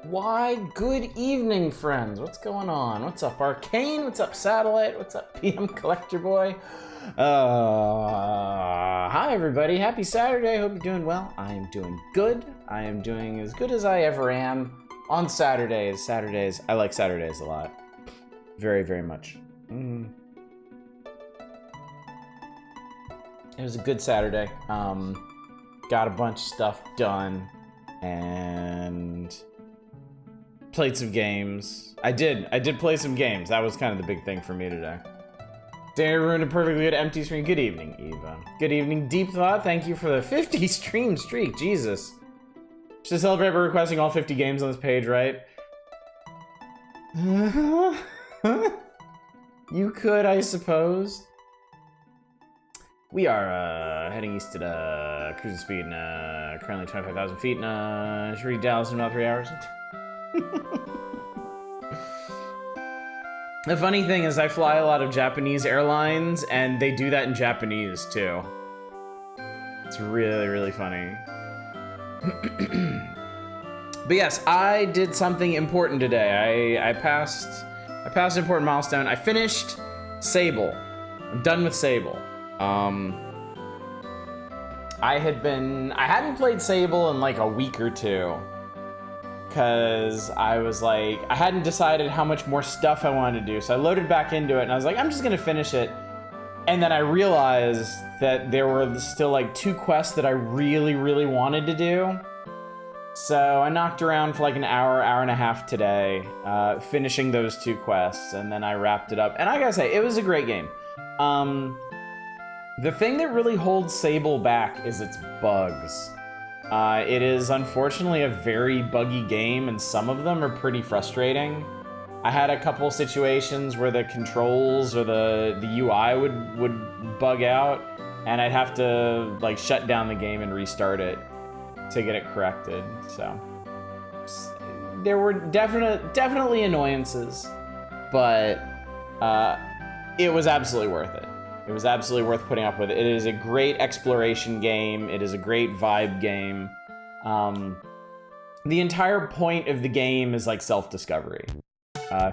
Why, good evening, friends. What's going on? What's up, Arcane? What's up, Satellite? What's up, PM Collector Boy? Hi, everybody. Happy Saturday. Hope you're doing well. I am doing good. I am doing as good as I ever am on Saturdays. I like Saturdays a lot. Very, very much. It was a good Saturday. Got a bunch of stuff done and played some games. I did play some games. That was kind of the big thing for me today. Danny ruined a perfectly good empty screen. Good evening, Eva. Good evening, Deep Thought. Thank you for the 50 stream streak. Jesus. Should celebrate by requesting all 50 games on this page, right? You could, I suppose. We are heading east at cruising speed, currently 25,000 feet, should reach Dallas in about 3 hours. The funny thing is I fly a lot of Japanese airlines, and they do that in Japanese, too. It's really, really funny. But yes, I did something important today. I passed an important milestone. I finished Sable. I'm done with Sable. I hadn't played Sable in like a week or two, because I was like, I hadn't decided how much more stuff I wanted to do, so I loaded back into it, and I was like, I'm just gonna finish it. And then I realized that there were still like 2 quests that I really, really wanted to do. So I knocked around for like an hour and a half today, finishing those 2 quests, and then I wrapped it up. And I gotta say, it was a great game. The thing that really holds Sable back is its bugs. It is unfortunately a very buggy game, and some of them are pretty frustrating. I had a couple situations where the controls or the UI would bug out, and I'd have to like shut down the game and restart it to get it corrected. So there were definitely annoyances, but it was absolutely worth it. It was absolutely worth putting up with. It is a great exploration game. It is a great vibe game. The entire point of the game is like self-discovery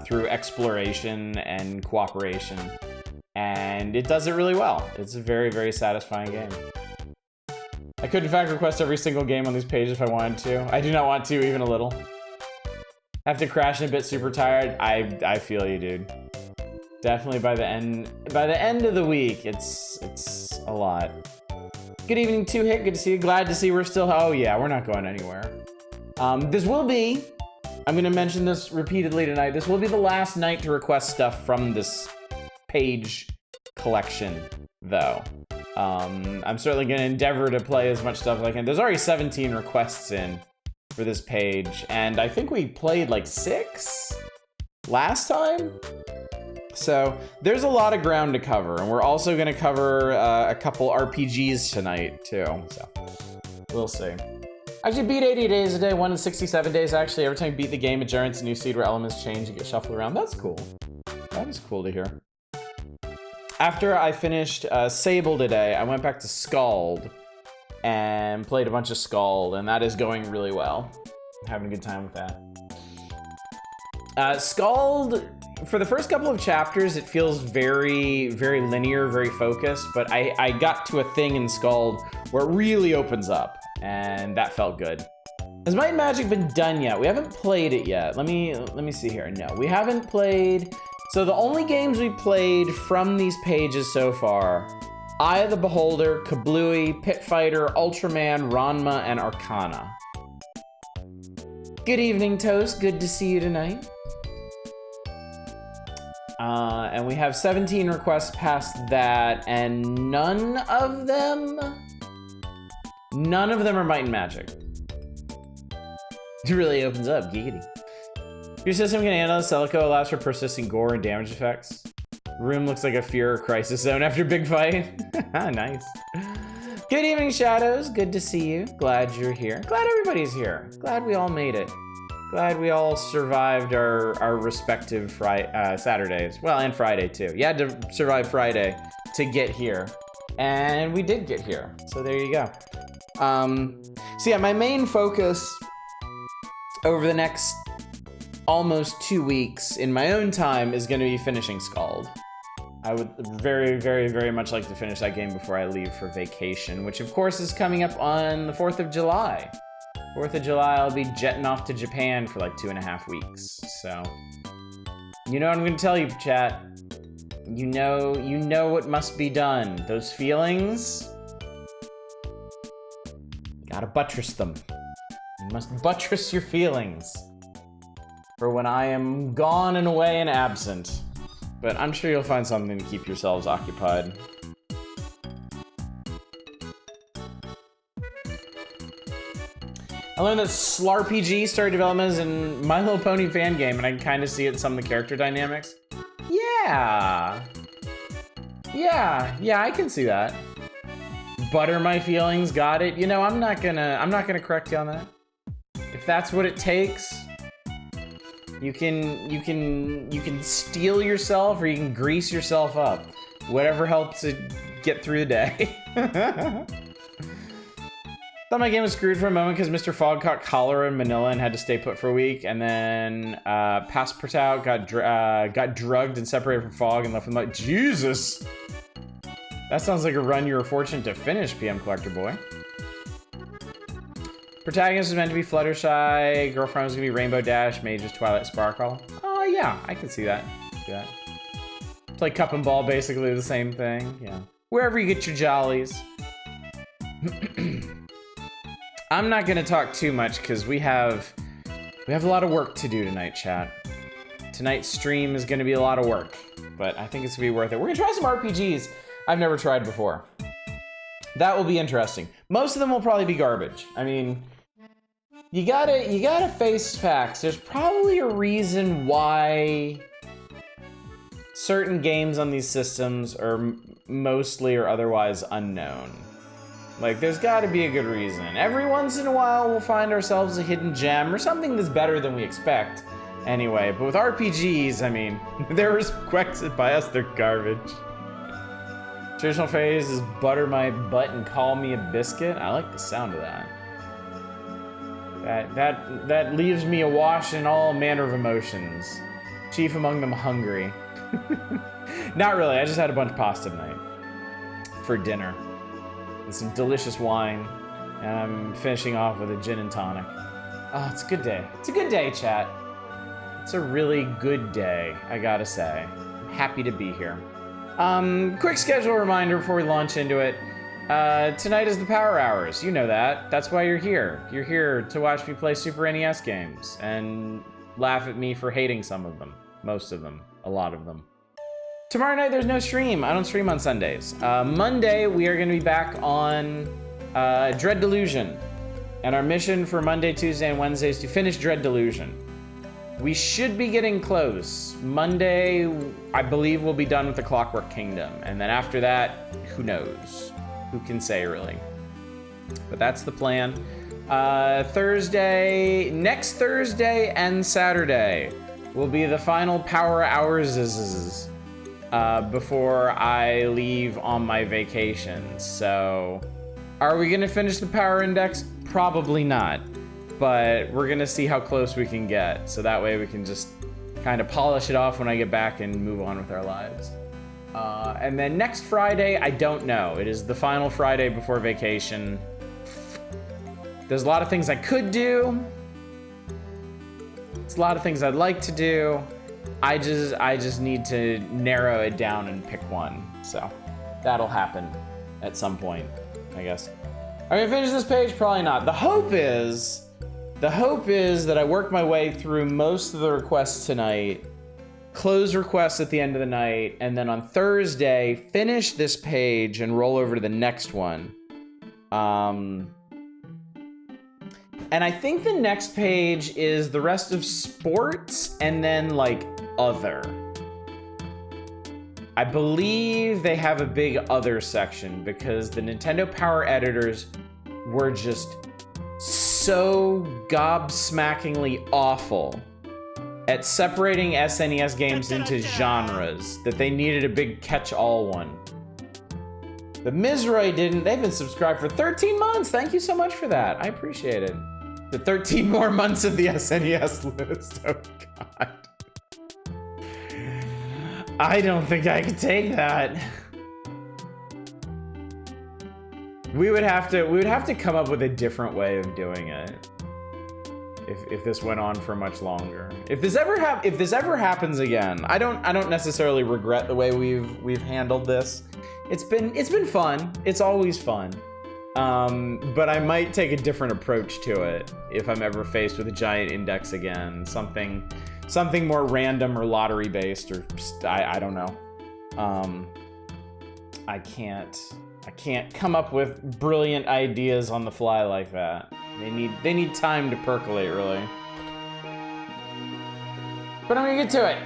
through exploration and cooperation. And it does it really well. It's a very, very satisfying game. I could in fact request every single game on these pages if I wanted to. I do not want to, even a little. Have to crash in a bit, super tired. I feel you, dude. Definitely by the end of the week, it's a lot. Good evening, 2Hit. Good to see you. Glad to see we're still. Oh yeah, we're not going anywhere. This will be. I'm gonna mention this repeatedly tonight. This will be the last night to request stuff from this page collection, though. I'm certainly gonna endeavor to play as much stuff as I can. There's already 17 requests in for this page, and I think we played like 6 last time. So there's a lot of ground to cover, and we're also going to cover a couple RPGs tonight too, so we'll see. Actually beat 80 days a day, 1 in 67 days actually. Every time you beat the game, it generates a new seed where elements change and get shuffled around. That's cool. That is cool to hear. After I finished Sable today, I went back to Scald and played a bunch of Scald, and that is going really well. I'm having a good time with that. Scald, for the first couple of chapters, it feels very, very linear, very focused, but I got to a thing in Scald where it really opens up, and that felt good. Has Might and Magic been done yet? We haven't played it yet. Let me see here. No, we haven't played. So the only games we played from these pages so far: Eye of the Beholder, Kablooey, Pit Fighter, Ultraman, Ranma, and Arcana. Good evening, Toast. Good to see you tonight. And we have 17 requests past that, and none of them are Might and Magic. It really opens up, giggity. Your system can handle Celico, allows for persistent gore and damage effects. Room looks like a fear or crisis zone after big fight. Nice. Good evening, Shadows. Good to see you. Glad you're here. Glad everybody's here. Glad we all made it. Glad we all survived our respective Saturdays. Well, and Friday too. You had to survive Friday to get here. And we did get here. So there you go. So yeah, my main focus over the next almost 2 weeks in my own time is going to be finishing Scald. I would very, very, very much like to finish that game before I leave for vacation, which of course is coming up on the 4th of July. 4th of July, I'll be jetting off to Japan for like 2.5 weeks. So, you know what I'm going to tell you, chat. You know what must be done. Those feelings, you gotta buttress them. You must buttress your feelings for when I am gone and away and absent. But I'm sure you'll find something to keep yourselves occupied. I learned that SlarPG started development as a My Little Pony fan game, and I can kind of see it in some of the character dynamics. Yeah, I can see that. Butter my feelings, got it. You know, I'm not gonna correct you on that. If that's what it takes, you can steel yourself or you can grease yourself up. Whatever helps to get through the day. Thought my game was screwed for a moment because Mr. Fogg caught cholera in Manila and had to stay put for a week, and then Passepartout got drugged and separated from Fogg and left with my Jesus. That sounds like a run you were fortunate to finish, PM Collector Boy. Protagonist is meant to be Fluttershy. Girlfriend was gonna be Rainbow Dash. Mage is Twilight Sparkle. Oh yeah, I can see that. Play cup and ball, basically the same thing. Yeah. Wherever you get your jollies. I'm not gonna talk too much because we have a lot of work to do tonight, chat. Tonight's stream is gonna be a lot of work, but I think it's gonna be worth it. We're gonna try some RPGs I've never tried before. That will be interesting. Most of them will probably be garbage. I mean, you gotta face facts. There's probably a reason why certain games on these systems are mostly or otherwise unknown. Like, there's gotta be a good reason. Every once in a while, we'll find ourselves a hidden gem or something that's better than we expect. Anyway, but with RPGs, I mean, they're requested by us, they're garbage. Traditional phrase is butter my butt and call me a biscuit. I like the sound of that. That leaves me awash in all manner of emotions. Chief among them, hungry. Not really, I just had a bunch of pasta tonight for dinner. With some delicious wine, and I'm finishing off with a gin and tonic. Oh, it's a good day. It's a good day, chat. It's a really good day, I gotta say. I'm happy to be here. Quick schedule reminder before we launch into it. Tonight is the Power Hours. You know that. That's why you're here. You're here to watch me play Super NES games and laugh at me for hating some of them. Most of them. A lot of them. Tomorrow night, there's no stream. I don't stream on Sundays. Monday, we are going to be back on Dread Delusion. And our mission for Monday, Tuesday, and Wednesday is to finish Dread Delusion. We should be getting close. Monday, I believe we'll be done with the Clockwork Kingdom. And then after that, who knows? Who can say, really? But that's the plan. Next Thursday and Saturday will be the final Power Hours before I leave on my vacation. So, are we gonna finish the Power Index? Probably not. But we're gonna see how close we can get. So that way we can just kind of polish it off when I get back and move on with our lives. And then next Friday, I don't know. It is the final Friday before vacation. There's a lot of things I could do. There's a lot of things I'd like to do. I just need to narrow it down and pick one. So that'll happen at some point, I guess. Are we gonna finish this page? Probably not. The hope is that I work my way through most of the requests tonight, close requests at the end of the night, and then on Thursday, finish this page and roll over to the next one. And I think the next page is the rest of sports and then like other. I believe they have a big other section because the Nintendo Power editors were just so gobsmackingly awful at separating SNES games into genres that they needed a big catch-all one. The Mizroy didn't. They've been subscribed for 13 months. Thank you so much for that. I appreciate it. The 13 more months of the SNES list. Oh god. I don't think I could take that. We would have to come up with a different way of doing it. If this went on for much longer. If this ever happens again, I don't necessarily regret the way we've handled this. It's been fun. It's always fun. But I might take a different approach to it if I'm ever faced with a giant index again. Something more random or lottery based, or I don't know. I can't come up with brilliant ideas on the fly like that. They need time to percolate, really. But I'm gonna get to it.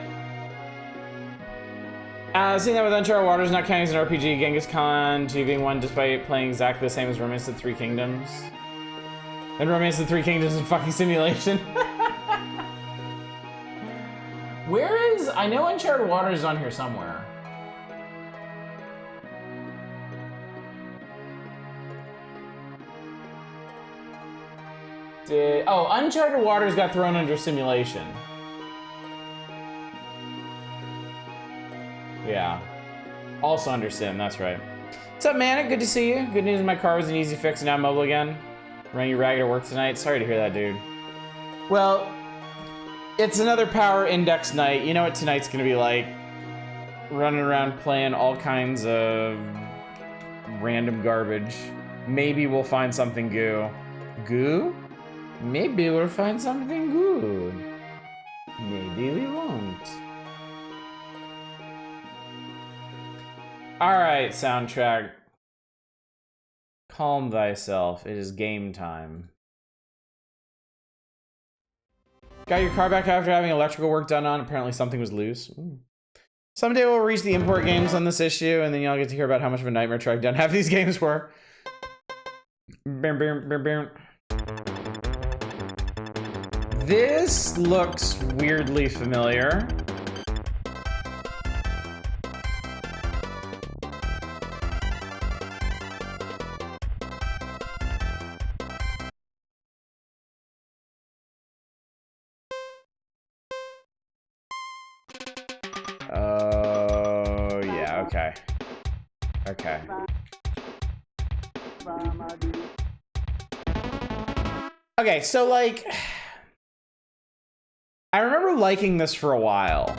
Seeing that with Uncharted Waters not counting as an RPG, Genghis Khan 2 being one despite playing exactly the same as Romance of the Three Kingdoms. And Romance of the Three Kingdoms is fucking simulation. Where is... I know Uncharted Waters is on here somewhere. Oh, Uncharted Waters got thrown under simulation. Yeah. Also under sim, that's right. What's up, Manic? Good to see you. Good news, my car was an easy fix and now I'm mobile again. Running you ragged at work tonight. Sorry to hear that, dude. Well, it's another power index night. You know what tonight's gonna be like? Running around playing all kinds of random garbage. Maybe we'll find something goo. Goo? Maybe we'll find something good. Maybe we won't. Alright, soundtrack. Calm thyself. It is game time. Got your car back after having electrical work done on. Apparently something was loose. Ooh. Someday we'll reach the import games on this issue, and then y'all get to hear about how much of a nightmare track down half these games were. This looks weirdly familiar. Oh, yeah, okay. Okay. Okay, so like... I remember liking this for a while.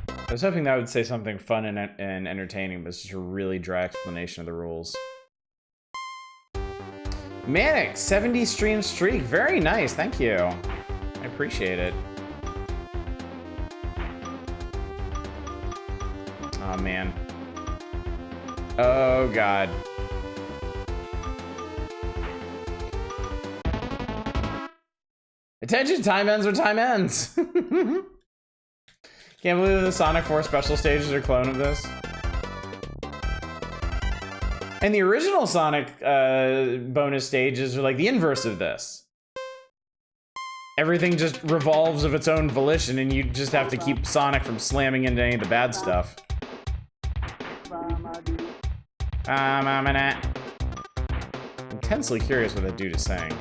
I was hoping that would say something fun and entertaining, but it's just a really dry explanation of the rules. Manic, 70 stream streak. Very nice, thank you. I appreciate it. Oh, man. Oh, God. Attention, time ends when time ends. Can't believe the Sonic 4 special stages are a clone of this. And the original Sonic bonus stages are like the inverse of this. Everything just revolves of its own volition, and you just have to keep Sonic from slamming into any of the bad stuff. I'm intensely curious what that dude is saying.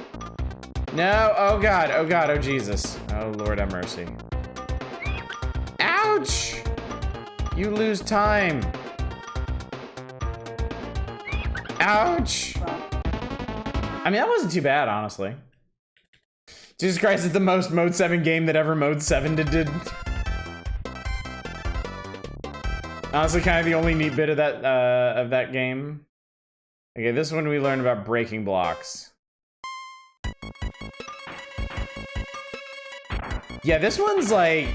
No, oh God, oh Jesus. Oh Lord have mercy. Ouch! You lose time. Ouch! I mean, that wasn't too bad, honestly. Jesus Christ, it's the most Mode 7 game that ever Mode 7 did. Honestly, kind of the only neat bit of that game. Okay, this one we learned about breaking blocks. Yeah, this one's like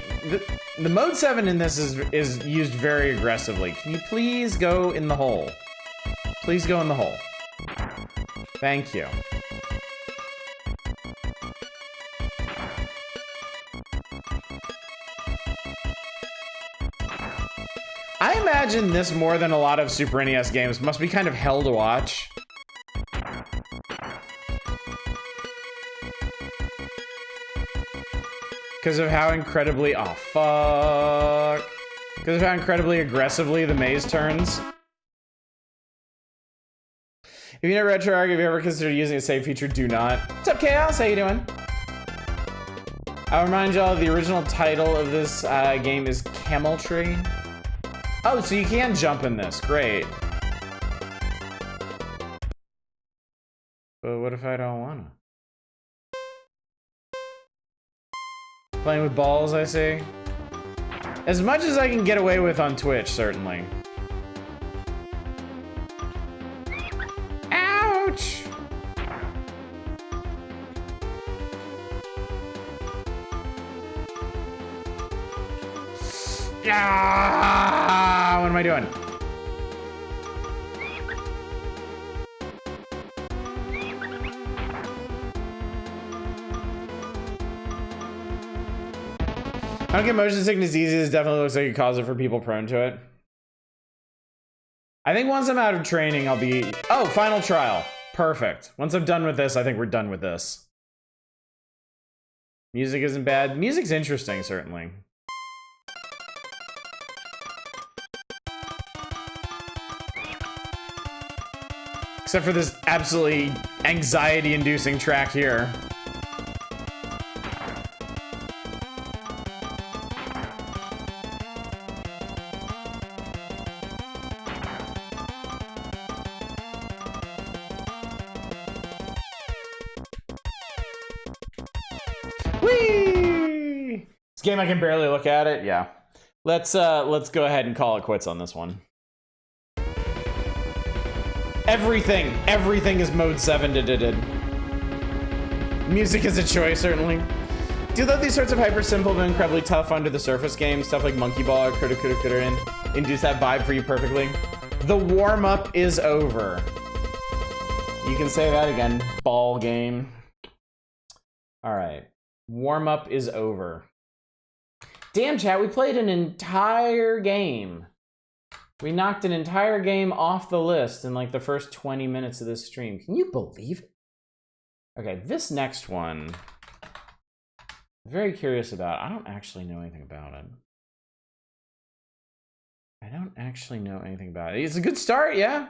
the Mode 7 in this is used very aggressively. Can you please go in the hole? Please go in the hole. Thank you. I imagine this more than a lot of Super NES games must be kind of hell to watch. Because of how incredibly, oh fuck. Because of how incredibly aggressively the maze turns. If you never RetroArch, have you ever considered using a save feature? Do not. What's up, Chaos? How you doing? I'll remind y'all the original title of this game is Camel Tree. Oh, so you can jump in this. Great. But what if I don't wanna? Playing with balls, I see. As much as I can get away with on Twitch, certainly. Ouch! Ah, what am I doing? I don't get motion sickness easy. This definitely looks like it causes it for people prone to it. I think once I'm out of training, I'll be... Oh, final trial. Perfect. Once I'm done with this, I think we're done with this. Music isn't bad. Music's interesting, certainly. Except for this absolutely anxiety-inducing track here. Whee! This game, I can barely look at it. Yeah. Let's go ahead and call it quits on this one. Everything is mode 7-ed. Music is a choice, certainly. Do you love these sorts of hyper simple but incredibly tough under the surface games? Stuff like Monkey Ball or Kuda induce that vibe for you perfectly. The warm-up is over. You can say that again, ball game. All right, warm-up is over. Damn, chat, we played an entire game. We knocked an entire game off the list in like the first 20 minutes of this stream. Can you believe it? Okay, this next one, I'm very curious about. I don't actually know anything about it. I don't actually know anything about it. It's a good start, yeah?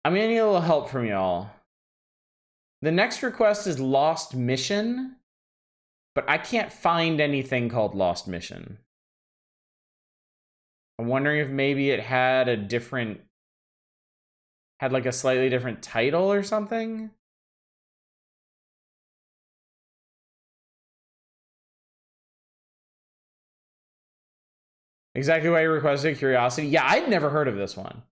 I'm gonna need a little help from y'all. The next request is Lost Mission, but I can't find anything called Lost Mission. I'm wondering if maybe it had a different, had like a slightly different title or something. Exactly why you requested Curiosity. Yeah, I'd never heard of this one.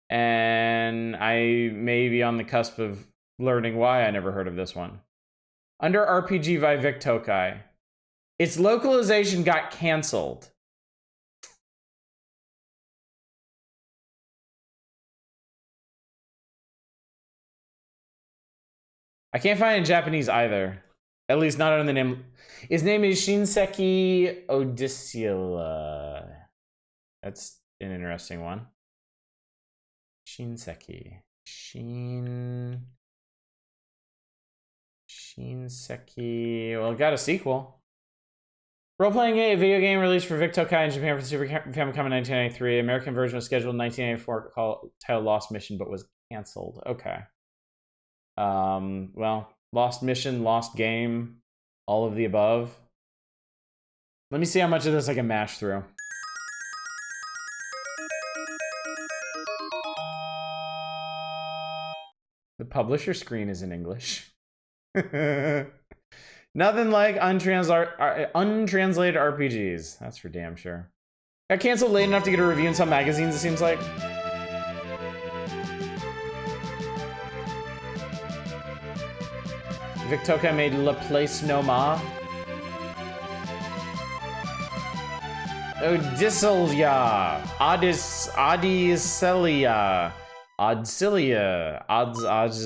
And I may be on the cusp of learning why I never heard of this one. Under RPG by Vic Tokai. Its localization got canceled. I can't find it in Japanese either. At least not under the name. His name is Shinseki Odysseula. That's an interesting one. Shinseki. Shinseki. Well, it got a sequel. Role-playing video game released for Vic Tokai in Japan for the Super Famicom in 1993. American version was scheduled in 1994 called titled Lost Mission, but was canceled. Okay. Well, Lost Mission, Lost Game, all of the above. Let me see how much of this I can mash through. The publisher screen is in English. Nothing like untranslated RPGs. That's for damn sure. Got canceled late enough to get a review in some magazines, it seems like. Vic Tokai made La Place No Ma. Odysselia. Odysselia. Odsilia. Odsilia.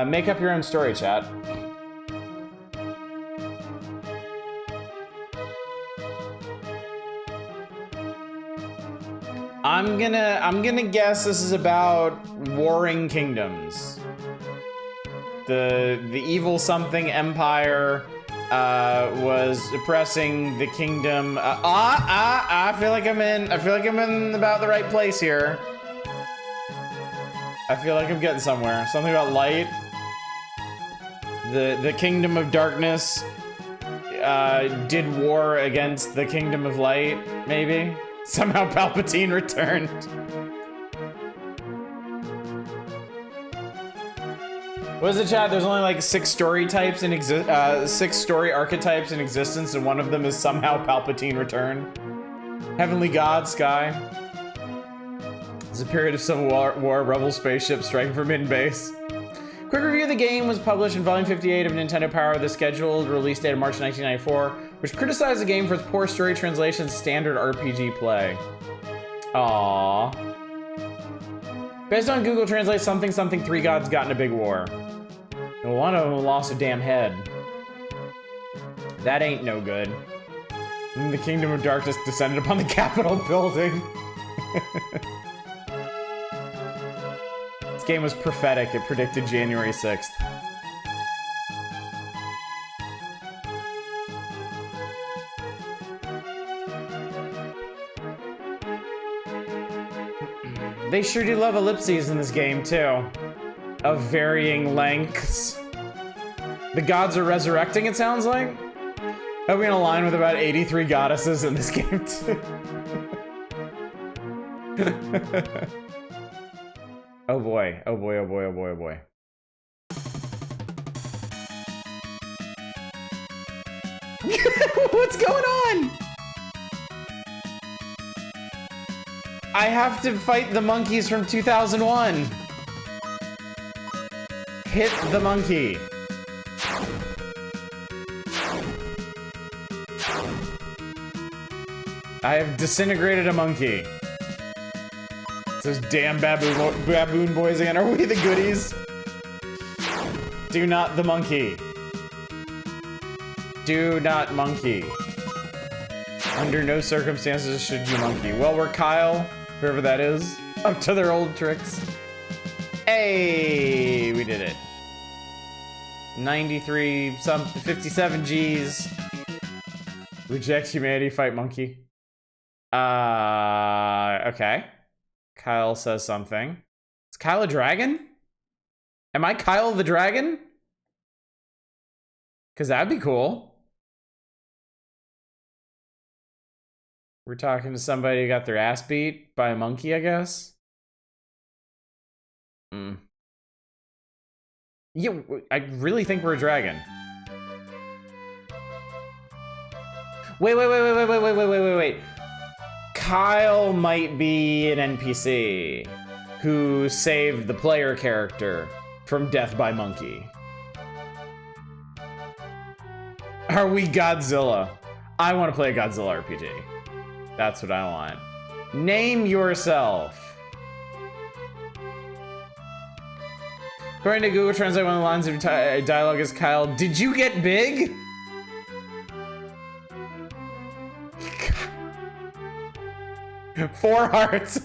Make up your own story, chat. I'm gonna guess this is about warring kingdoms. The evil something empire was oppressing the kingdom. I feel like I'm in about the right place here. I feel like I'm getting somewhere. Something about light. The kingdom of darkness did war against the kingdom of light, maybe? Somehow Palpatine returned. What is it, chat? There's only like 6 story types in 6 story archetypes in existence, and one of them is somehow Palpatine returned. Heavenly God, Sky. It's a period of civil war, rebel spaceships striking for Midden Base. Quick review of the game was published in Volume 58 of Nintendo Power, the scheduled release date of March 1994, which criticized the game for its poor story translation and standard RPG play. Aww. Based on Google Translate, something 3 gods got in a big war. And one of them lost a damn head. That ain't no good. And the Kingdom of Darkness descended upon the Capitol building. This game was prophetic. It predicted January 6th. They sure do love ellipses in this game, too. Of varying lengths. The gods are resurrecting, it sounds like? Are we in a line with about 83 goddesses in this game, too? Oh boy, oh boy, oh boy, oh boy, oh boy. What's going on? I have to fight the monkeys from 2001. Hit the monkey. I have disintegrated a monkey. It's those damn baboon boys again. Are we the goodies? Do not the monkey. Do not monkey. Under no circumstances should you monkey. Well, we're Kyle, whoever that is, up to their old tricks. Hey, we did it. 93, 57 G's. Reject humanity, fight monkey. Okay. Kyle says something. Is Kyle a dragon? Am I Kyle the dragon? Because that'd be cool. We're talking to somebody who got their ass beat by a monkey, I guess. Yeah, I really think we're a dragon. Wait. Kyle might be an NPC who saved the player character from death by monkey. Are we Godzilla? I want to play a Godzilla RPG. That's what I want. Name yourself. According to Google Translate, one of the lines of dialogue is, Kyle, did you get big? 4 hearts.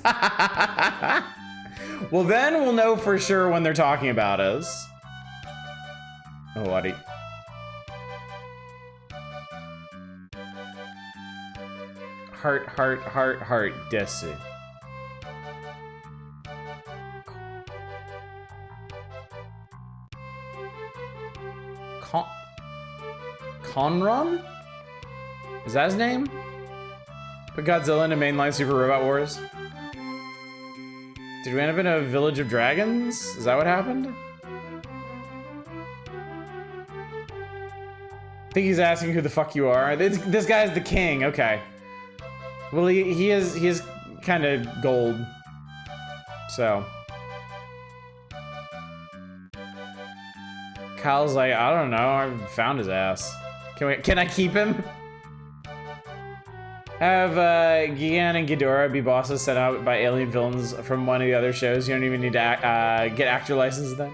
Well, then we'll know for sure when they're talking about us. Oh, buddy. Heart, Desi. Conron? Is that his name? Put Godzilla into mainline Super Robot Wars. Did we end up in a village of dragons? Is that what happened? I think he's asking who the fuck you are. This guy's the king. Okay. Well, he is kind of gold. So. Kyle's like, I don't know. I found his ass. Can I keep him? Have Gian and Ghidorah be bosses sent out by alien villains from one of the other shows. You don't even need to get actor licenses then.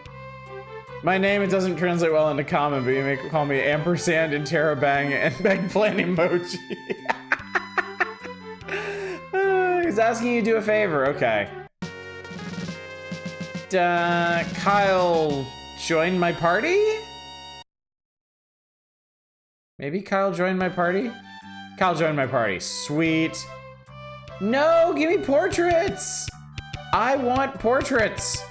My name, it doesn't translate well into common, but you may call me Ampersand and Terabang and Eggplant Emoji. He's asking you to do a favor, okay. Kyle joined my party? Maybe Kyle joined my party? Kyle joined my party, sweet. No, give me portraits! I want portraits.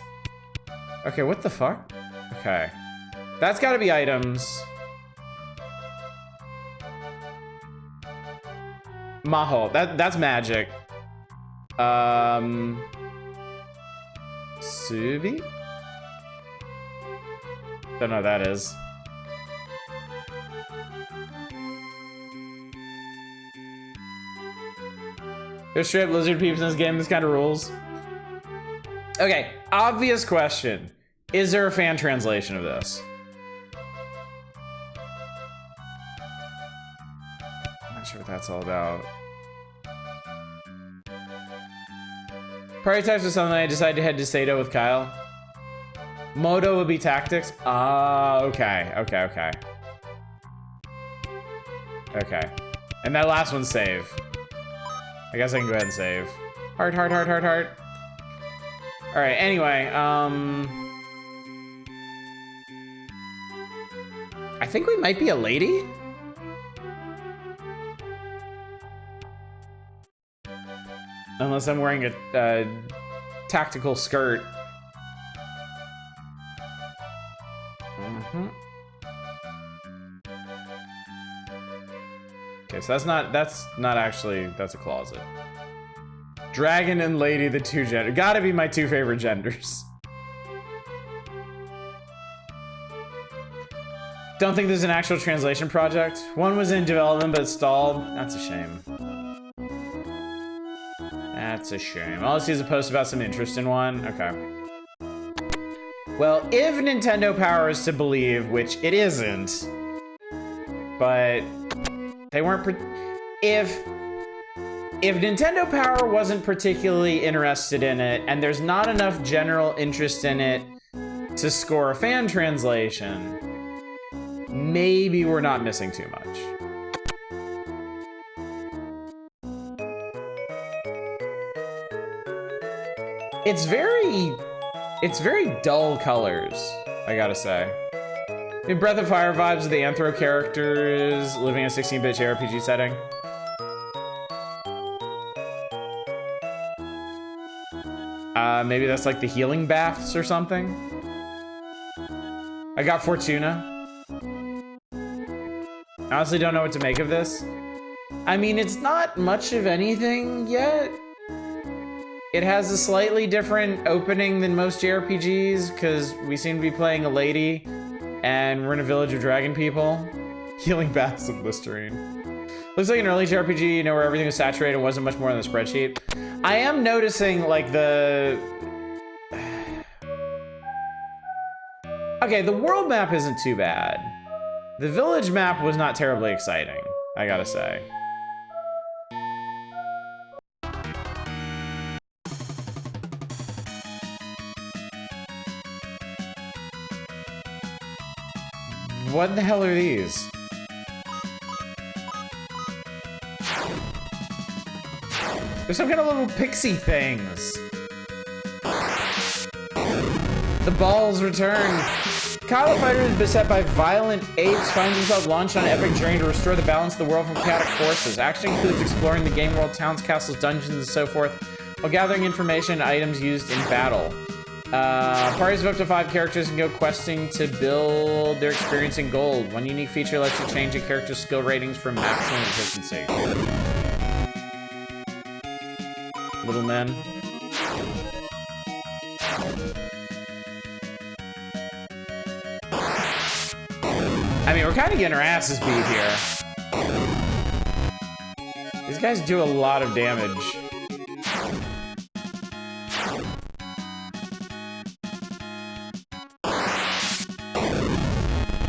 Okay, what the fuck? Okay, that's gotta be items. Maho, that's magic. Subi? Don't know what that is. There's straight up lizard peeps in this game, this kind of rules. Okay, obvious question. Is there a fan translation of this? I'm not sure what that's all about. Party types was something I decided to head to Sato with Kyle. Moto would be tactics. Ah, okay. Okay. And that last one's save. I guess I can go ahead and save. Heart. Alright, anyway, I think we might be a lady? Unless I'm wearing a tactical skirt. Okay, so that's not actually, that's a closet. Dragon and lady, the two gender. Gotta be my two favorite genders. Don't think there's an actual translation project. One was in development, but it stalled. That's a shame. That's a shame. All I see is a post about some interest in one. Okay. Well, if Nintendo Power is to believe, which it isn't, but they weren't. If Nintendo Power wasn't particularly interested in it, and there's not enough general interest in it to score a fan translation, maybe we're not missing too much. It's very dull colors, I gotta say. In Breath of Fire vibes of the Anthro characters living in a 16-bit JRPG setting. Maybe that's like the healing baths or something. I got Fortuna. I honestly don't know what to make of this. I mean, it's not much of anything yet. It has a slightly different opening than most JRPGs because we seem to be playing a lady and we're in a village of dragon people. Healing baths of Listerine. Looks like an early JRPG, you know, where everything was saturated and wasn't much more on the spreadsheet. I am noticing like the... Okay, the world map isn't too bad. The village map was not terribly exciting, I gotta say. What the hell are these? There's some kind of little pixie things. The balls return. Kyle the Fighter is beset by violent apes, finds himself launched on an epic journey to restore the balance of the world from chaotic forces. Action includes exploring the game world, towns, castles, dungeons, and so forth, while gathering information and items used in battle. Parties of up to 5 characters can go questing to build their experience in gold. One unique feature lets you change a character's skill ratings for maximum efficiency. Little men. I mean, we're kind of getting our asses beat here. These guys do a lot of damage.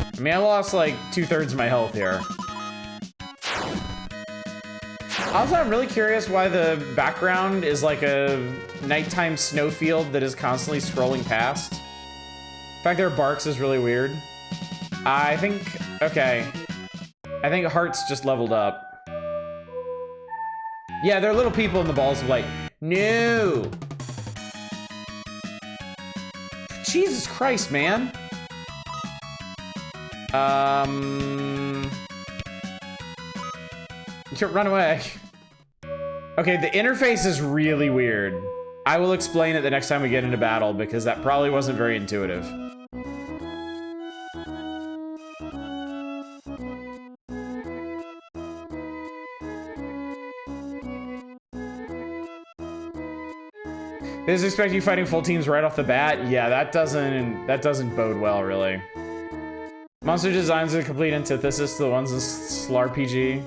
I mean, I lost like 2/3 of my health here. Also, I'm really curious why the background is like a nighttime snowfield that is constantly scrolling past. The fact there are barks is really weird. I think, okay. I think Heart's just leveled up. Yeah, there are little people in the balls of light. No! Jesus Christ, man. Run away. Okay, the interface is really weird. I will explain it the next time we get into battle because that probably wasn't very intuitive. They just expect you fighting full teams right off the bat? Yeah, that doesn't bode well, really. Monster designs are the complete antithesis to the ones in SLRPG.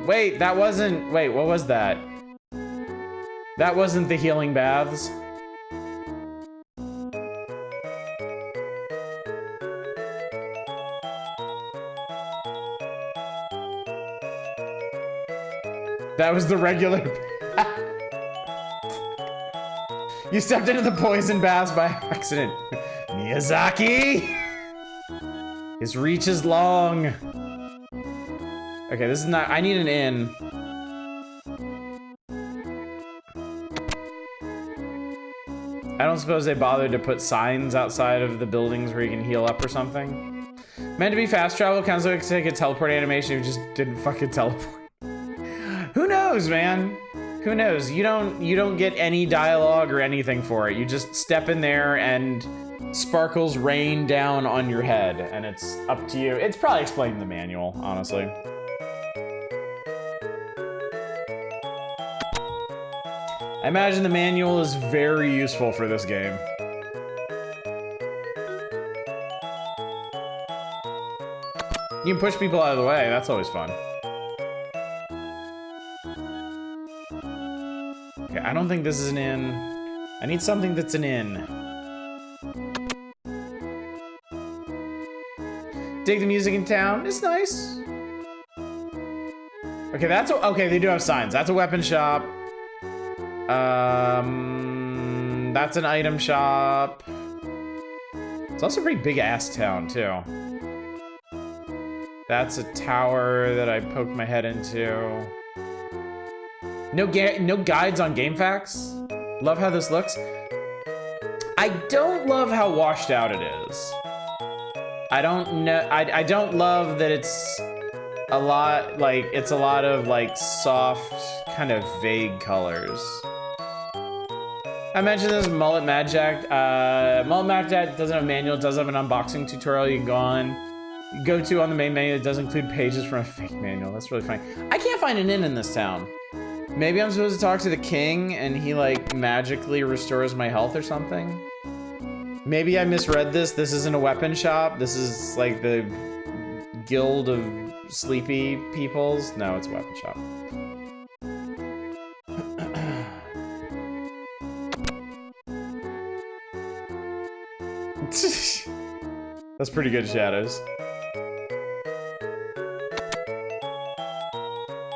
Wait, that wasn't... Wait, what was that? That wasn't the healing baths. That was the regular... You stepped into the poison baths by accident. Miyazaki! His reach is long. Okay, this is not... I need an inn. I don't suppose they bothered to put signs outside of the buildings where you can heal up or something. Meant to be fast travel, kind of like take a teleport animation if you just didn't fucking teleport. Who knows, man? Who knows? You don't get any dialogue or anything for it. You just step in there and sparkles rain down on your head, and it's up to you. It's probably explained in the manual, honestly. I imagine the manual is very useful for this game. You can push people out of the way, that's always fun. Okay, I don't think this is an inn. I need something that's an inn. Dig the music in town, it's nice. Okay, okay, they do have signs. That's a weapon shop. That's an item shop. It's also a pretty big ass town too. That's a tower that I poked my head into. No guides on GameFAQs. Love how this looks. I don't love how washed out it is. I don't know. I don't love that it's a lot of like soft, kind of vague colors. I mentioned this Mullet Mad Jack. Mullet Mad Jack doesn't have a manual, it does have an unboxing tutorial you can go to on the main menu. It does include pages from a fake manual. That's really funny. I can't find an inn in this town. Maybe I'm supposed to talk to the king and he like magically restores my health or something. Maybe I misread this. This isn't a weapon shop. This is like the guild of sleepy peoples. No, it's a weapon shop. That's pretty good, Shadows.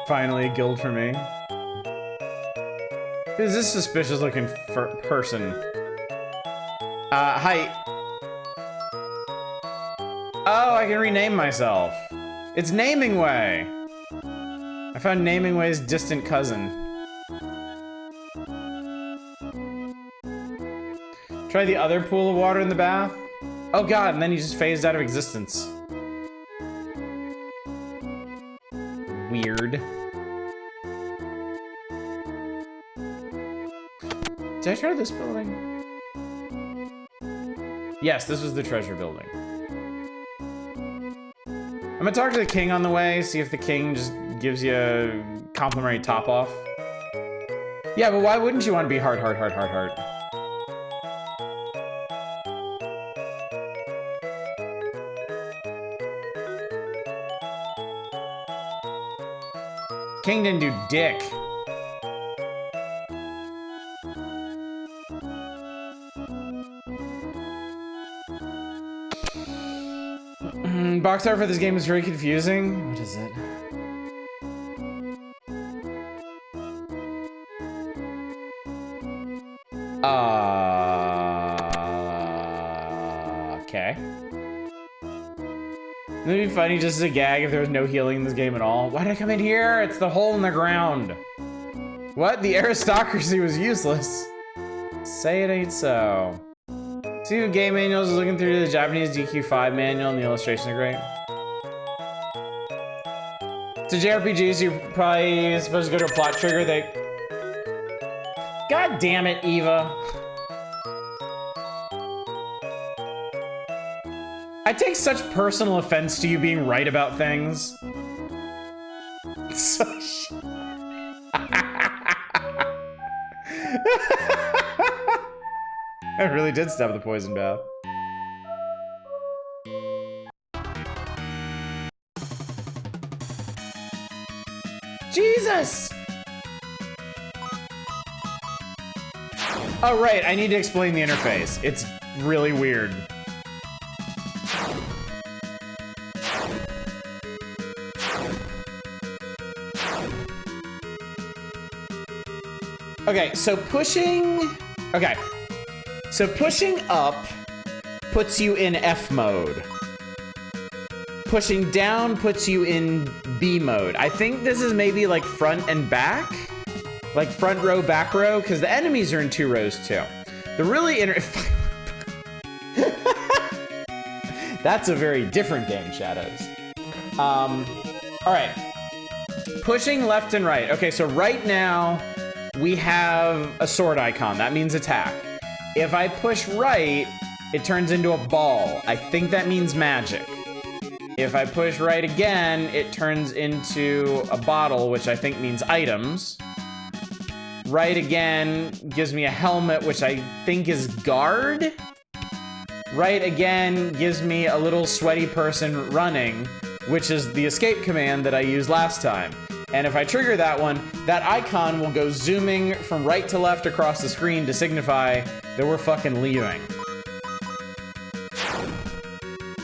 Finally, a guild for me. Who's this suspicious looking person? Height. Oh, I can rename myself. It's Naming Way. I found Naming Way's distant cousin. Try the other pool of water in the bath. Oh god, and then he just phased out of existence. Weird. Did I try this building? Yes, this was the treasure building. I'm gonna talk to the king on the way, see if the king just gives you a complimentary top off. Yeah, but why wouldn't you want to be heart? King didn't do dick. Box art for this game is very confusing. What is it? Okay. It'd be funny just as a gag if there was no healing in this game at all. Why did I come in here? It's the hole in the ground. What? The aristocracy was useless. Say it ain't so. See the game manuals, looking through the Japanese DQ5 manual and the illustrations are great. It's a JRPG, so you're probably supposed to go to a plot trigger. God damn it, Eva. I take such personal offense to you being right about things. So I really did stab the poison bath. Jesus! Oh, right, I need to explain the interface. It's really weird. Okay, so pushing up puts you in F mode. Pushing down puts you in B mode. I think this is maybe like front and back. Like front row, back row, because the enemies are in 2 rows too. The really That's a very different game, Shadows. All right. Pushing left and right. Okay, so right now we have a sword icon. That means attack. If I push right, it turns into a ball. I think that means magic. If I push right again, it turns into a bottle, which I think means items. Right again gives me a helmet, which I think is guard. Right again gives me a little sweaty person running, which is the escape command that I used last time. And if I trigger that one, that icon will go zooming from right to left across the screen to signify that we're fucking leaving.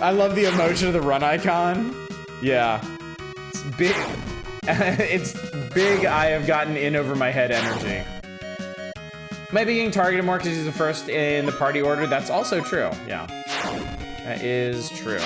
I love the emotion of the run icon. Yeah. It's big. It's big I have gotten in over my head energy. Maybe getting targeted more because he's the first in the party order. That's also true. Yeah. That is true.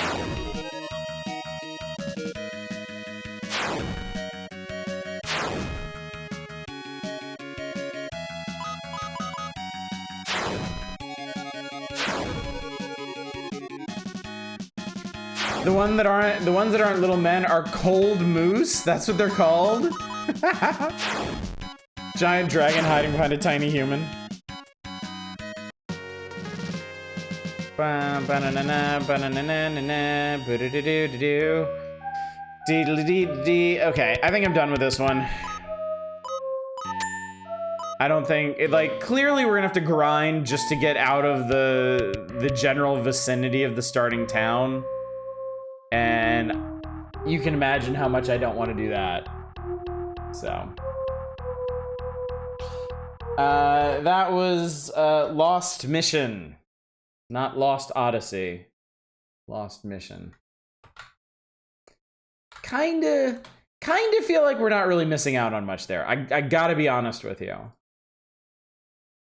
The ones that aren't little men are cold moose. That's what they're called. Giant dragon hiding behind a tiny human. Okay, I think I'm done with this one. I don't think it, like, clearly we're gonna have to grind just to get out of the general vicinity of the starting town. And you can imagine how much I don't want to do that. So. That was Lost Mission. Not Lost Odyssey. Lost Mission. Kinda feel like we're not really missing out on much there. I gotta be honest with you.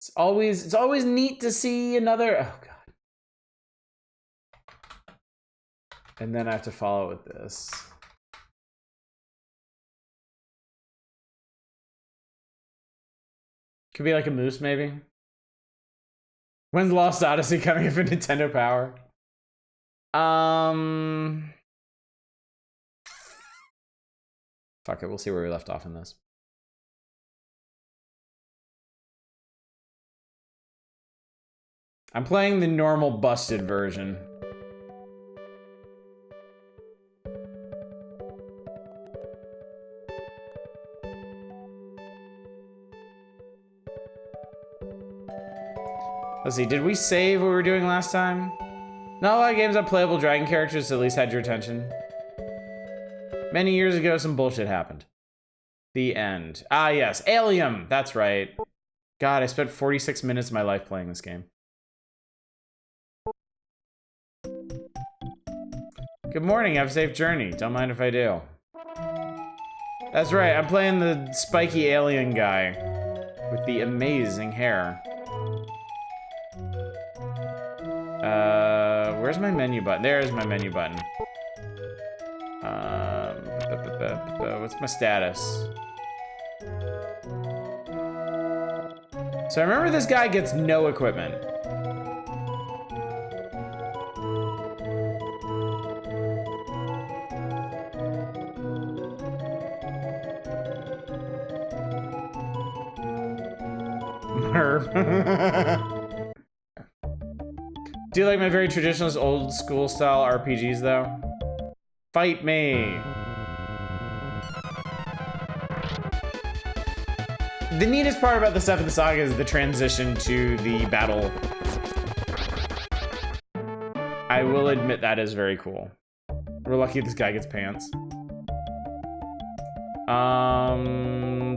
It's always neat to see another, oh god. And then I have to follow with this. Could be like a moose, maybe. When's Lost Odyssey coming up for Nintendo Power? Fuck it, we'll see where we left off in this. I'm playing the normal busted version. Let's see, did we save what we were doing last time? Not a lot of games have playable dragon characters that at least had your attention. Many years ago, some bullshit happened. The end. Ah, yes, Alien, that's right. God, I spent 46 minutes of my life playing this game. Good morning, have a safe journey. Don't mind if I do. That's right, I'm playing the spiky alien guy with the amazing hair. Where's my menu button? There's my menu button. What's my status? So I remember this guy gets no equipment. Do you like my very traditionalist old school style RPGs though? Fight me! The neatest part about the stuff in the Saga is the transition to the battle. I will admit that is very cool. We're lucky this guy gets pants.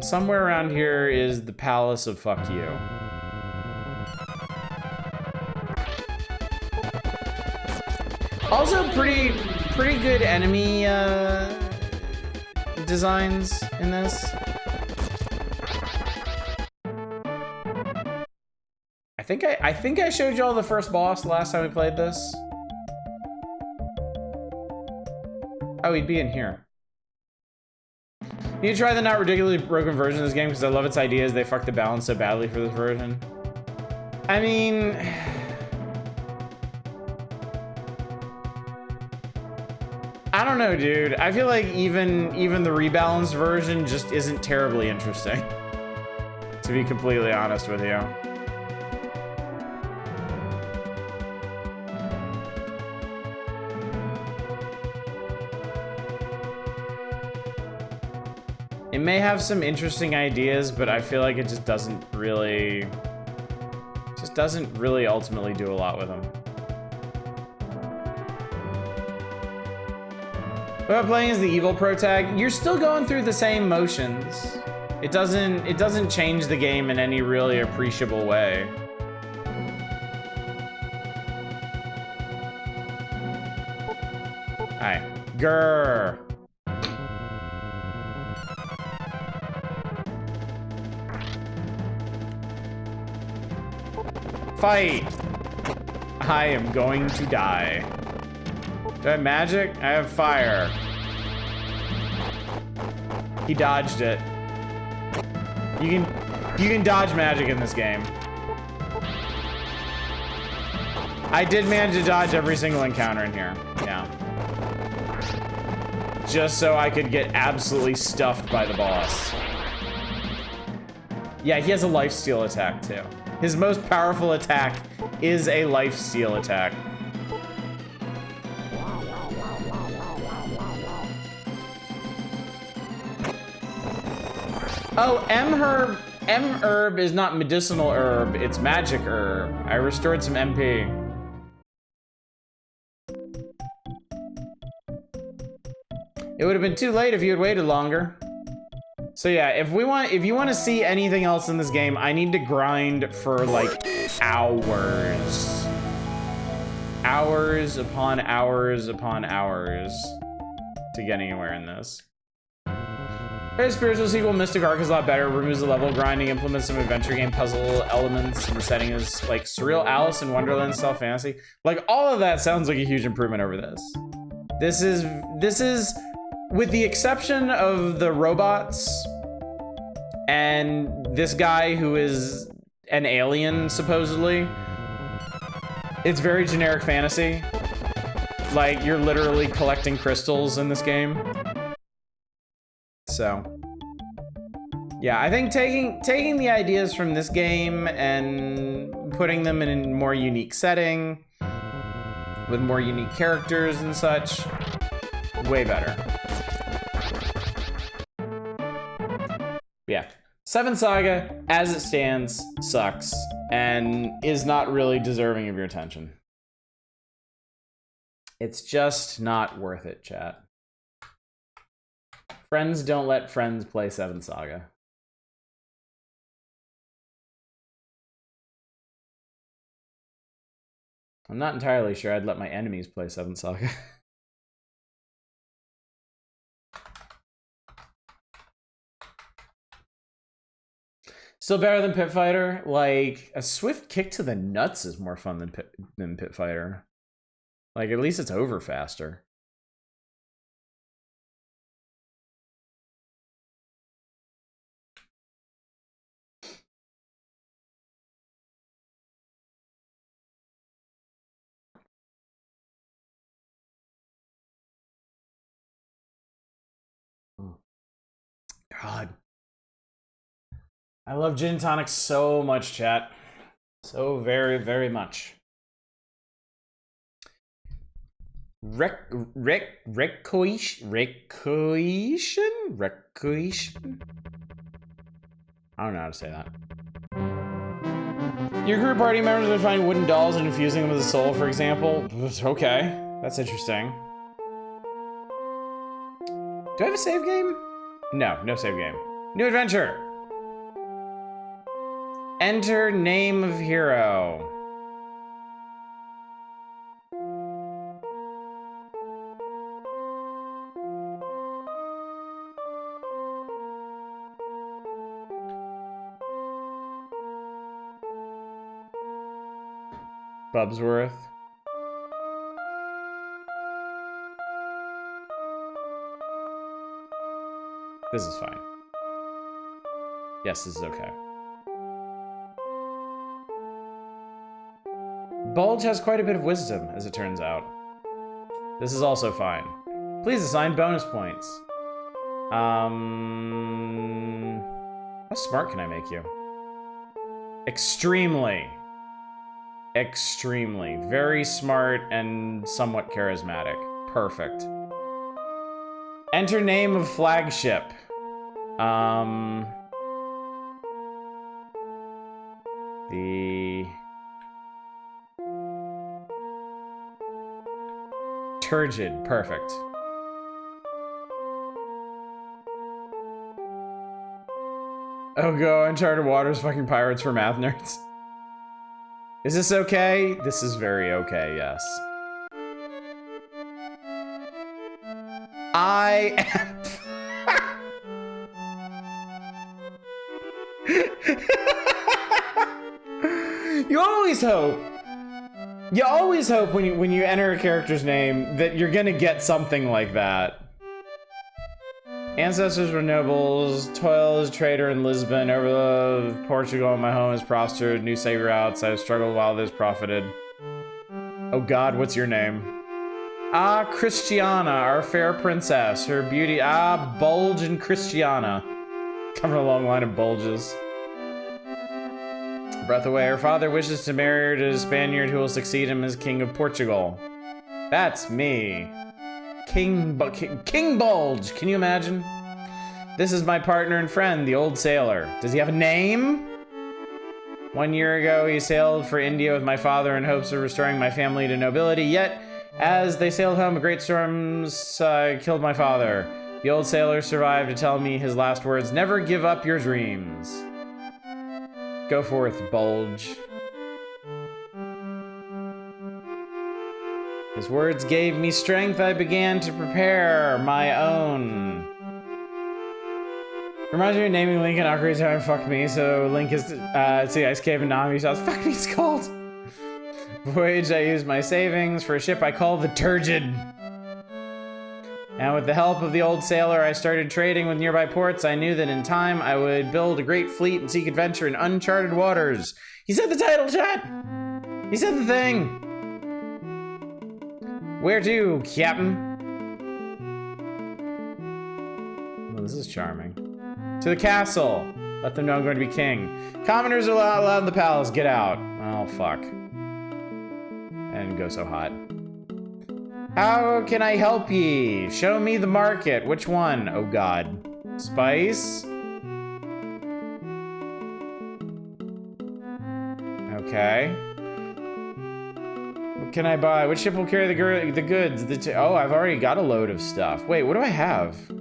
Somewhere around here is the Palace of Fuck You. Also pretty good enemy designs in this. I think I showed y'all the first boss last time we played this. Oh, he'd be in here. You need to try the not ridiculously broken version of this game because I love its ideas. They fucked the balance so badly for this version. I mean, I don't know, dude. I feel like even the rebalanced version just isn't terribly interesting, to be completely honest with you. It may have some interesting ideas, but I feel like it just doesn't really ultimately do a lot with them. What about playing as the evil protag? You're still going through the same motions. It doesn't change the game in any really appreciable way. Alright. Grrr. Fight! I am going to die. Do I have magic? I have fire. He dodged it. You can dodge magic in this game. I did manage to dodge every single encounter in here. Yeah. Just so I could get absolutely stuffed by the boss. Yeah, he has a lifesteal attack too. His most powerful attack is a lifesteal attack. Oh, M-herb is not medicinal herb, it's magic herb. I restored some MP. It would have been too late if you had waited longer. So yeah, if you want to see anything else in this game, I need to grind for like hours. Hours upon hours upon hours to get anywhere in this. Very spiritual sequel, Mystic Arc is a lot better, removes the level grinding, implements some adventure game puzzle elements, and the setting is like surreal Alice in Wonderland style fantasy. Like all of that sounds like a huge improvement over this. This is, with the exception of the robots and this guy who is an alien, supposedly, it's very generic fantasy. Like, you're literally collecting crystals in this game. So, yeah, I think taking the ideas from this game and putting them in a more unique setting, with more unique characters and such, way better. Yeah. 7 Saga, as it stands, sucks, and is not really deserving of your attention. It's just not worth it, chat. Friends don't let friends play 7 Saga. I'm not entirely sure I'd let my enemies play 7 Saga. Still better than Pit Fighter. Like, a swift kick to the nuts is more fun than Pit Fighter. Like, at least it's over faster. God. I love gin tonic so much, chat. So very, very much. Recoition? I don't know how to say that. Your group party members would find wooden dolls and infusing them with a soul, for example. Okay, that's interesting. Do I have a save game? No, no save game. New adventure! Enter name of hero. Bubsworth. This is fine. Yes, this is okay. Bulge has quite a bit of wisdom, as it turns out. This is also fine. Please assign bonus points. How smart can I make you? Extremely. Extremely. Very smart and somewhat charismatic. Perfect. Enter name of flagship. The... Turgid. Perfect. Oh, go. Uncharted Waters, fucking pirates for math nerds. Is this okay? This is very okay, yes. I am... You always hope. You always hope when you enter a character's name that you're gonna get something like that. Ancestors were nobles, toil as a trader in Lisbon, over Portugal, my home is prospered, new savior routes, I have struggled while others profited. Oh God, what's your name? Ah, Christiana, our fair princess, her beauty, Bulge and Christiana. Cover a long line of bulges. Breath away, her father wishes to marry her to a Spaniard who will succeed him as King of Portugal. That's me. King Bulge, can you imagine? This is my partner and friend, the old sailor. Does he have a name? 1 year ago, he sailed for India with my father in hopes of restoring my family to nobility, yet, as they sailed home, a great storm killed my father. The old sailor survived to tell me his last words, never give up your dreams. Go forth, Bulge. His words gave me strength. I began to prepare my own. Reminds me of naming Link and Ocarina of Time, fuck me. So Link is, it's the Ice Cave and Nami's house. Fuck me, it's called. Voyage, I used my savings for a ship I call the Turgid. And with the help of the old sailor, I started trading with nearby ports. I knew that in time, I would build a great fleet and seek adventure in uncharted waters. He said the title, chat! He said the thing! Where to, Captain? Well, this is charming. To the castle. Let them know I'm going to be king. Commoners are allowed in the palace. Get out. Oh, fuck. And go so hot. How can I help ye? Show me the market. Which one? Oh, God. Spice? Okay. What can I buy? Which ship will carry the goods? Oh, I've already got a load of stuff. Wait, what do I have? Do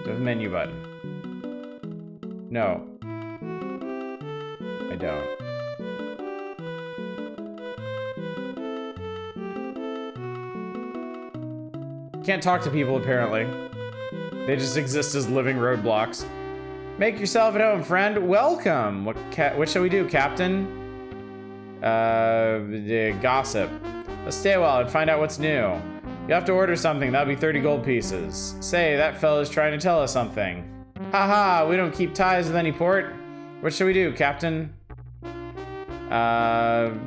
I have a menu button? No. I don't. Can't talk to people, apparently. They just exist as living roadblocks. Make yourself at home, friend. Welcome. What shall we do, Captain? Gossip. Let's stay a while and find out what's new. You have to order something. That'll be 30 gold pieces. Say, that fella's trying to tell us something. Haha, we don't keep ties with any port. What shall we do, Captain?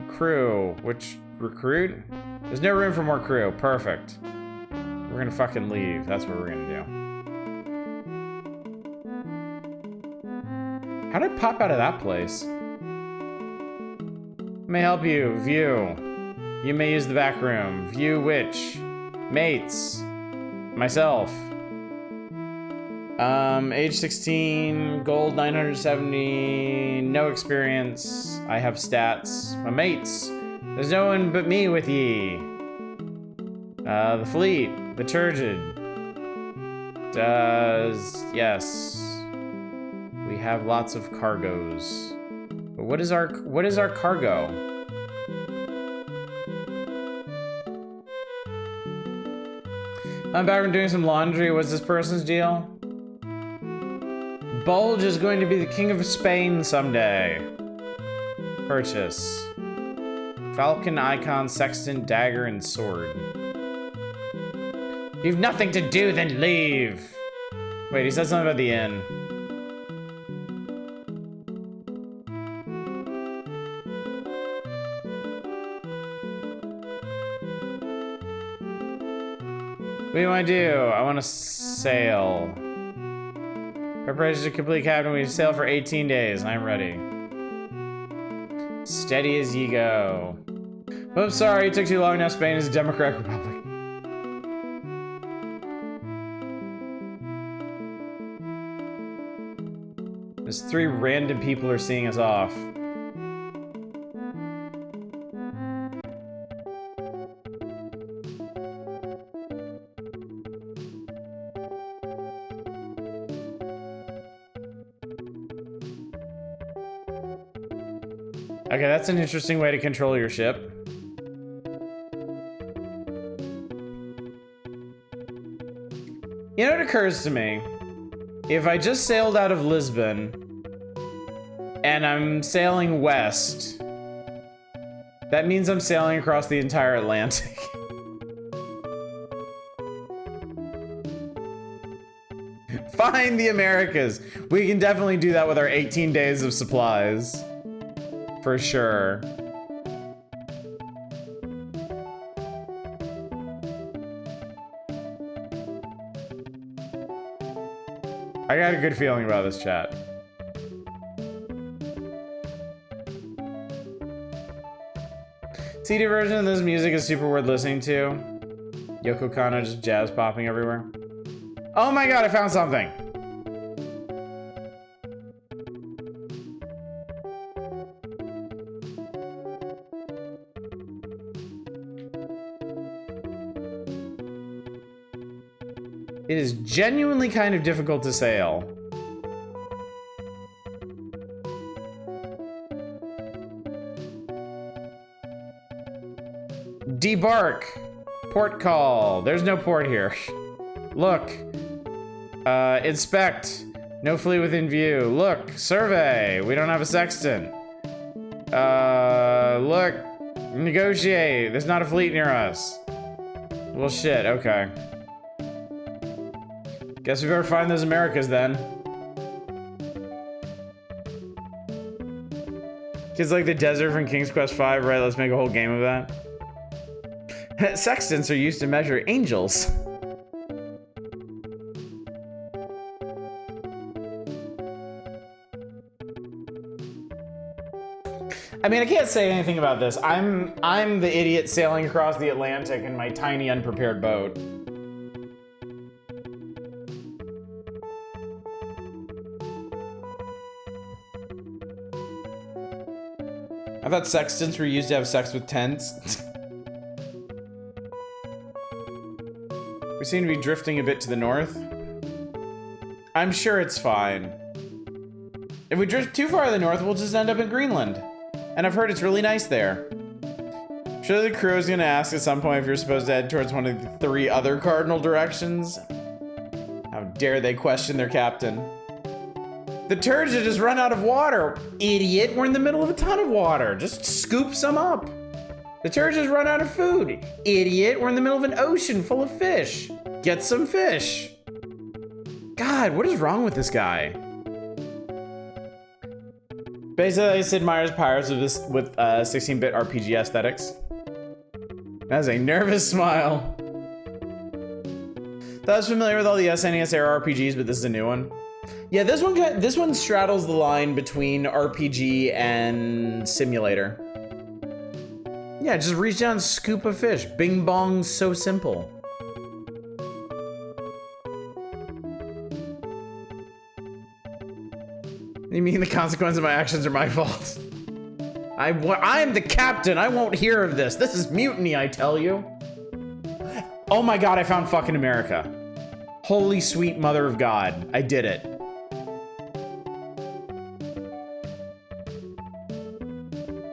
Crew. Which recruit? There's no room for more crew. Perfect. We're gonna fucking leave. That's what we're gonna do. How did I pop out of that place? May help you. View. You may use the back room. View which? Mates. Myself. Age 16, gold 970, no experience. I have stats. My mates. There's no one but me with ye. The fleet. The turgid. Yes. We have lots of cargoes. But what is our cargo? I'm back from doing some laundry. What's this person's deal? Bulge is going to be the king of Spain someday. Purchase. Falcon, icon, sextant, dagger, and sword. You've nothing to do, then leave. Wait, he said something about the inn. What do you want to do? I want to sail. Preparation to complete, Captain. We sail for 18 days. I'm ready. Steady as ye go. Oops, sorry. It took too long. Now Spain is a democratic republic. There's 3 random people are seeing us off. Okay, that's an interesting way to control your ship. You know what occurs to me? If I just sailed out of Lisbon and I'm sailing west, that means I'm sailing across the entire Atlantic. Find the Americas. We can definitely do that with our 18 days of supplies. For sure. I got a good feeling about this chat. CD version of this music is super worth listening to. Yoko Kanno just jazz popping everywhere. Oh my god, I found something! It is genuinely kind of difficult to sail. Debark. Port call. There's no port here. Look. Inspect. No fleet within view. Look. Survey. We don't have a sextant. Look. Negotiate. There's not a fleet near us. Well, shit. Okay. Guess we better find those Americas then. Kids like the desert from King's Quest V, right? Let's make a whole game of that. Sextants are used to measure angels. I mean, I can't say anything about this. I'm the idiot sailing across the Atlantic in my tiny unprepared boat. I thought sextants were used to have sex with tents. We seem to be drifting a bit to the north. I'm sure it's fine. If we drift too far to the north, we'll just end up in Greenland. And I've heard it's really nice there. Surely the crew is gonna ask at some point if you're supposed to head towards one of the 3 other cardinal directions. How dare they question their captain? The turgid just run out of water. Idiot, we're in the middle of a ton of water. Just scoop some up. The turgid's run out of food. Idiot, we're in the middle of an ocean full of fish. Get some fish. God, what is wrong with this guy? Basically, Sid Meier's Pirates with 16-bit RPG aesthetics. That's a nervous smile. I was familiar with all the SNES era RPGs, but this is a new one. Yeah, this one straddles the line between RPG and simulator. Yeah, just reach down and scoop a fish. Bing bong, so simple. You mean the consequence of my actions are my fault? I am the captain. I won't hear of this. This is mutiny, I tell you. Oh my God, I found fucking America. Holy sweet mother of God. I did it.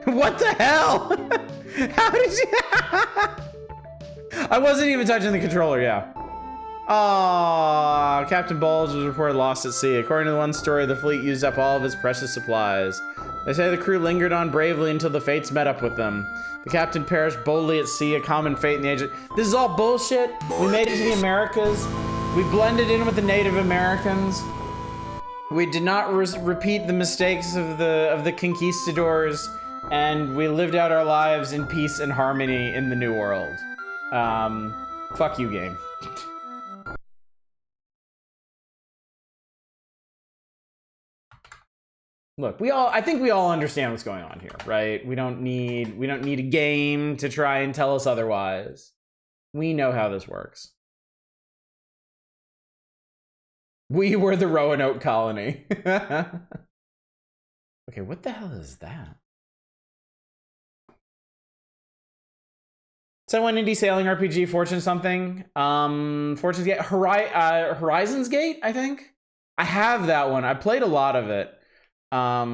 What the hell? How did you? I wasn't even touching the controller, yeah. Aww, Captain Bulge was reported lost at sea. According to one story, the fleet used up all of its precious supplies. They say the crew lingered on bravely until the fates met up with them. The captain perished boldly at sea, a common fate in the age of... This is all bullshit. We made it to the Americas. We blended in with the Native Americans. We did not repeat the mistakes of the conquistadors, and we lived out our lives in peace and harmony in the New World. Fuck you, game. Look, I think we all understand what's going on here, right? We don't need a game to try and tell us otherwise. We know how this works. We were the Roanoke colony. Okay, what the hell is that? So one indie sailing RPG, Fortune something. Fortune's Gate, Horizon's Gate, I think. I have that one. I played a lot of it. I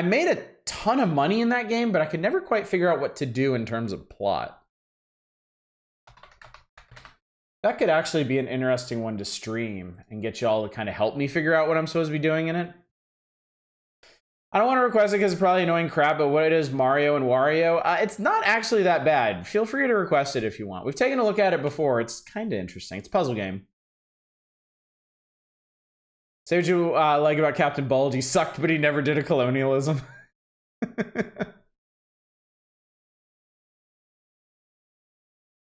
made a ton of money in that game, but I could never quite figure out what to do in terms of plot. That could actually be an interesting one to stream and get y'all to kind of help me figure out what I'm supposed to be doing in it. I don't want to request it because it's probably annoying crap, but what it is, Mario and Wario, it's not actually that bad. Feel free to request it if you want. We've taken a look at it before. It's kind of interesting. It's a puzzle game. Say what you like about Captain Bulge. He sucked, but he never did a colonialism.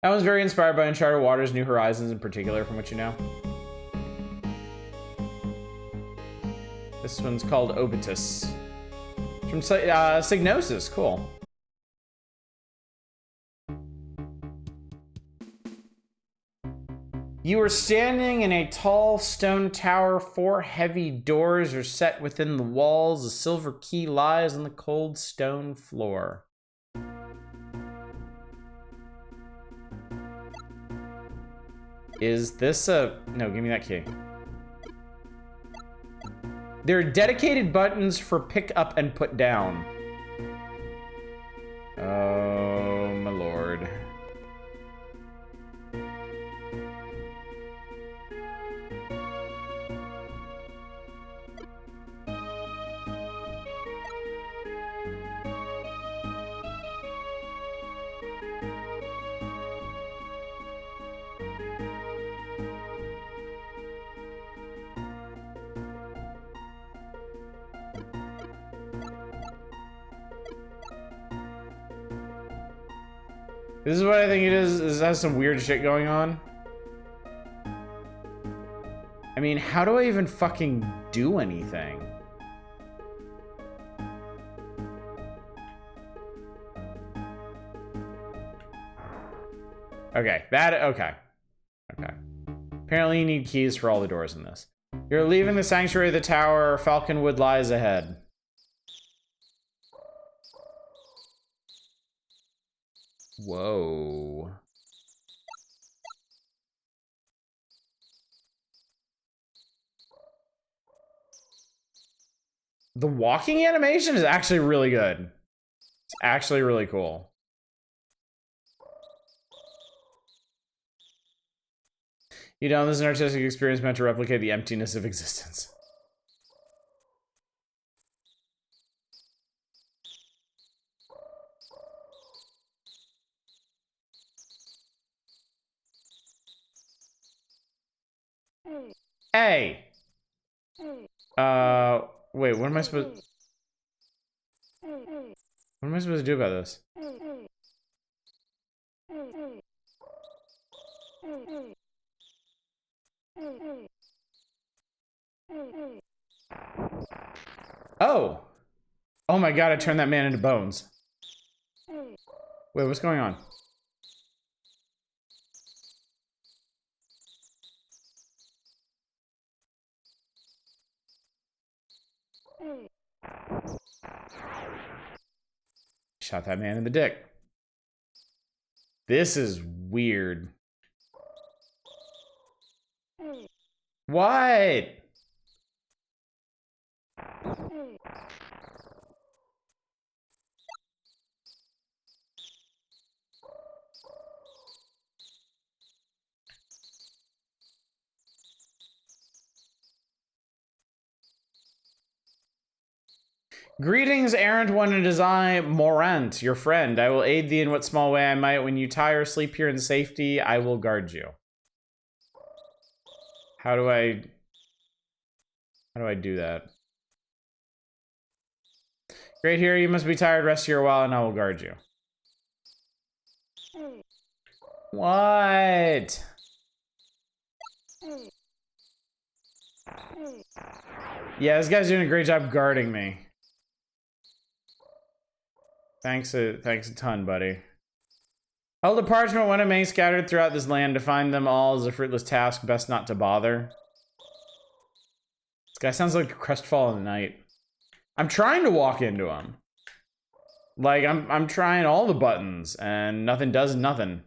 That one's very inspired by Uncharted Waters, New Horizons in particular, from what you know. This one's called Obitus. From Signosis, cool. You are standing in a tall stone tower. 4 heavy doors are set within the walls. A silver key lies on the cold stone floor. Is this a... No, give me that key. There are dedicated buttons for pick up and put down. Oh, my lord. This is what I think it is. It has some weird shit going on. I mean, how do I even fucking do anything? Okay, okay. Apparently you need keys for all the doors in this. You're leaving the sanctuary of the tower. Falconwood lies ahead. Whoa. The walking animation is actually really good. It's actually really cool. You know, this is an artistic experience meant to replicate the emptiness of existence. Hey! Wait, what am I supposed... What am I supposed to do about this? Oh! Oh my god, I turned that man into bones. Wait, what's going on? Shot that man in the dick. This is weird. What? Greetings, errant one, it is I, Morant, your friend. I will aid thee in what small way I might. When you tire, sleep here in safety, I will guard you. How do I do that? Great here, you must be tired, rest here a while, and I will guard you. What? Yeah, this guy's doing a great job guarding me. Thanks a ton, buddy. Held a parchment when it may scattered throughout this land. To find them all is a fruitless task. Best not to bother. This guy sounds like a crestfallen knight. I'm trying to walk into him. Like, I'm trying all the buttons, and nothing does nothing.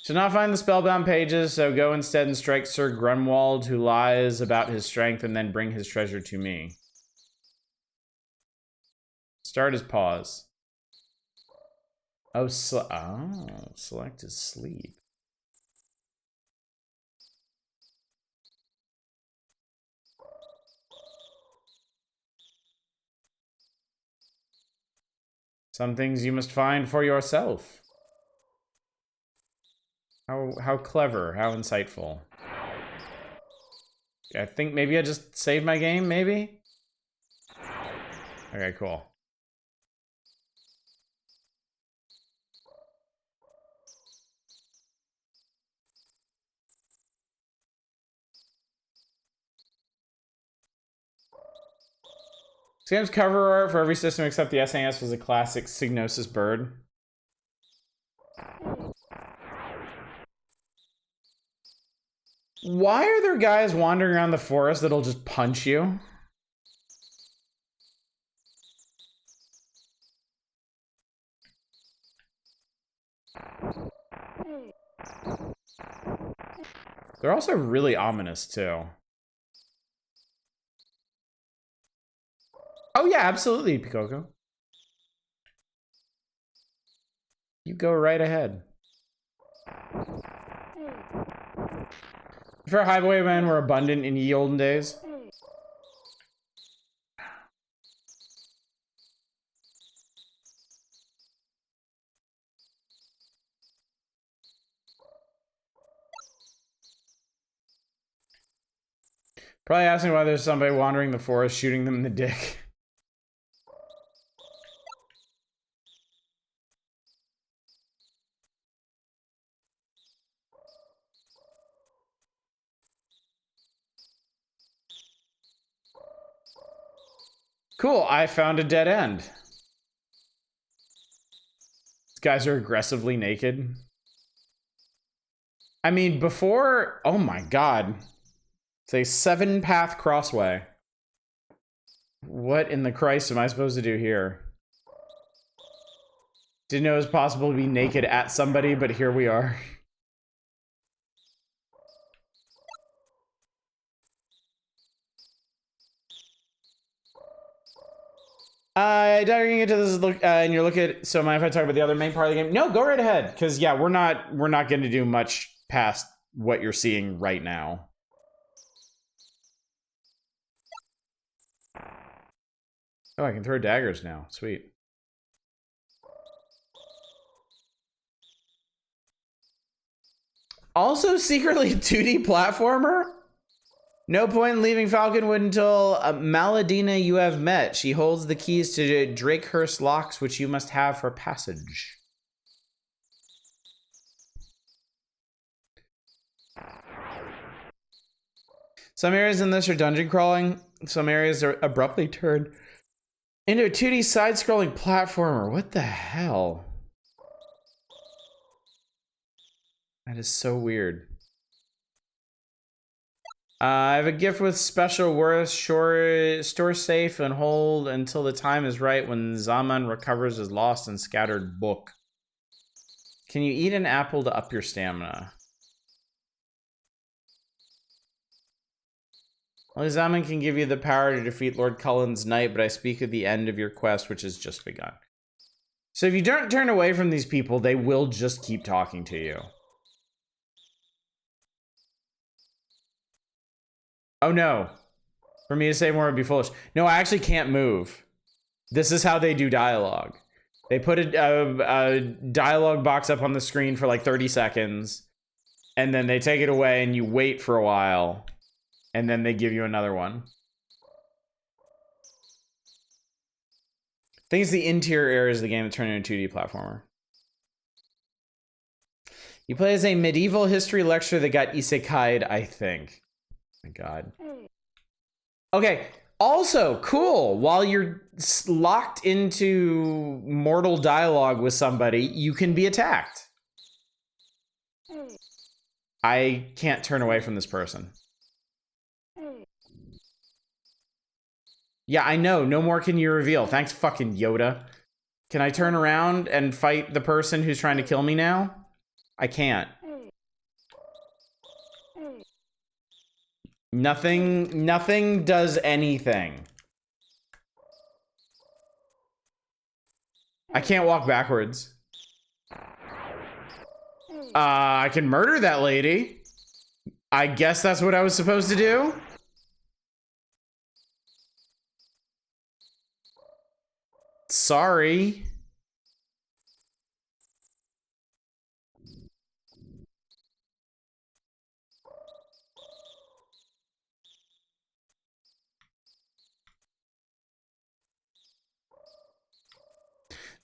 Shall not find the spellbound pages, so go instead and strike Sir Grunwald, who lies about his strength, and then bring his treasure to me. Start his pause. Oh, select his sleep. Some things you must find for yourself. How clever, how insightful. I think maybe I just saved my game, maybe? Okay, cool. This game's cover art for every system except the SNES was a classic Psygnosis bird. Why are there guys wandering around the forest that'll just punch you? They're also really ominous, too. Oh, yeah, absolutely, Picoko. You go right ahead. For highwaymen were abundant in ye olden days. Probably asking why there's somebody wandering the forest shooting them in the dick. Cool, I found a dead end. These guys are aggressively naked. I mean, before... Oh my god. It's a 7-path crossway. What in the Christ am I supposed to do here? Didn't know it was possible to be naked at somebody, but here we are. Diving into this look, and you're looking at. So, mind if I talk about the other main part of the game? No, go right ahead, because yeah, we're not going to do much past what you're seeing right now. Oh, I can throw daggers now. Sweet. Also, secretly 2D platformer. No point in leaving Falconwood until Maladina you have met. She holds the keys to Drakehurst locks, which you must have for passage. Some areas in this are dungeon crawling. Some areas are abruptly turned into a 2D side-scrolling platformer. What the hell? That is so weird. I have a gift with special worth. Store safe and hold until the time is right when Zaman recovers his lost and scattered book. Can you eat an apple to up your stamina? Only Zaman can give you the power to defeat Lord Cullen's knight, but I speak at the end of your quest, which has just begun. So if you don't turn away from these people, they will just keep talking to you. Oh no. For me to say more would be foolish. No, I actually can't move. This is how they do dialogue. They put a dialogue box up on the screen for like 30 seconds, and then they take it away and you wait for a while, and then they give you another one. I think it's the interior areas of the game that turn into a 2D platformer. You play as a medieval history lecturer that got isekai'd, I think. My God. Okay, also, cool. While you're locked into mortal dialogue with somebody, you can be attacked. I can't turn away from this person. Yeah, I know. No more can you reveal. Thanks, fucking Yoda. Can I turn around and fight the person who's trying to kill me now? I can't. Nothing does anything. I can't walk backwards. I can murder that lady. I guess that's what I was supposed to do. Sorry.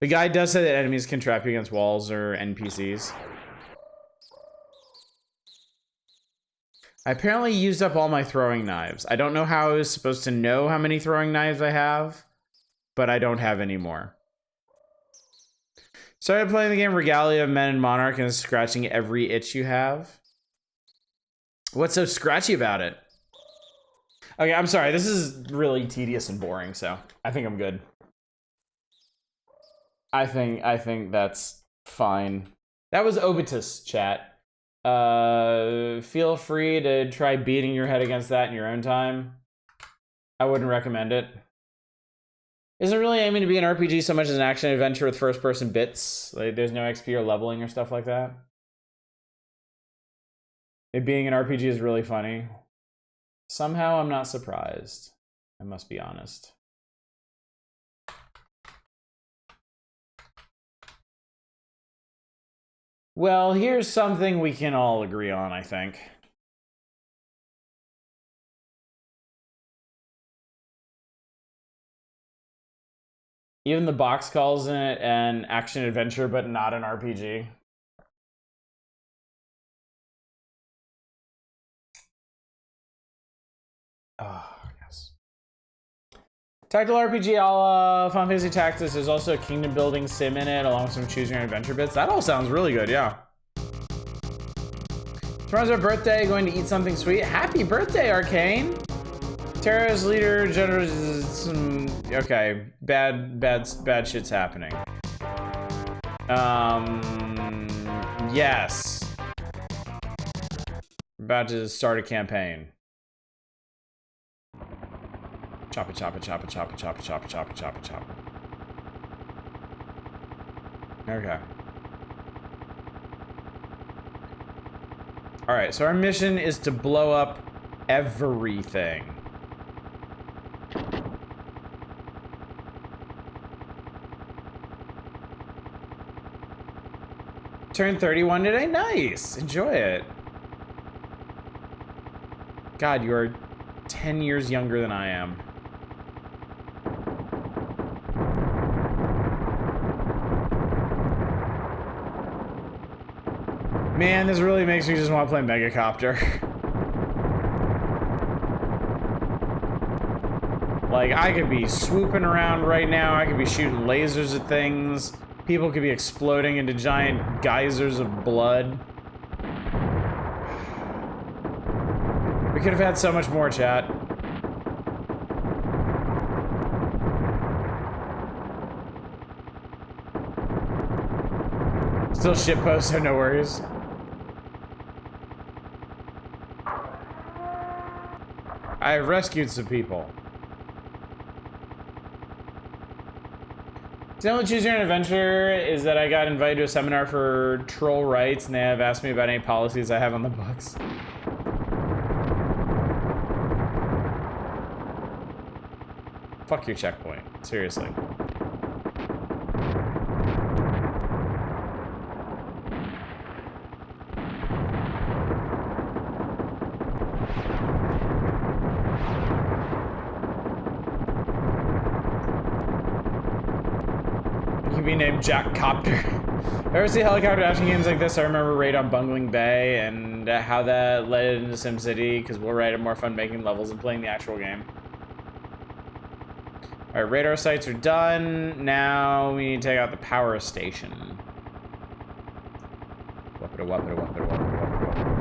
The guy does say that enemies can trap you against walls or NPCs. I apparently used up all my throwing knives. I don't know how I was supposed to know how many throwing knives I have, but I don't have any more. Started playing the game Regalia of Men and Monarch and is scratching every itch you have. What's so scratchy about it? Okay, I'm sorry. This is really tedious and boring, so I think I'm good. I think that's fine. That was Obitus, chat. Feel free to try beating your head against that in your own time. I wouldn't recommend it. Isn't really aiming to be an RPG so much as an action adventure with first-person bits. Like, there's no XP or leveling or stuff like that. It being an RPG is really funny. Somehow I'm not surprised. I must be honest. Well, here's something we can all agree on, I think. Even the box calls in it an action adventure, but not an RPG. Oh, yes. Tactical RPG a la Final Fantasy Tactics. There's also a kingdom building sim in it, along with some choose your own adventure bits. That all sounds really good, yeah. Tomorrow's our birthday, going to eat something sweet. Happy birthday, Arcane! Terrorist leader, general, okay, bad shit's happening. Yes. We're about to start a campaign. Chop it, chop it, chop it, chop it, chop it, chop it, chop it, chop it, chop it. Okay. Alright, so our mission is to blow up everything. Turned 31 today? Nice! Enjoy it. God, you are 10 years younger than I am. Man, this really makes me just want to play Megacopter. Like, I could be swooping around right now, I could be shooting lasers at things, people could be exploding into giant geysers of blood. We could have had so much more, chat. Still shitpost, so no worries. I rescued some people. The only choose your own adventure is that I got invited to a seminar for troll rights, and they have asked me about any policies I have on the books. Fuck your checkpoint. Seriously. Be named Jack Copter. Ever see helicopter action games like this? I remember Raid on Bungling Bay and how that led into SimCity, because we'll write it more fun making levels and playing the actual game. Alright, radar sites are done. Now we need to take out the power station. Whoop-a-da, whoop-a-da, whoop-a-da, whoop-a-da, whoop-a-da.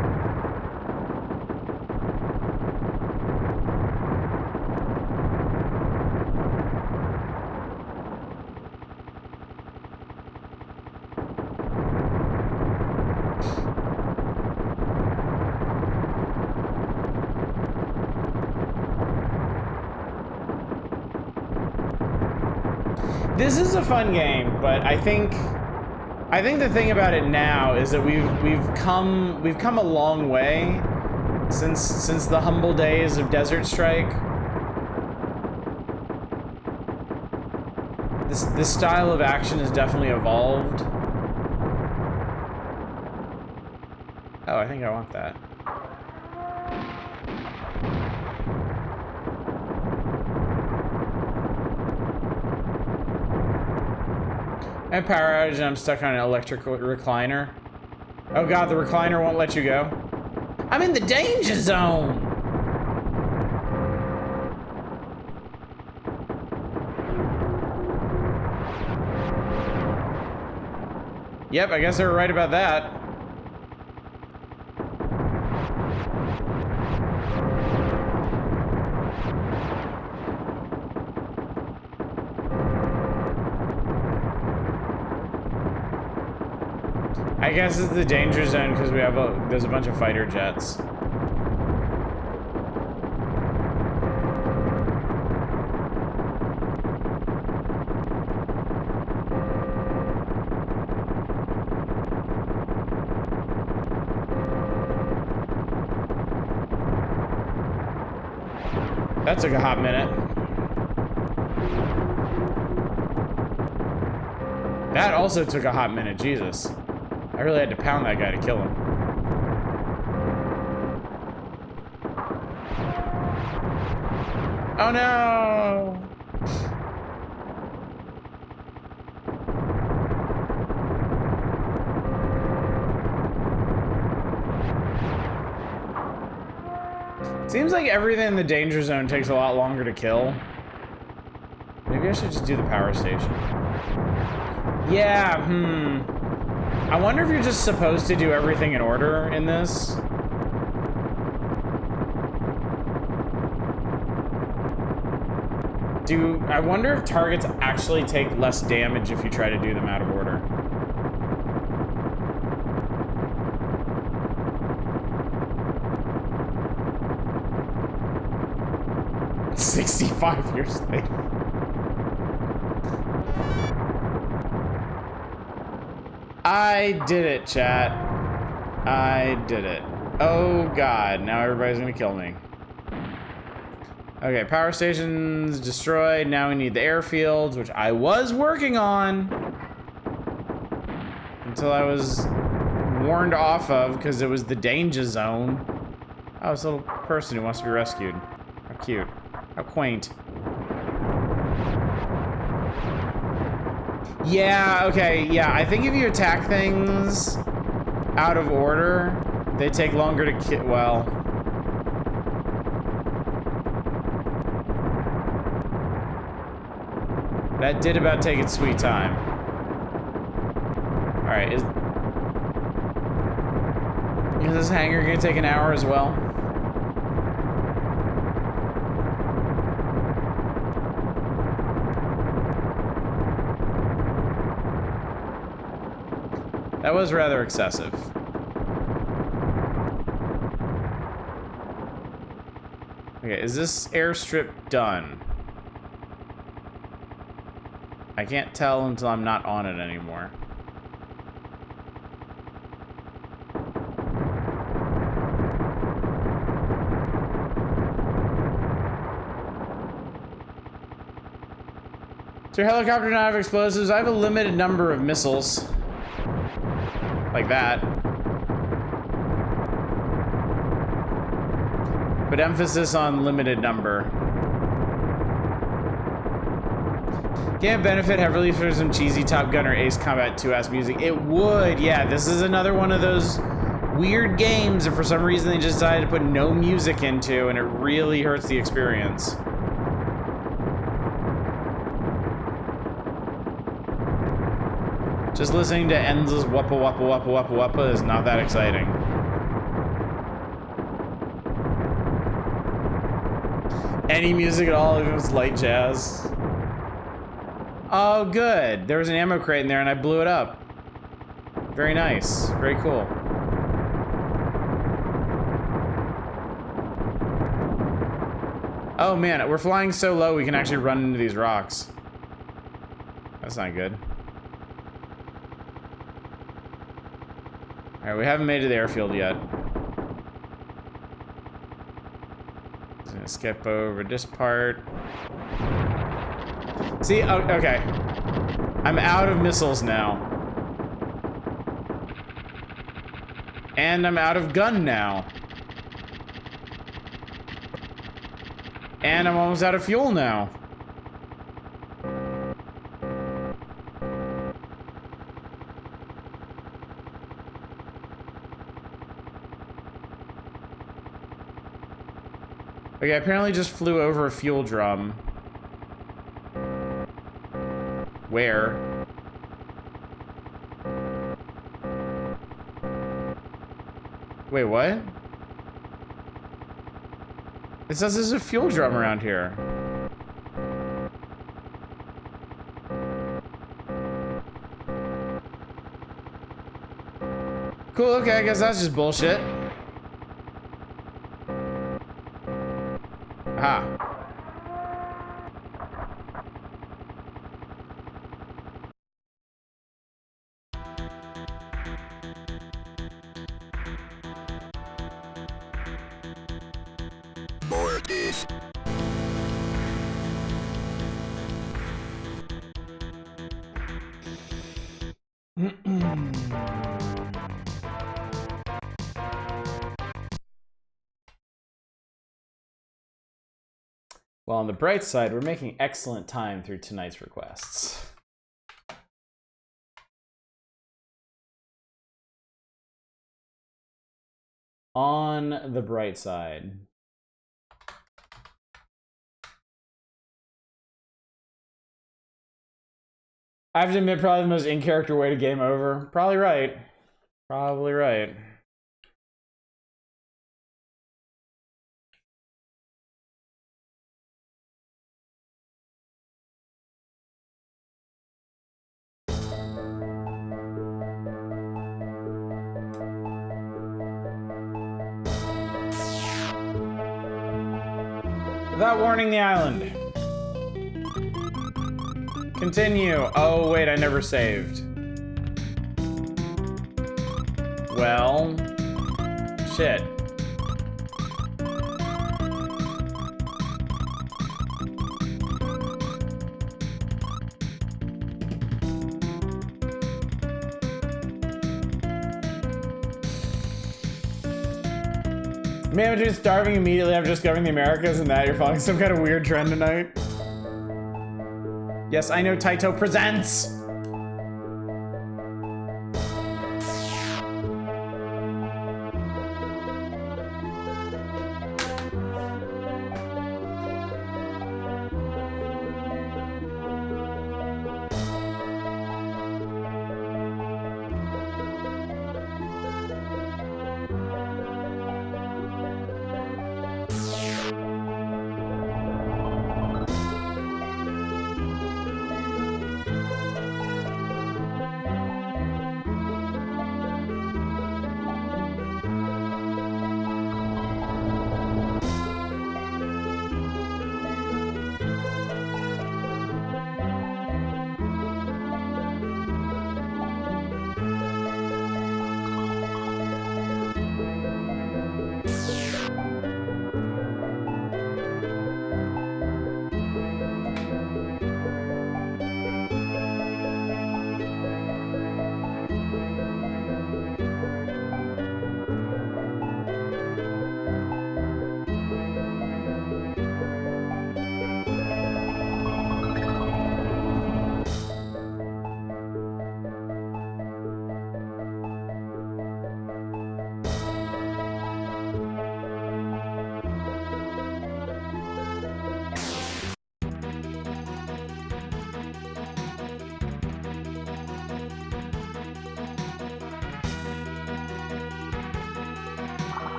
This is a fun game, but I think the thing about it now is that we've come a long way since the humble days of Desert Strike. This style of action has definitely evolved. Oh, I think I want that. I have power outage and I'm stuck on an electric recliner. Oh god, the recliner won't let you go. I'm in the danger zone! Yep, I guess they were right about that. I guess it's the danger zone because we have there's a bunch of fighter jets. That took a hot minute. That also took a hot minute, Jesus. I really had to pound that guy to kill him. Oh no! Seems like everything in the danger zone takes a lot longer to kill. Maybe I should just do the power station. Yeah, I wonder if you're just supposed to do everything in order in this. I wonder if targets actually take less damage if you try to do them out of order. 65 years later. I did it, chat. I did it. Oh god, now everybody's gonna kill me. Okay, power stations destroyed. Now we need the airfields, which I was working on until I was warned off of because it was the danger zone. Oh, it's a little person who wants to be rescued. How cute. How quaint. Yeah, okay, yeah. I think if you attack things out of order, they take longer to kill. Well, that did about take its sweet time. Alright, is this hangar gonna take an hour as well? That was rather excessive. Okay, is this airstrip done? I can't tell until I'm not on it anymore. So your helicopter not have explosives? I have a limited number of missiles. Like that. But emphasis on limited number. Can't benefit heavily for some cheesy Top Gun or Ace Combat 2-ass music. It would, yeah. This is another one of those weird games that for some reason they just decided to put no music into, and it really hurts the experience. Just listening to endless wappa wappa wappa wappa wappa is not that exciting. Any music at all, even if it's light jazz. Oh, good. There was an ammo crate in there and I blew it up. Very nice. Very cool. Oh man, we're flying so low we can actually run into these rocks. That's not good. Alright, we haven't made it to the airfield yet. Just gonna skip over this part. See, oh, okay. I'm out of missiles now. And I'm out of gun now. And I'm almost out of fuel now. Okay, I apparently just flew over a fuel drum. Where? Wait, what? It says there's a fuel drum around here. Cool, okay, I guess that's just bullshit. Aha. Mortis. Well, on the bright side, we're making excellent time through tonight's requests. On the bright side. I have to admit, probably the most in-character way to game over. Probably right. Probably right. Without warning the island. Continue. Oh, wait, I never saved. Well, shit. Man, I'm just starving immediately after discovering the Americas and that you're following some kind of weird trend tonight. Yes, I know Taito presents!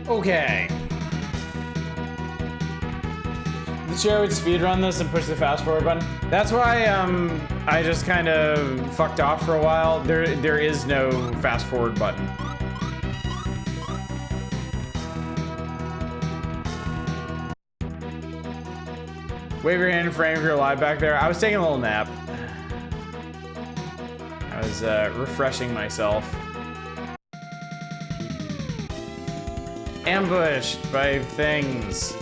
Okay. The chair would speedrun this and push the fast forward button. That's why I just kind of fucked off for a while. There is no fast forward button. Wave your hand in frame if you're alive back there. I was taking a little nap. I was refreshing myself. Ambushed by things.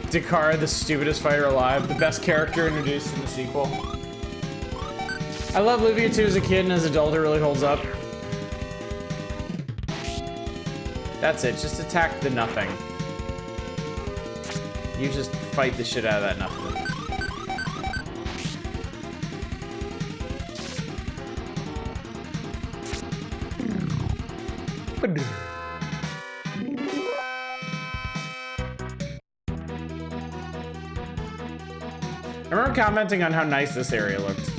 Dakar, the stupidest fighter alive, the best character introduced in the sequel. I love Lufia too as a kid, and as an adult it really holds up. That's it, just attack the nothing. You just fight the shit out of that nothing. I remember commenting on how nice this area looked.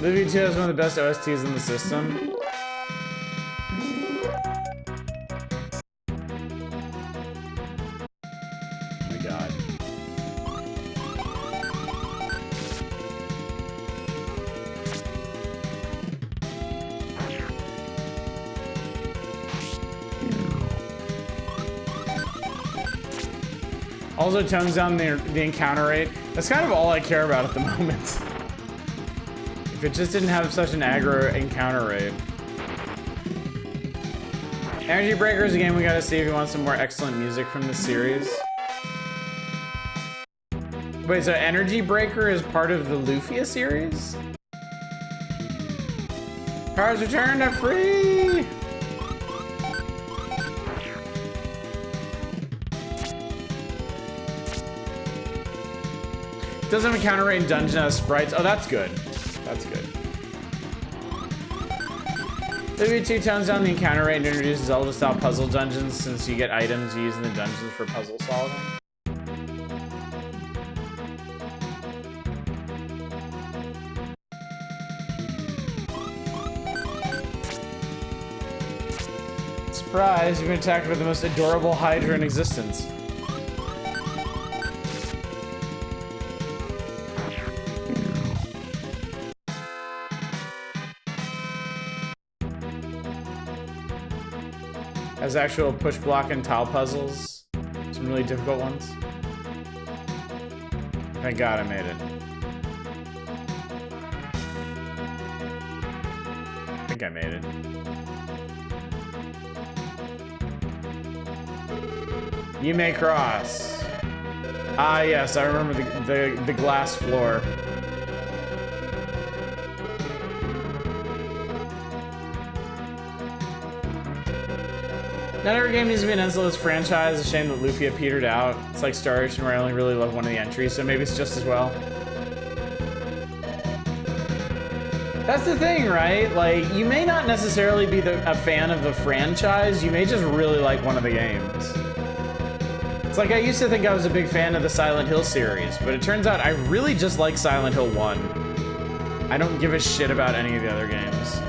Lufia 2 has one of the best OSTs in the system. Oh my god. Also tones down the encounter rate. That's kind of all I care about at the moment. If it just didn't have such an aggro encounter rate. Energy Breaker is a game we gotta see if you want some more excellent music from this series. Wait, so Energy Breaker is part of the Lufia series? Powers return to free! Doesn't have a counter rate in dungeon as sprites. Oh, that's good. That's good. Maybe 2 tones down the encounter rate and introduces Zelda-style puzzle dungeons since you get items you use in the dungeons for puzzle solving. Surprise, you've been attacked by the most adorable Hydra in existence. Has actual push block and tile puzzles. Some really difficult ones. Thank God I made it. I think I made it. You may cross. Ah, yes, I remember the glass floor. Not every game needs to be an endless franchise. It's a shame that Lufia petered out. It's like Star Ocean, where I only really love one of the entries, so maybe it's just as well. That's the thing, right? Like, you may not necessarily be a fan of the franchise. You may just really like one of the games. It's like I used to think I was a big fan of the Silent Hill series, but it turns out I really just like Silent Hill 1. I don't give a shit about any of the other games.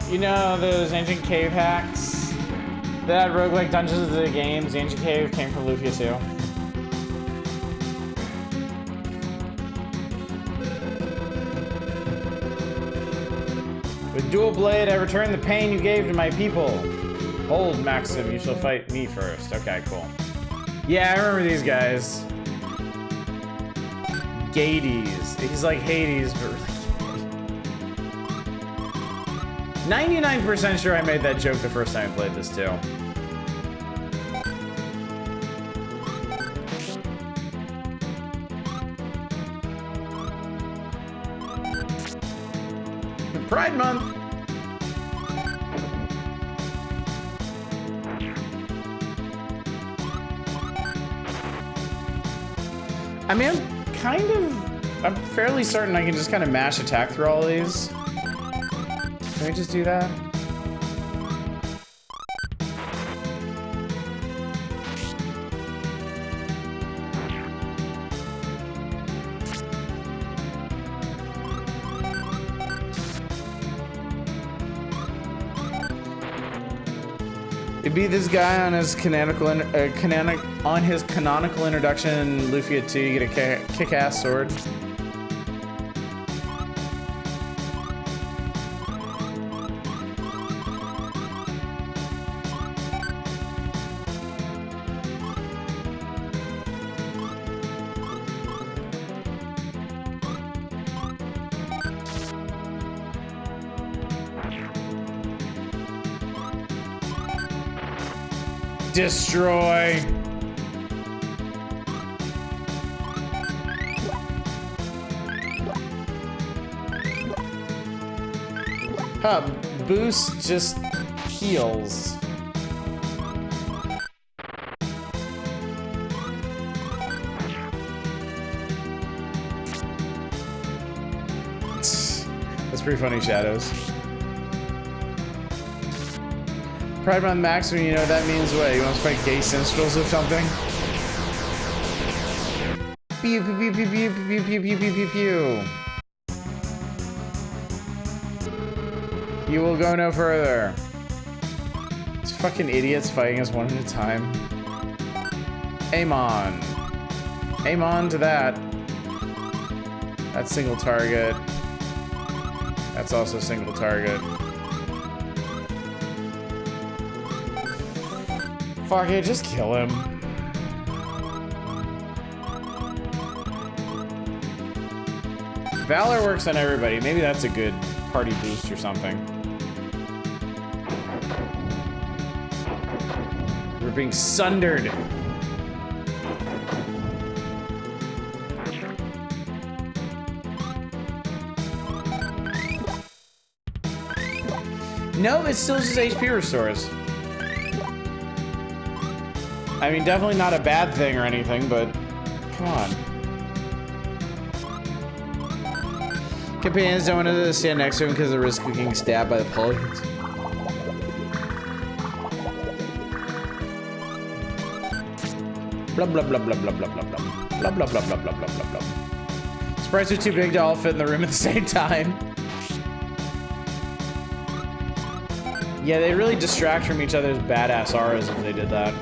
You know those ancient cave hacks that had roguelike dungeons of the games? The ancient cave came from Lufia too. With dual blade, I return the pain you gave to my people. Hold, Maxim, you shall fight me first. Okay, cool. Yeah, I remember these guys. Gades. He's like Hades, but really 99% sure I made that joke the first time I played this too. Pride Month! I mean, I'm fairly certain I can just kind of mash attack through all of these. Can we just do that? You beat this guy on his canonical introduction in Lufia 2. You get a kick-ass sword. Destroy. Huh, boost just heals. That's pretty funny, Shadows. Pride Month Maximum, you know what that means? What, you want to fight gay sensuals or something? Pew pew pew pew pew pew pew pew pew pew pew. You will go no further. These fucking idiots fighting us one at a time. Aim on. Aim on to that. That's single target. That's also single target. Fuck it, just kill him. Valor works on everybody. Maybe that's a good party boost or something. We're being sundered. No, it's still just HP restores. I mean, definitely not a bad thing or anything, but come on. Companions don't want to stand next to him because of the risk of getting stabbed by the pelicans. Blah blah blah blah blah blah blah blah blah blah blah blah blah blah blah blah. Sprites are too big to all fit in the room at the same time. Yeah, they really distract from each other's badass auras if they did that.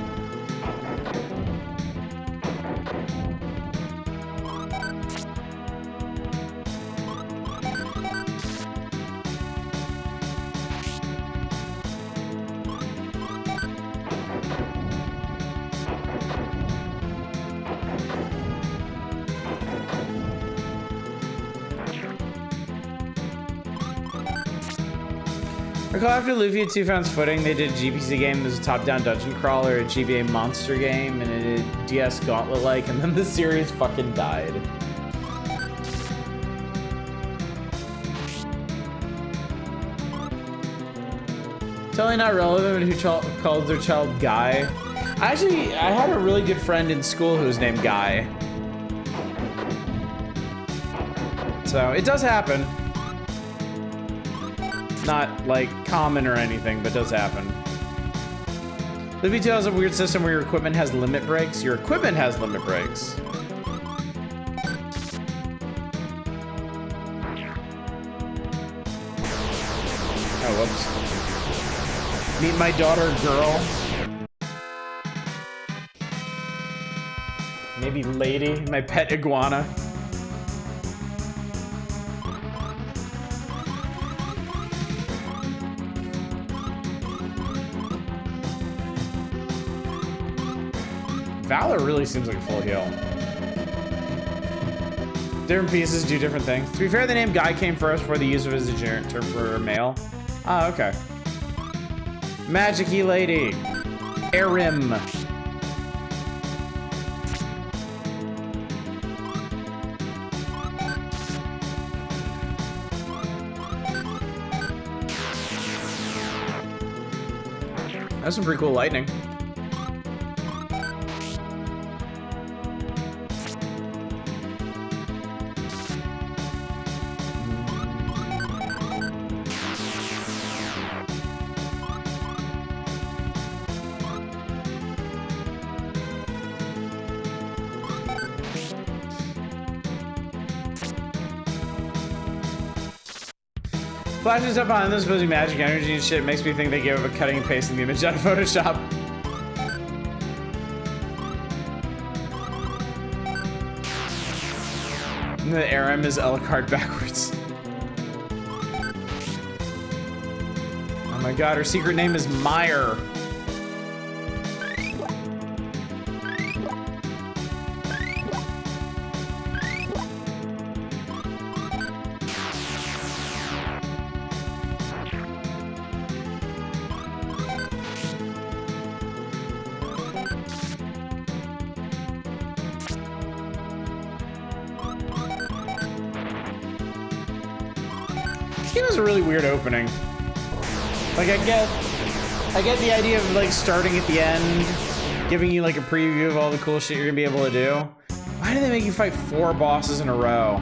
Recall after Lufia 2 found its footing, they did a GPC game that was a top-down dungeon crawler, a GBA monster game, and a DS Gauntlet-like, and then the series fucking died. Totally not relevant who calls their child Guy. I had a really good friend in school who was named Guy. So, it does happen. Not like common or anything, but does happen. Lufia 2 has a weird system where your equipment has limit breaks. Your equipment has limit breaks. Oh, whoops. Meet my daughter, girl. Maybe lady, my pet iguana. Valor really seems like a full heal. Different pieces do different things. To be fair, the name Guy came first before the use of it as a generic term for male. Ah, okay. Magic-y lady. Erim. That's some pretty cool lightning. Flashes up on them supposing magic energy and shit makes me think they gave up a cutting and pasting the image out of Photoshop. And the Aram is Ellicard backwards. Oh my god, her secret name is Meyer. A really weird opening. Like I get the idea of like starting at the end, giving you like a preview of all the cool shit you're gonna be able to do. Why do they make you fight 4 bosses in a row?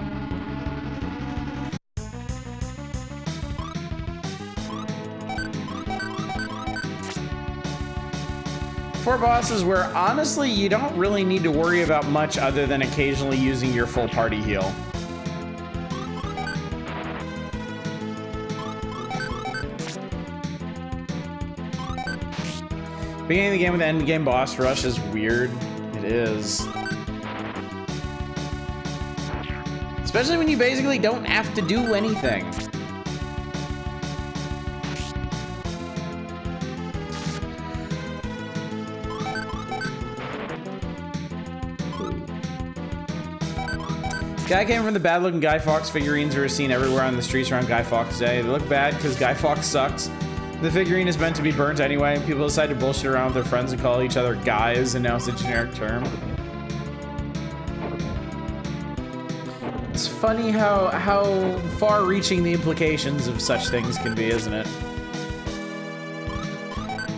Four bosses where honestly you don't really need to worry about much other than occasionally using your full party heal. Beginning of the game with the end game boss rush is weird. It It is. Especially when you basically don't have to do anything. Guy came from the bad-looking Guy Fawkes figurines that were seen everywhere on the streets around Guy Fawkes Day. They look bad because Guy Fawkes sucks. The figurine is meant to be burnt anyway, and people decide to bullshit around with their friends and call each other guys, and now it's a generic term. It's funny how far-reaching the implications of such things can be, isn't it?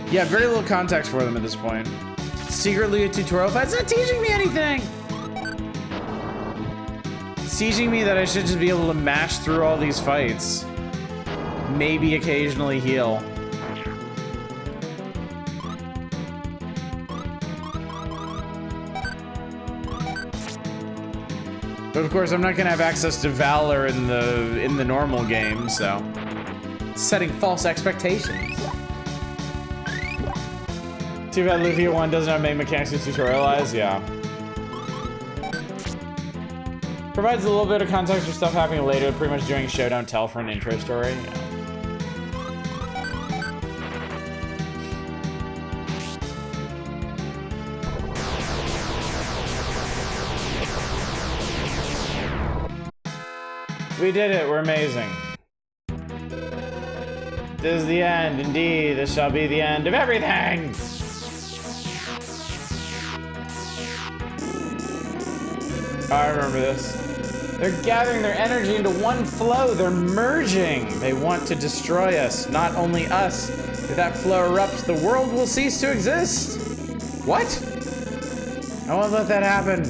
Yeah, very little context for them at this point. Secretly a tutorial fight. It's not teaching me anything! It's teaching me that I should just be able to mash through all these fights. Maybe occasionally heal. But of course, I'm not gonna have access to Valor in the normal game, so setting false expectations. Too bad Lufia 1 doesn't have main mechanics to tutorialize, yeah. Provides a little bit of context for stuff happening later, pretty much doing show don't tell for an intro story. Yeah. We did it, we're amazing. This is the end, indeed, this shall be the end of everything! Oh, I remember this. They're gathering their energy into one flow, they're merging. They want to destroy us, not only us. If that flow erupts, the world will cease to exist. What? I won't let that happen.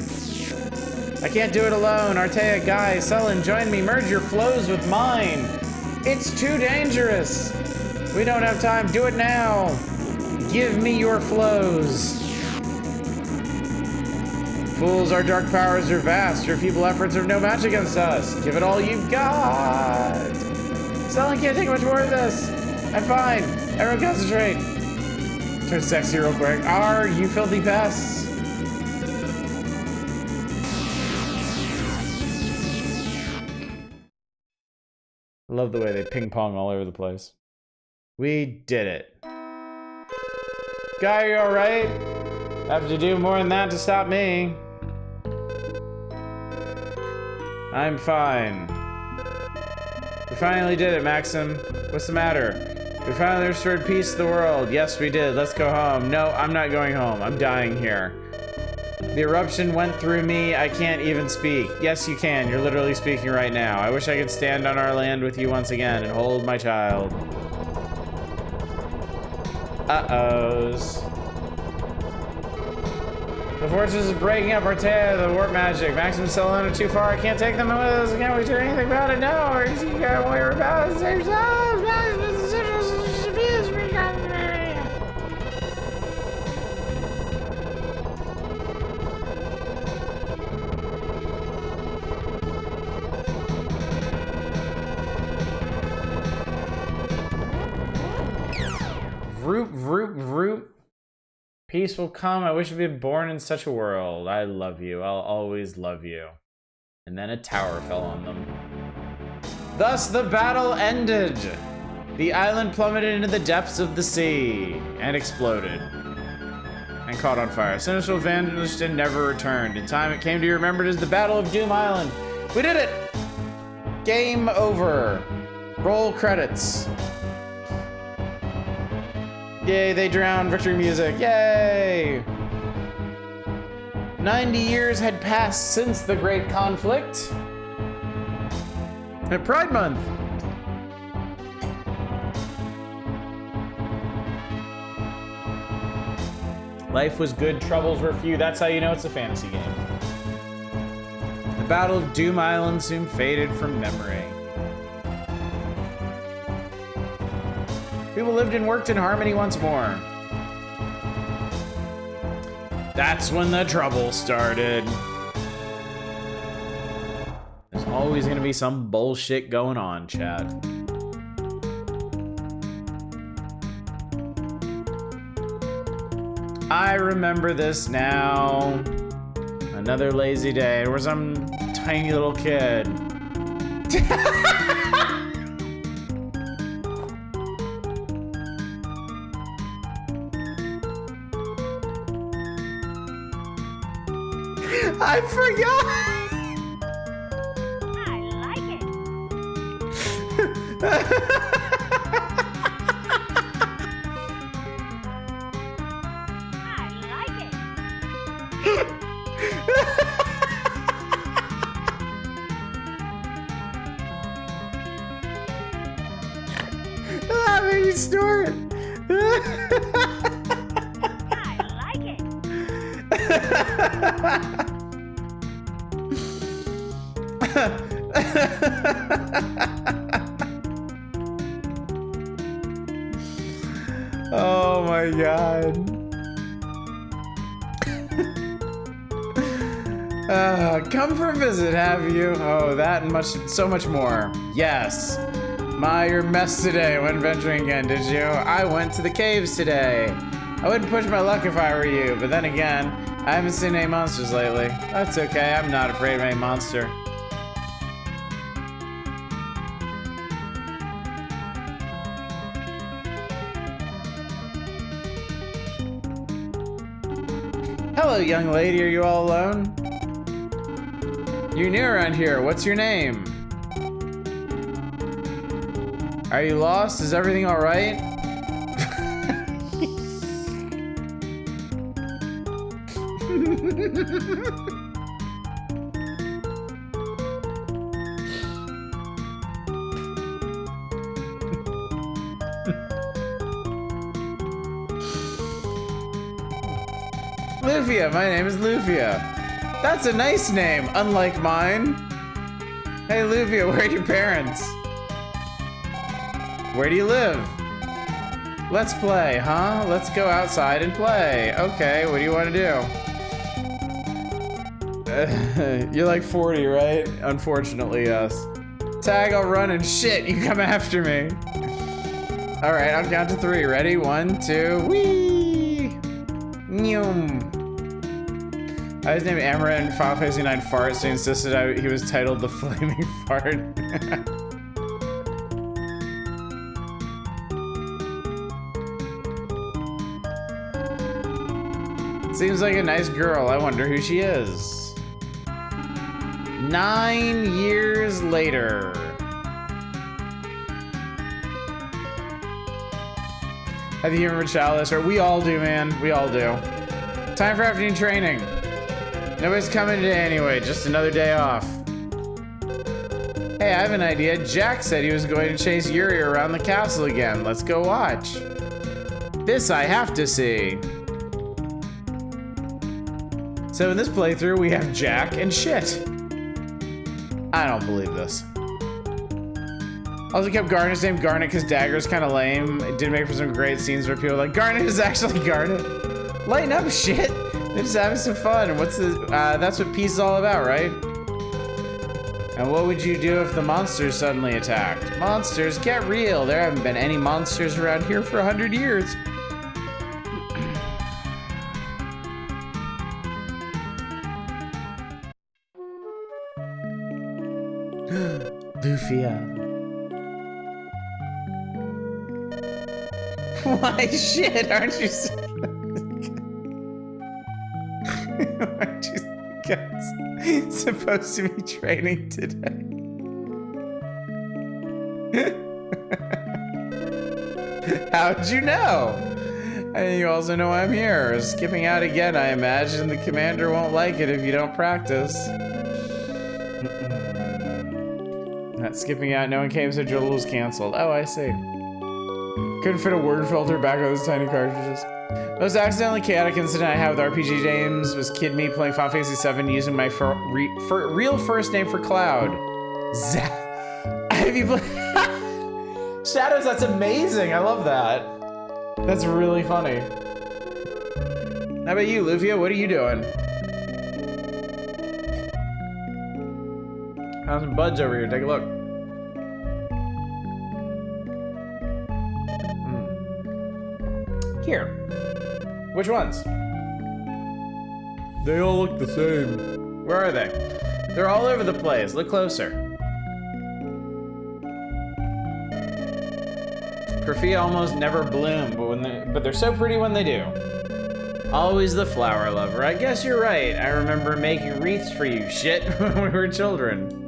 I can't do it alone. Artea, Guy, Sullen, join me. Merge your flows with mine. It's too dangerous. We don't have time. Do it now. Give me your flows. Fools, our dark powers are vast. Your feeble efforts are no match against us. Give it all you've got. Sullen can't take much more of this. I'm fine. Everyone concentrate. Turn sexy real quick. Arr, you filthy pests. I love the way they ping pong all over the place. We did it. Guy, you alright? Have to do more than that to stop me. I'm fine. We finally did it, Maxim. What's the matter? We finally restored peace to the world. Yes, we did. Let's go home. No, I'm not going home. I'm dying here. The eruption went through me. I can't even speak. Yes, you can. You're literally speaking right now. I wish I could stand on our land with you once again and hold my child. Uh-ohs. The fortress is breaking up Artea, the warp magic. Maximum Solana too far. I can't take them with us. Can't we do anything about it? No. You gotta worry about it. Save yourselves. Vroop, vroop, vroop. Peace will come. I wish I'd been born in such a world. I love you. I'll always love you. And then a tower fell on them. Thus the battle ended. The island plummeted into the depths of the sea and exploded and caught on fire. Sinistral vanished and never returned. In time, it came to be remembered as the Battle of Doom Island. We did it! Game over. Roll credits. Yay, they drowned. Victory music. Yay! 90 years had passed since the Great Conflict. At Pride Month. Life was good, troubles were few. That's how you know it's a fantasy game. The Battle of Doom Island soon faded from memory. People lived and worked in harmony once more. That's when the trouble started. There's always gonna be some bullshit going on, chat. I remember this now. Another lazy day where some tiny little kid. I forgot. I like it. That made me snort. I like it. Oh my god. Come for a visit, have you? Oh, that and so much more. Yes. Your mess today. Went venturing again, did you? I went to the caves today. I wouldn't push my luck if I were you, but then again, I haven't seen any monsters lately. That's okay, I'm not afraid of any monster. Hello, young lady, are you all alone? You're new around here, what's your name? Are you lost? Is everything all right? Lufia, my name is Lufia. That's a nice name, unlike mine. Hey Lufia, where are your parents? Where do you live? Let's play, huh? Let's go outside and play. Okay, what do you want to do? You're like 40, right? Unfortunately, yes. Tag, I'll run and shit, you come after me. All right, I'll count to 3. Ready? 1, 2, whee! Nyum. I was named Amaranth in Final Fantasy 9 Fart, so he insisted he was titled the Flaming Fart. Seems like a nice girl. I wonder who she is. 9 years later. I think you're a childless, or we all do, man. We all do. Time for afternoon training. Nobody's coming today anyway, just another day off. Hey, I have an idea. Jack said he was going to chase Yuri around the castle again. Let's go watch. This I have to see. So in this playthrough, we have Jack and shit. I don't believe this. Also kept Garnet's name Garnet because Dagger's kind of lame. It did make for some great scenes where people are like, Garnet is actually Garnet. Lighten up, shit. They're just having some fun. What's the, that's what peace is all about, right? And what would you do if the monsters suddenly attacked? Monsters, get real. There haven't been any monsters around here for 100 years. Lufia. Why shit, aren't you so aren't you guys supposed to be training today? How'd you know? And you also know I'm here. Skipping out again, I imagine the commander won't like it if you don't practice. Not skipping out, no one came, so Joel was canceled. Oh, I see. Couldn't fit a word filter back on those tiny cartridges. Most accidentally chaotic incident I had with RPG games was Kid Me playing Final Fantasy VII using my real first name for Cloud. Have you played? Shadows, that's amazing. I love that. That's really funny. How about you, Lufia? What are you doing? How's some buds over here? Take a look. Here. Which ones? They all look the same. Where are they? They're all over the place. Look closer. Profia almost never bloom, but they're so pretty when they do. Always the flower lover. I guess you're right. I remember making wreaths for you, shit, when we were children.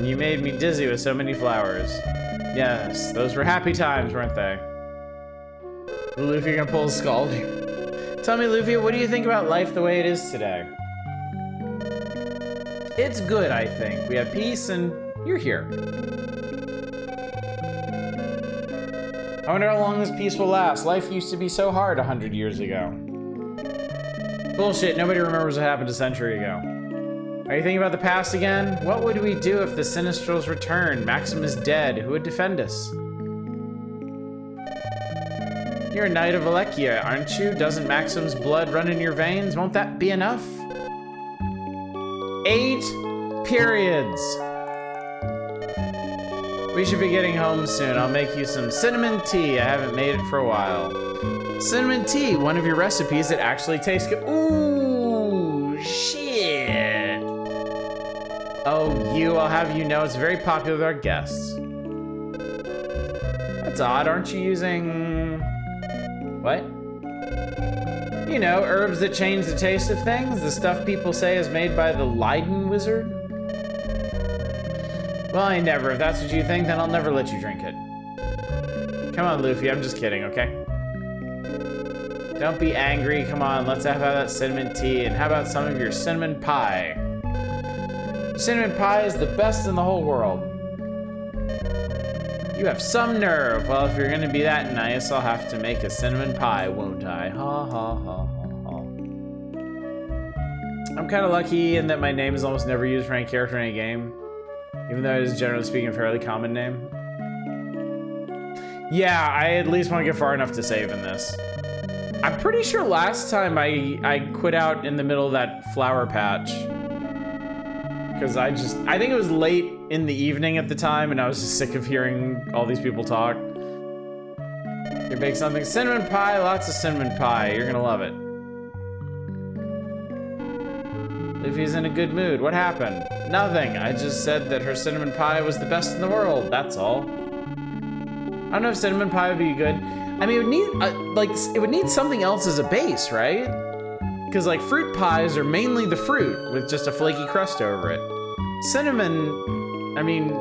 You made me dizzy with so many flowers. Yes, those were happy times, weren't they? Lufia gonna pull a skull. Tell me, Lufia, what do you think about life the way it is today? It's good, I think. We have peace and you're here. I wonder how long this peace will last. Life used to be so hard 100 years ago. Bullshit, nobody remembers what happened a century ago. Are you thinking about the past again? What would we do if the Sinistrals returned? Maxim is dead. Who would defend us? You're a knight of Alekia, aren't you? Doesn't Maxim's blood run in your veins? Won't that be enough? 8 periods. We should be getting home soon. I'll make you some cinnamon tea. I haven't made it for a while. Cinnamon tea, one of your recipes that actually tastes good. Ooh, shit. Oh, I'll have you know it's very popular with our guests. That's odd. Aren't you using... what? You know, herbs that change the taste of things. The stuff people say is made by the Leiden wizard. Well, I never. If that's what you think, then I'll never let you drink it. Come on, Lufia. I'm just kidding, okay? Don't be angry. Come on, let's have that cinnamon tea. And how about some of your cinnamon pie? Cinnamon pie is the best in the whole world. You have some nerve. Well, if you're gonna be that nice, I'll have to make a cinnamon pie, won't I? Ha, ha, ha, ha, ha. I'm kind of lucky in that my name is almost never used for any character in any game. Even though it is, generally speaking, a fairly common name. Yeah, I at least want to get far enough to save in this. I'm pretty sure last time I quit out in the middle of that flower patch. Because I think it was late in the evening at the time, and I was just sick of hearing all these people talk. You bake something. Cinnamon pie, lots of cinnamon pie. You're gonna love it. Lufia's in a good mood. What happened? Nothing. I just said that her cinnamon pie was the best in the world. That's all. I don't know if cinnamon pie would be good. I mean, it would need it would need something else as a base, right? Because like fruit pies are mainly the fruit with just a flaky crust over it. Cinnamon, I mean,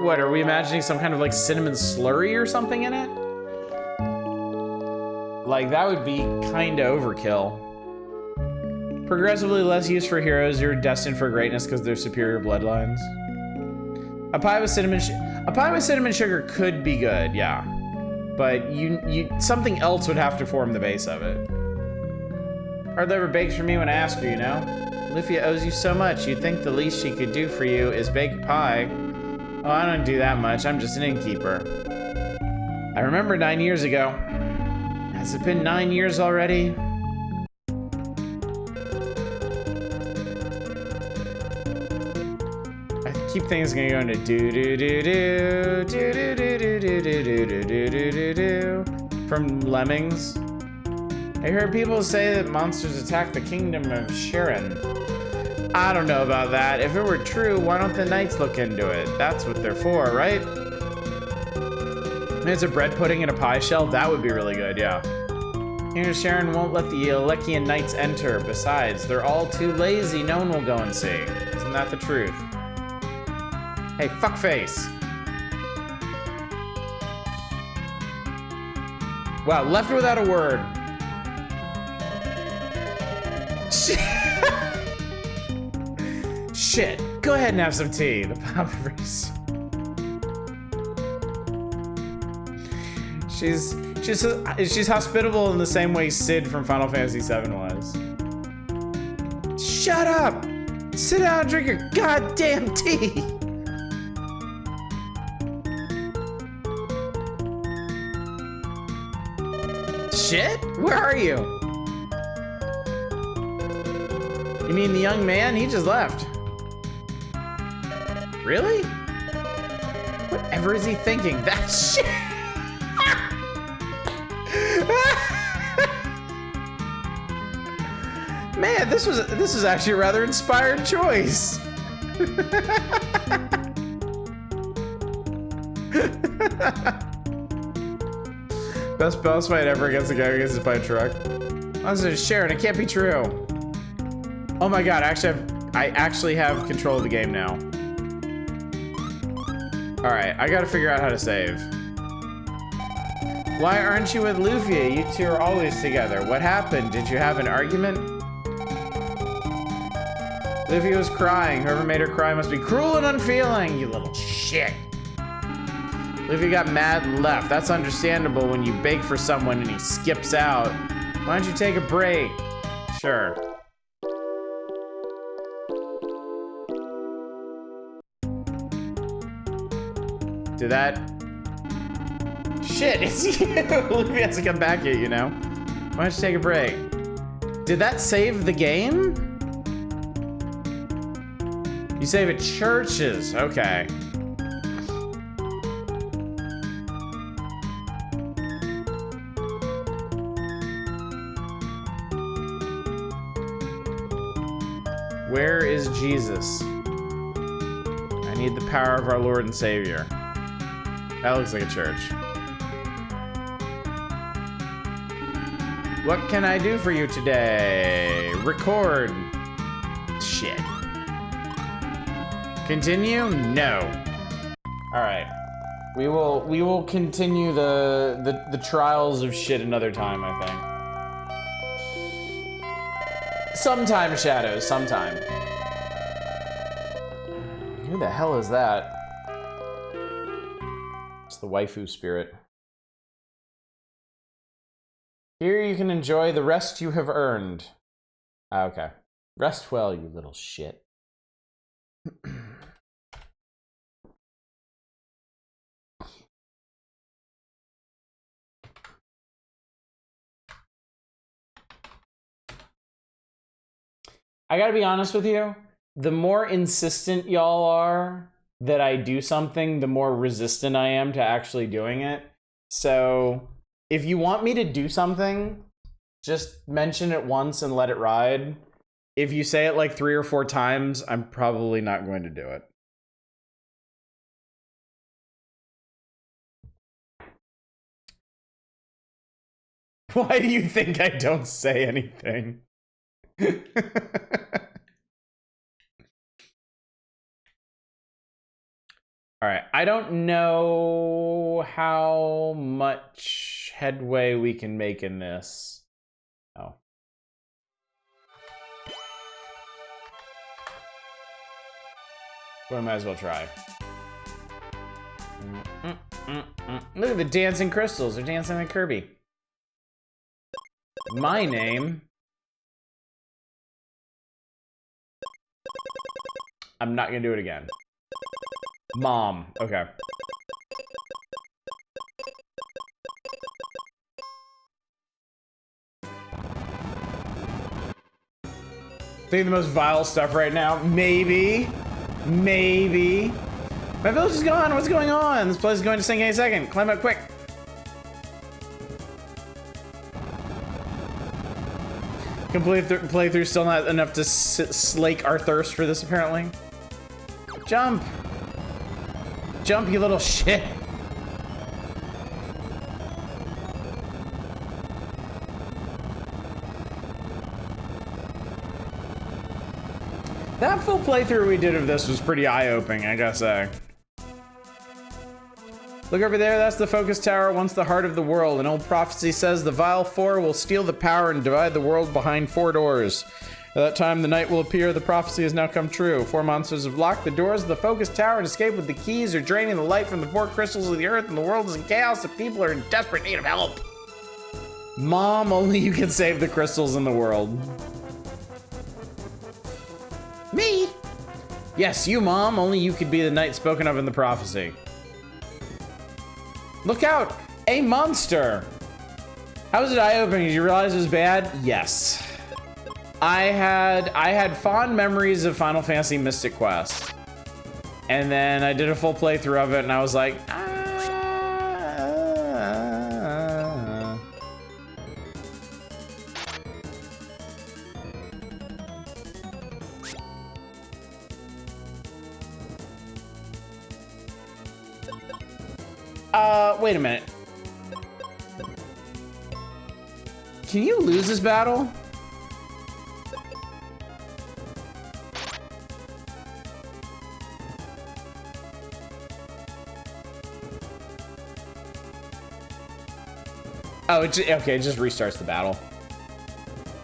what are we imagining? Some kind of like cinnamon slurry or something in it? Like that would be kind of overkill. Progressively less use for heroes. You're destined for greatness because they're superior bloodlines. A pie with cinnamon sugar could be good, yeah. But you something else would have to form the base of it. Hardly ever bakes for me when I ask her, you know? Lufia owes you so much. You'd think the least she could do for you is bake a pie. Oh, I don't do that much. I'm just an innkeeper. I remember 9 years ago. Has it been 9 years already? I keep thinking it's gonna go into do-do-do-do, do-do-do-do-do-do-do-do-do-do from Lemmings. I heard people say that monsters attack the kingdom of Sharon. I don't know about that. If it were true, why don't the knights look into it? That's what they're for, right? There's a bread pudding in a pie shell. That would be really good, yeah. King of Sharon won't let the Alekian knights enter. Besides, they're all too lazy. No one will go and see. Isn't that the truth? Hey, fuckface. Wow, left without a word. Shit. Go ahead and have some tea. The Poppers. She's hospitable in the same way Sid from Final Fantasy VII was. Shut up! Sit down and drink your goddamn tea! Shit? Where are you? You mean the young man? He just left. Really? Whatever is he thinking? That shit. Man, this was actually a rather inspired choice. Best boss fight ever against a guy who gets hit by a truck. I was just sharing. It can't be true. Oh my god! I actually have control of the game now. All right, I gotta figure out how to save. Why aren't you with Lufia? You two are always together. What happened? Did you have an argument? Lufia was crying. Whoever made her cry must be cruel and unfeeling, you little shit. Lufia got mad and left. That's understandable when you beg for someone and he skips out. Why don't you take a break? Sure. Do that. Shit, it's you! Lufia hasn't come back yet, you know? Why don't you take a break? Did that save the game? You save at churches, okay. Where is Jesus? I need the power of our Lord and Savior. That looks like a church. What can I do for you today? Record. Shit. Continue? No. All right. We will continue the trials of shit another time, I think. Sometime, Shadows, sometime. Who the hell is that? It's the waifu spirit. Here you can enjoy the rest you have earned. Ah, okay. Rest well, you little shit. I gotta be honest with you, the more insistent y'all are that I do something, the more resistant I am to actually doing it. So if you want me to do something, just mention it once and let it ride. If you say it like 3 or 4 times, I'm probably not going to do it. Why do you think I don't say anything? All right, I don't know how much headway we can make in this. Oh. Well, I might as well try. Look at the dancing crystals. They're dancing like Kirby. My name. I'm not gonna do it again. Mom. Okay. Think the most vile stuff right now? Maybe. Maybe. My village is gone. What's going on? This place is going to sink any second. Climb up quick. Complete playthrough, still not enough to slake our thirst for this, apparently. Jump! Jump, you little shit! That full playthrough we did of this was pretty eye-opening, I gotta say. Look over there, that's the focus tower, once the heart of the world. An old prophecy says the vile four will steal the power and divide the world behind 4 doors. At that time, the night will appear. The prophecy has now come true. 4 monsters have locked the doors of the focus tower and escaped with the keys. They're draining the light from the 4 crystals of the earth, and the world is in chaos. The people are in desperate need of help. Mom, only you can save the crystals in the world. Me? Yes, you, Mom. Only you could be the knight spoken of in the prophecy. Look out! A monster! How was it eye-opening? Did you realize it was bad? Yes. I had fond memories of Final Fantasy Mystic Quest. And then I did a full playthrough of it and I was like, Wait a minute. Can you lose this battle? Oh, okay, it just restarts the battle.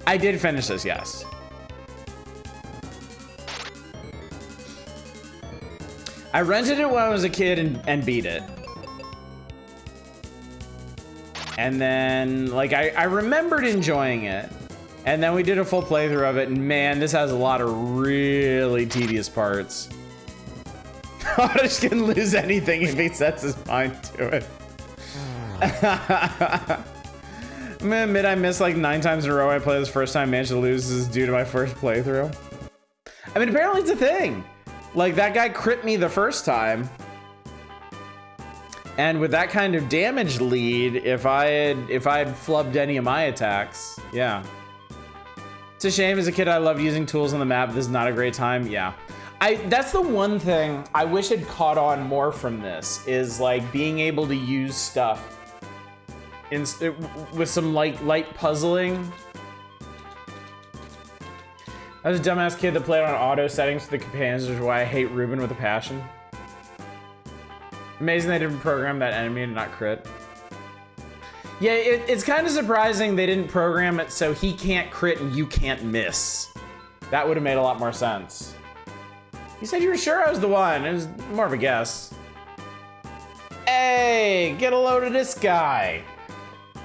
I did finish this, yes. I rented it when I was a kid and beat it. And then, like, I remembered enjoying it. And then we did a full playthrough of it, and man, this has a lot of really tedious parts. Otis can lose anything if he sets his mind to it. I'm gonna admit I missed like 9 times in a row I played this first time, managed to lose. This is due to my first playthrough. I mean, apparently it's a thing. Like, that guy crit me the first time. And with that kind of damage lead, if I had flubbed any of my attacks, yeah. It's a shame. As a kid, I loved using tools on the map. This is not a great time. Yeah. That's the one thing I wish had caught on more from this, is like being able to use stuff with some light puzzling. I was a dumbass kid that played on auto settings for the companions, which is why I hate Ruben with a passion. Amazing they didn't program that enemy to not crit. Yeah, it's kind of surprising they didn't program it so he can't crit and you can't miss. That would have made a lot more sense. You said you were sure I was the one. It was more of a guess. Hey, get a load of this guy.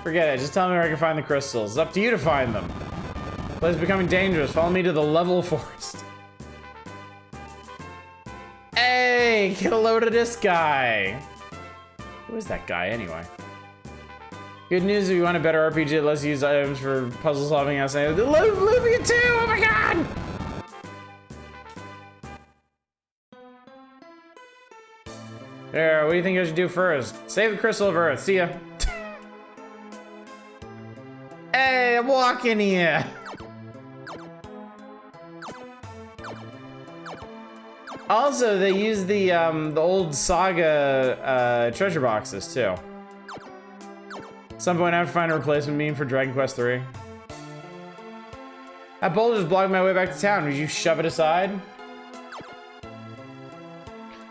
Forget it, just tell me where I can find the crystals. It's up to you to find them. The place is becoming dangerous. Follow me to the level forest. Hey, get a load of this guy. Who is that guy anyway? Good news, if you want a better RPG, let's use items for puzzle solving. I say, Lufia too, oh my god! There, what do you think I should do first? Save the Crystal of Earth, see ya. Hey, I'm walking here. Also, they use the old Saga treasure boxes too. At some point, I have to find a replacement meme for Dragon Quest III. That boulder's blocking my way back to town. Would you shove it aside?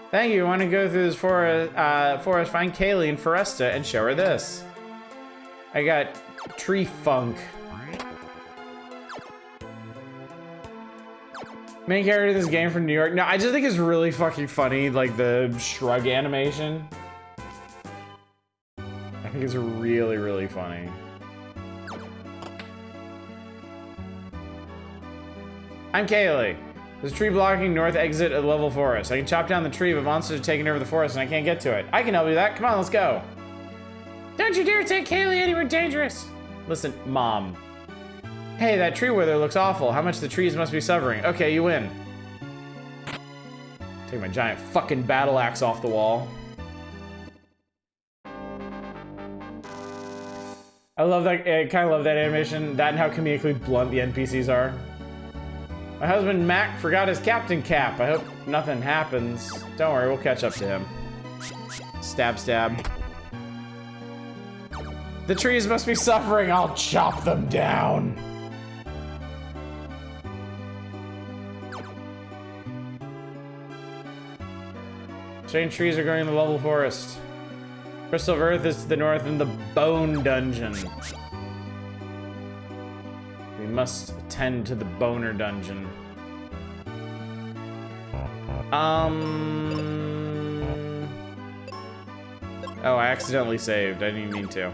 Thank you. I want to go through this forest, find Kaylee in Foresta, and show her this. I got tree funk. Main character of this game from New York. No, I just think it's really fucking funny, like the shrug animation. I think it's really, really funny. I'm Kaylee. There's a tree blocking north exit of level forest. I can chop down the tree, but monsters are taking over the forest and I can't get to it. I can help you with that. Come on, let's go. Don't you dare take Kaylee anywhere dangerous. Listen, Mom. Hey, that tree wither looks awful. How much the trees must be suffering. Okay, you win. Take my giant fucking battle axe off the wall. I love that. I kind of love that animation. That and how comedically blunt the NPCs are. My husband Mac forgot his captain cap. I hope nothing happens. Don't worry, we'll catch up to him. Stab, stab. The trees must be suffering. I'll chop them down. Strange trees are growing in the level forest. Crystal of Earth is to the north in the Bone Dungeon. We must attend to the Boner Dungeon. Oh, I accidentally saved. I didn't even mean to.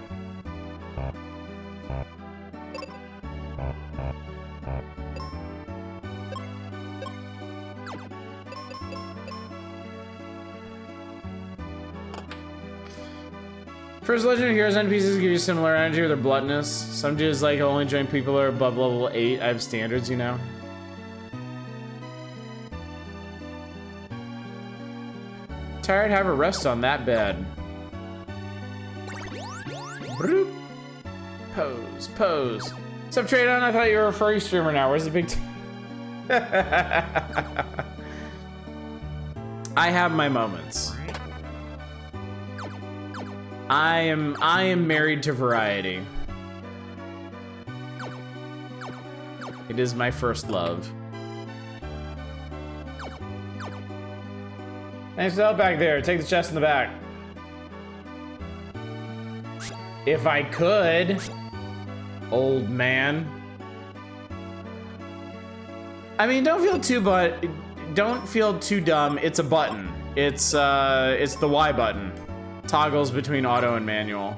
First Legendary Heroes NPCs give you similar energy with their bluntness. Some dudes like only join people who are above level 8. I have standards, you know. Tired, have a rest on that bed. Broop. Pose, pose. What's up, Tradon? I thought you were a furry streamer now. Where's the big I have my moments. I am married to variety. It is my first love. Thanks for the help back there. Take the chest in the back. If I could, old man. I mean, don't feel too dumb. It's a button. It's the Y button. Toggles between auto and manual.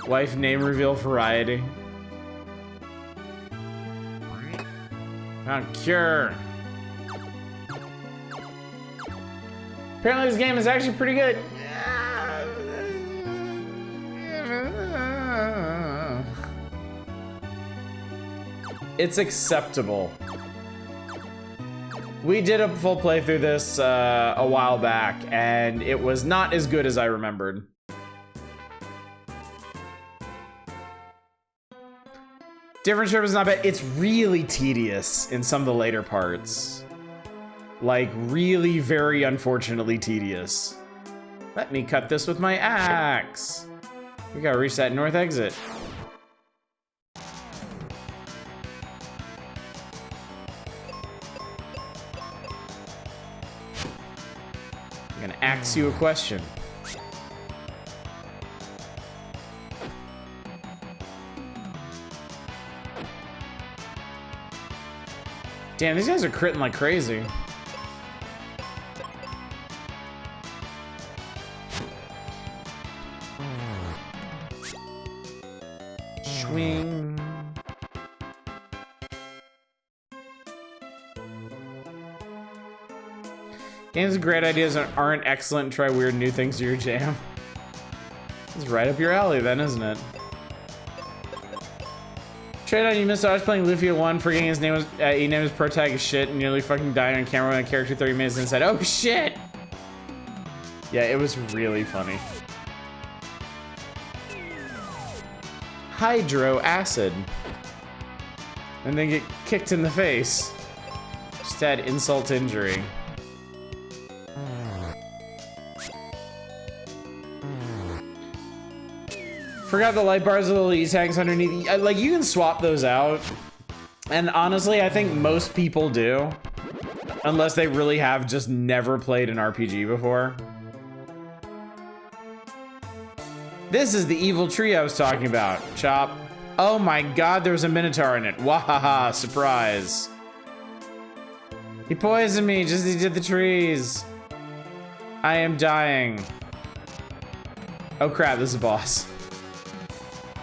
Wife name reveal variety. Cure. Apparently this game is actually pretty good. It's acceptable. We did a full playthrough this a while back, and it was not as good as I remembered. Different strip is not bad. It's really tedious in some of the later parts. Like, really, very unfortunately tedious. Let me cut this with my axe. We gotta reach that north exit. I'm gonna ask you a question. Damn, these guys are critting like crazy. Swing. Games with great ideas aren't excellent. Try weird new things to your jam. It's right up your alley then, isn't it? Trade on, you missed. I was playing Lufia 1, forgetting his name was, he named his protagonist shit, and nearly fucking died on camera when a character 30 minutes and said, oh shit! Yeah, it was really funny. Hydro acid. And then get kicked in the face. Just add insult to injury. Forgot the light bars with the little E-tags underneath. Like, you can swap those out. And honestly, I think most people do. Unless they really have just never played an RPG before. This is the evil tree I was talking about. Chop. Oh my god, there was a minotaur in it. Wahaha, surprise. He poisoned me just as he did the trees. I am dying. Oh crap, this is a boss.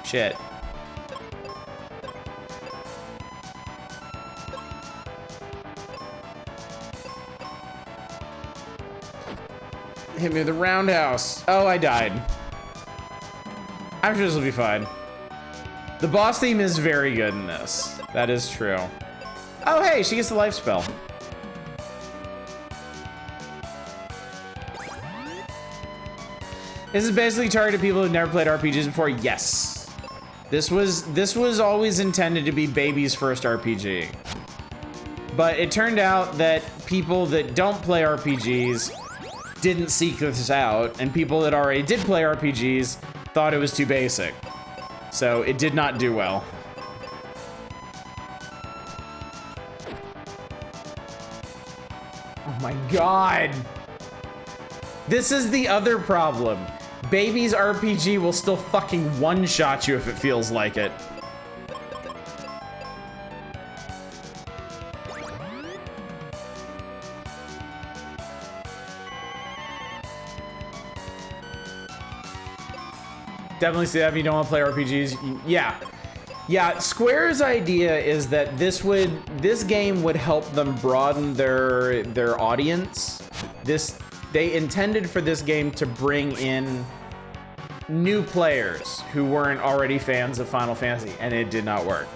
Shit. Hit me with a roundhouse. Oh, I died. I'm sure this will be fine. The boss theme is very good in this. That is true. Oh, hey, she gets the life spell. This is basically targeted people who've never played RPGs before. Yes. This was always intended to be baby's first RPG. But it turned out that people that don't play RPGs didn't seek this out, and people that already did play RPGs thought it was too basic. So it did not do well. Oh my god. This is the other problem. Baby's RPG will still fucking one-shot you if it feels like it. Definitely see that if you don't want to play RPGs. Yeah. Yeah, Square's idea is that this game would help them broaden their audience. They intended for this game to bring in new players who weren't already fans of Final Fantasy, and it did not work.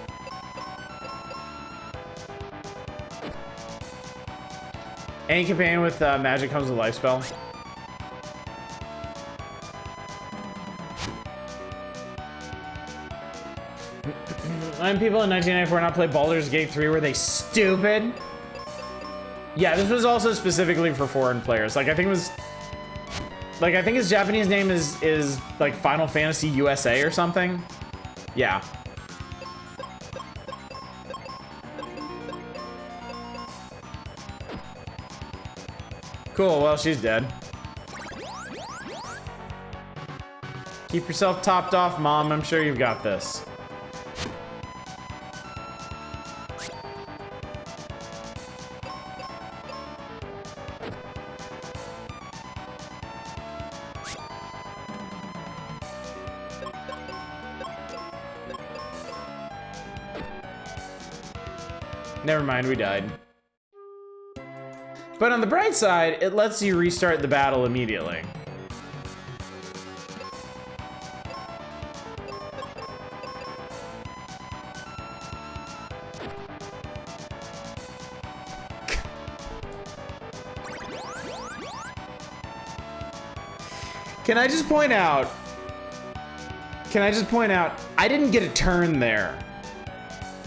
Any companion with magic comes with a life spell. When people in 1994 not play Baldur's Gate 3, were they stupid? Yeah, this was also specifically for foreign players. Like, I think it was... Like, I think his Japanese name is like Final Fantasy USA or something. Yeah. Cool, well, she's dead. Keep yourself topped off, Mom. I'm sure you've got this. Never mind, we died. But on the bright side, it lets you restart the battle immediately. Can I just point out, I didn't get a turn there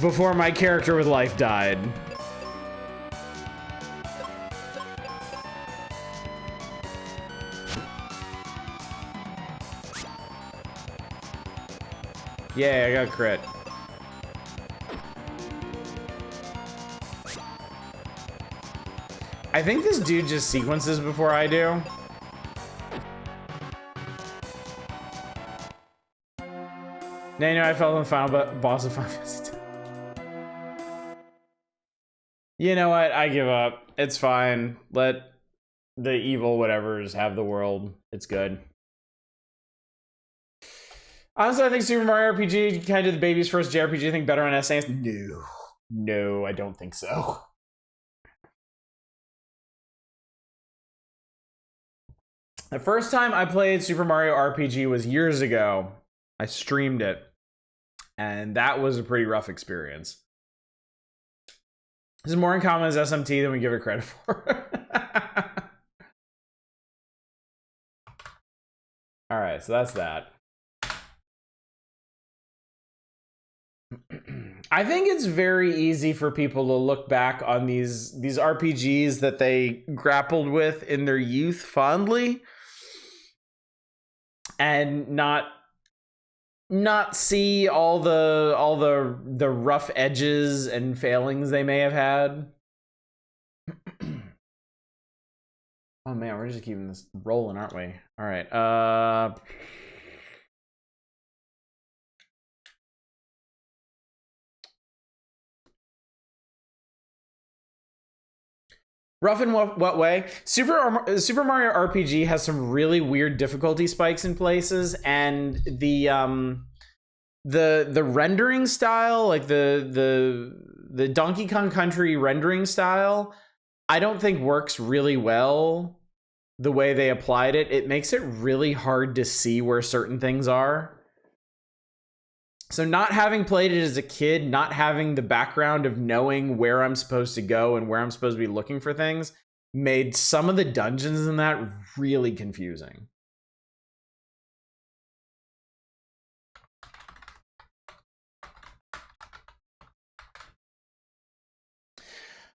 before my character with life died. Yeah, I got a crit. I think this dude just sequences before I do. Now you know I fell in the final boss of Final Fantasy X. You know what? I give up. It's fine. Let the evil whatevers have the world. It's good. Honestly, I think Super Mario RPG kind of the baby's first JRPG thing better on SNES. No. No, I don't think so. The first time I played Super Mario RPG was years ago. I streamed it, and that was a pretty rough experience. This is more uncommon as SMT than we give it credit for. All right, so that's that. I think it's very easy for people to look back on these RPGs that they grappled with in their youth fondly and not see all the rough edges and failings they may have had. Oh man, we're just keeping this rolling, aren't we? All right. Rough in what way? Super Mario RPG has some really weird difficulty spikes in places, and the rendering style, like the Donkey Kong Country rendering style, I don't think works really well the way they applied it. It makes it really hard to see where certain things are. So not having played it as a kid, not having the background of knowing where I'm supposed to go and where I'm supposed to be looking for things, made some of the dungeons in that really confusing.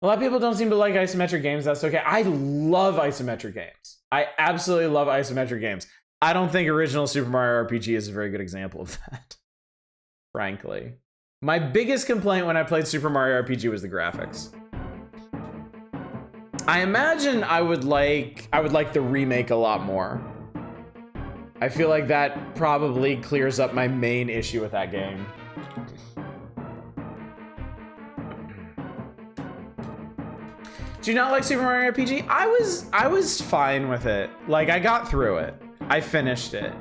A lot of people don't seem to like isometric games. That's okay. I love isometric games. I absolutely love isometric games. I don't think original Super Mario RPG is a very good example of that. Frankly, my biggest complaint when I played Super Mario RPG was the graphics. I imagine I would like the remake a lot more. I feel like that probably clears up my main issue with that game. Do you not like Super Mario RPG? I was fine with it. Like, I got through it. I finished it.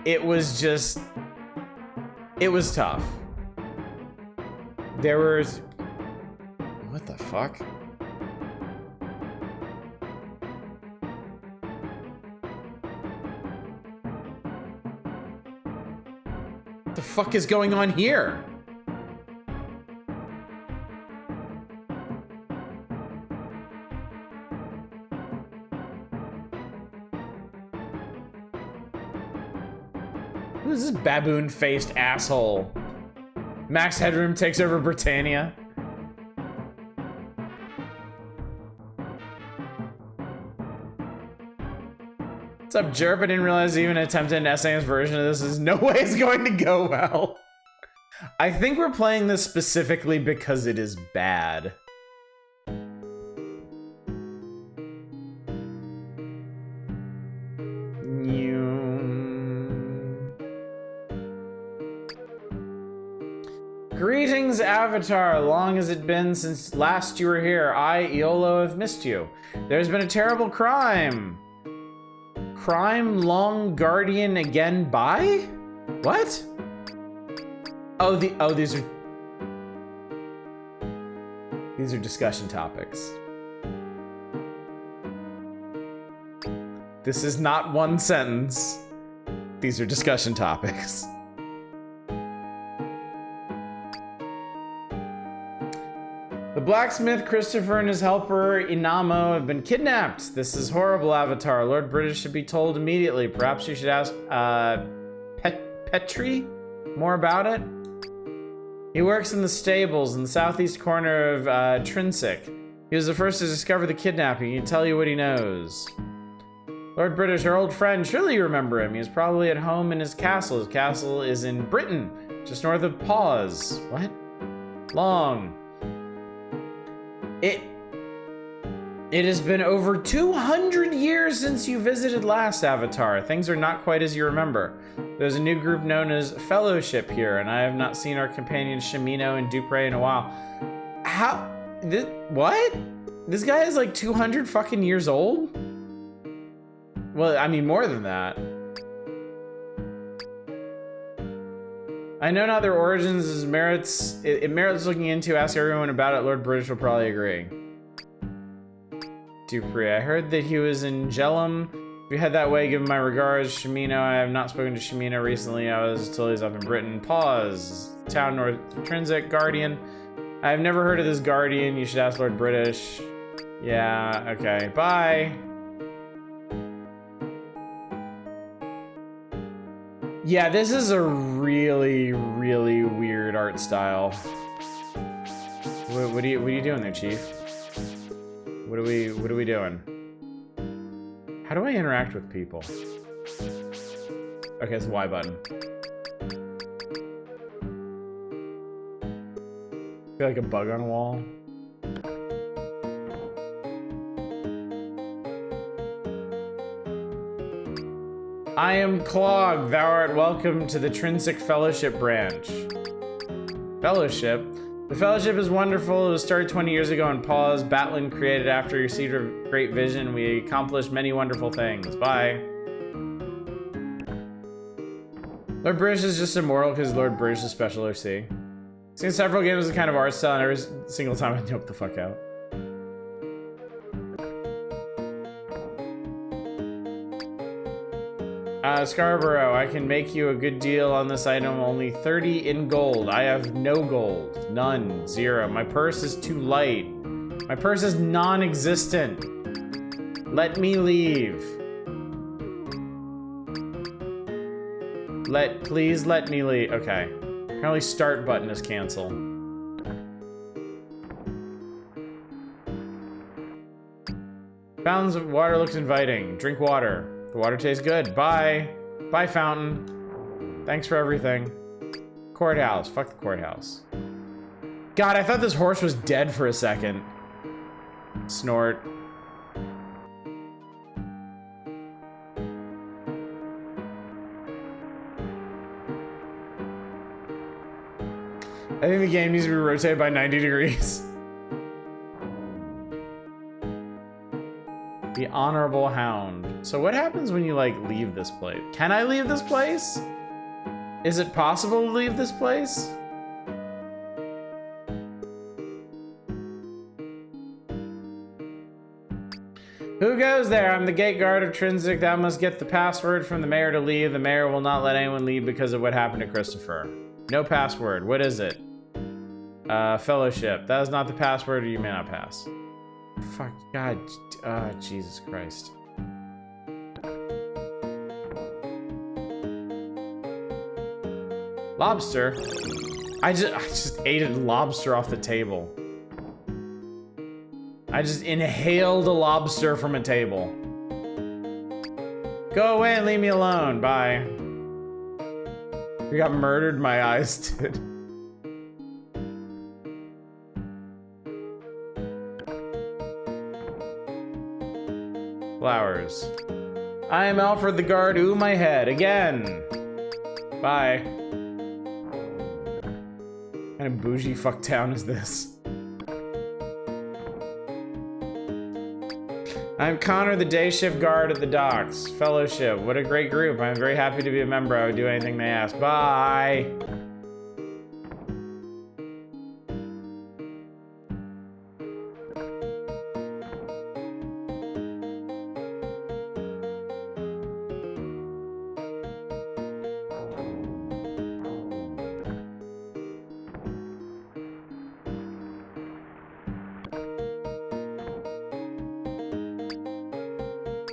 It was just... It was tough. There was... What the fuck? What the fuck is going on here? Who's this baboon-faced asshole? Max Headroom takes over Britannia. What's up, Jerp? I didn't realize even attempting an SAM's version of this is no way it's going to go well. I think we're playing this specifically because it is bad. Greetings, Avatar. Long has it been since last you were here. I, Iolo, have missed you. There's been a terrible crime. Crime long guardian again by? What? Oh, these are discussion topics. This is not one sentence. These are discussion topics. The blacksmith, Christopher, and his helper, Inamo, have been kidnapped. This is horrible, Avatar. Lord British should be told immediately. Perhaps you should ask, Petrie more about it? He works in the stables in the southeast corner of, Trinsic. He was the first to discover the kidnapping. He can tell you what he knows. Lord British, our old friend, surely you remember him. He is probably at home in his castle. His castle is in Britain, just north of Paws. What? Long. It has been over 200 years since you visited last, Avatar. Things are not quite as you remember. There's a new group known as Fellowship here, and I have not seen our companions Shimino and Dupre in a while. What? This guy is like 200 fucking years old? Well, I mean, more than that. I know not their origins is merits. It merits looking into. Ask everyone about it. Lord British will probably agree. Dupree, I heard that he was in Jellum. If you head that way, give him my regards. Shimino, I have not spoken to Shimino recently. I was told he's up in Britain. Pause. Town north Trinsic Guardian. I have never heard of this Guardian. You should ask Lord British. Yeah. Okay. Bye. Yeah, this is a really, really weird art style. What are you doing there, Chief? What are we doing? How do I interact with people? Okay, it's the Y button. I feel like a bug on a wall. I am Clog. Thou art welcome to the Trinsic Fellowship branch. Fellowship? The Fellowship is wonderful. It was started 20 years ago in Paws. Batlin created after he received a great vision. We accomplished many wonderful things. Bye. Lord British is just immortal because Lord British is special OC. Seen several games with kind of art style, and every single time I nope the fuck out. Scarborough, I can make you a good deal on this item. Only 30 in gold. I have no gold. None. 0. My purse is too light. My purse is non-existent. Let me leave. Please let me leave. Okay. Apparently start button is cancel. Fountains of water looks inviting. Drink water. The water tastes good. Bye. Bye, fountain. Thanks for everything. Courthouse. Fuck the courthouse. God, I thought this horse was dead for a second. Snort. I think the game needs to be rotated by 90 degrees. The Honorable Hound. So what happens when you, like, leave this place? Can I leave this place? Is it possible to leave this place? Who goes there? I'm the gate guard of Trinsic. Thou must get the password from the mayor to leave. The mayor will not let anyone leave because of what happened to Christopher. No password. What is it? Fellowship. That is not the password, or you may not pass. Fuck, God, Jesus Christ. Lobster? I just ate a lobster off the table. I just inhaled a lobster from a table. Good Go away and leave me alone. Bye. We got murdered, my eyes did. Flowers. I am Alfred the guard. Ooh, my head. Again. Bye. What kind of bougie fuck town is this? I'm Connor, the day shift guard at the docks. Fellowship. What a great group. I'm very happy to be a member. I would do anything they ask. Bye.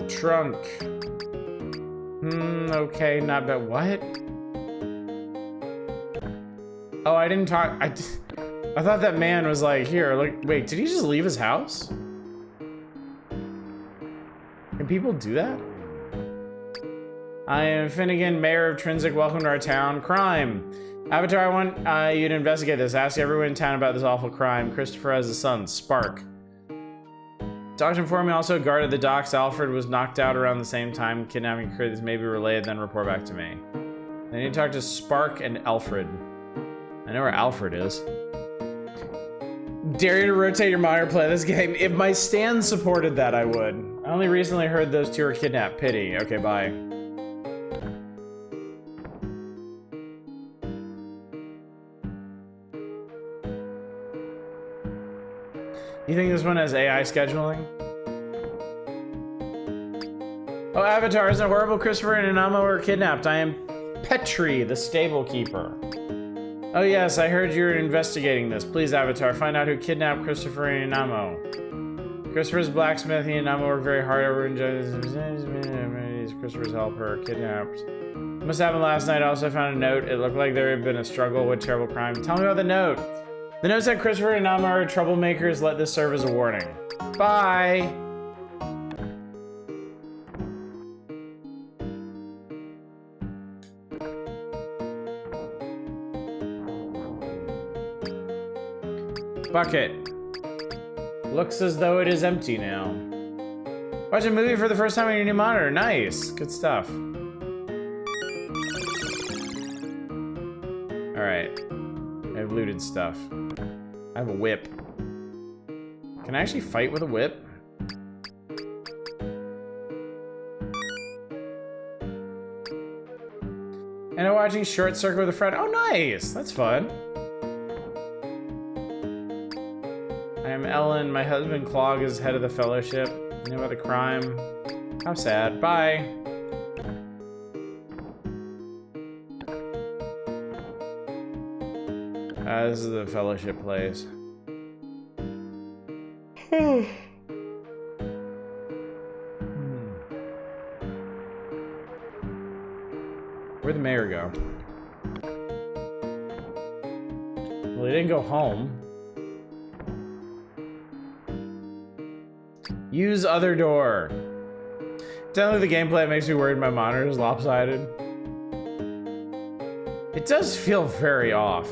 Trunk. Okay, not bad. What? Oh, I didn't talk. I thought that man was like, here, look. Wait, did he just leave his house? Can people do that? I am Finnegan, mayor of Trinsic. Welcome to our town. Crime. Avatar, I want you to investigate this. Ask everyone in town about this awful crime. Christopher has a son, Spark. Doctor informed me also guarded the docks. Alfred was knocked out around the same time. Kidnapping crew. This may be relayed, then report back to me. I need to talk to Spark and Alfred. I know where Alfred is. Dare you to rotate your monitor, play this game. If my stand supported that, I would. I only recently heard those two were kidnapped. Pity. Okay, bye. You think this one has AI scheduling? Oh, Avatar, isn't it horrible? Christopher and Inamo were kidnapped. I am Petri, the stable keeper. Oh yes, I heard you're investigating this. Please, Avatar, find out who kidnapped Christopher and Inamo. Christopher's blacksmith, he and Inamo worked very hard over Christopher's helper, kidnapped. Must have happened last night. I also found a note. It looked like there had been a struggle with terrible crime. Tell me about the note. The note said Christopher and Inamo are troublemakers. Let this serve as a warning. Bye. Bucket. Looks as though it is empty now. Watch a movie for the first time on your new monitor. Nice. Good stuff. Alright. I've looted stuff. I have a whip. Can I actually fight with a whip? And I'm watching Short Circuit with a friend. Oh, nice. That's fun. I am Ellen. My husband Clog is head of the fellowship. You know about the crime. How sad. Bye. This is the fellowship place. Where'd the mayor go? Well, he didn't go home. Use other door. Definitely the gameplay makes me worried my monitor is lopsided. It does feel very off.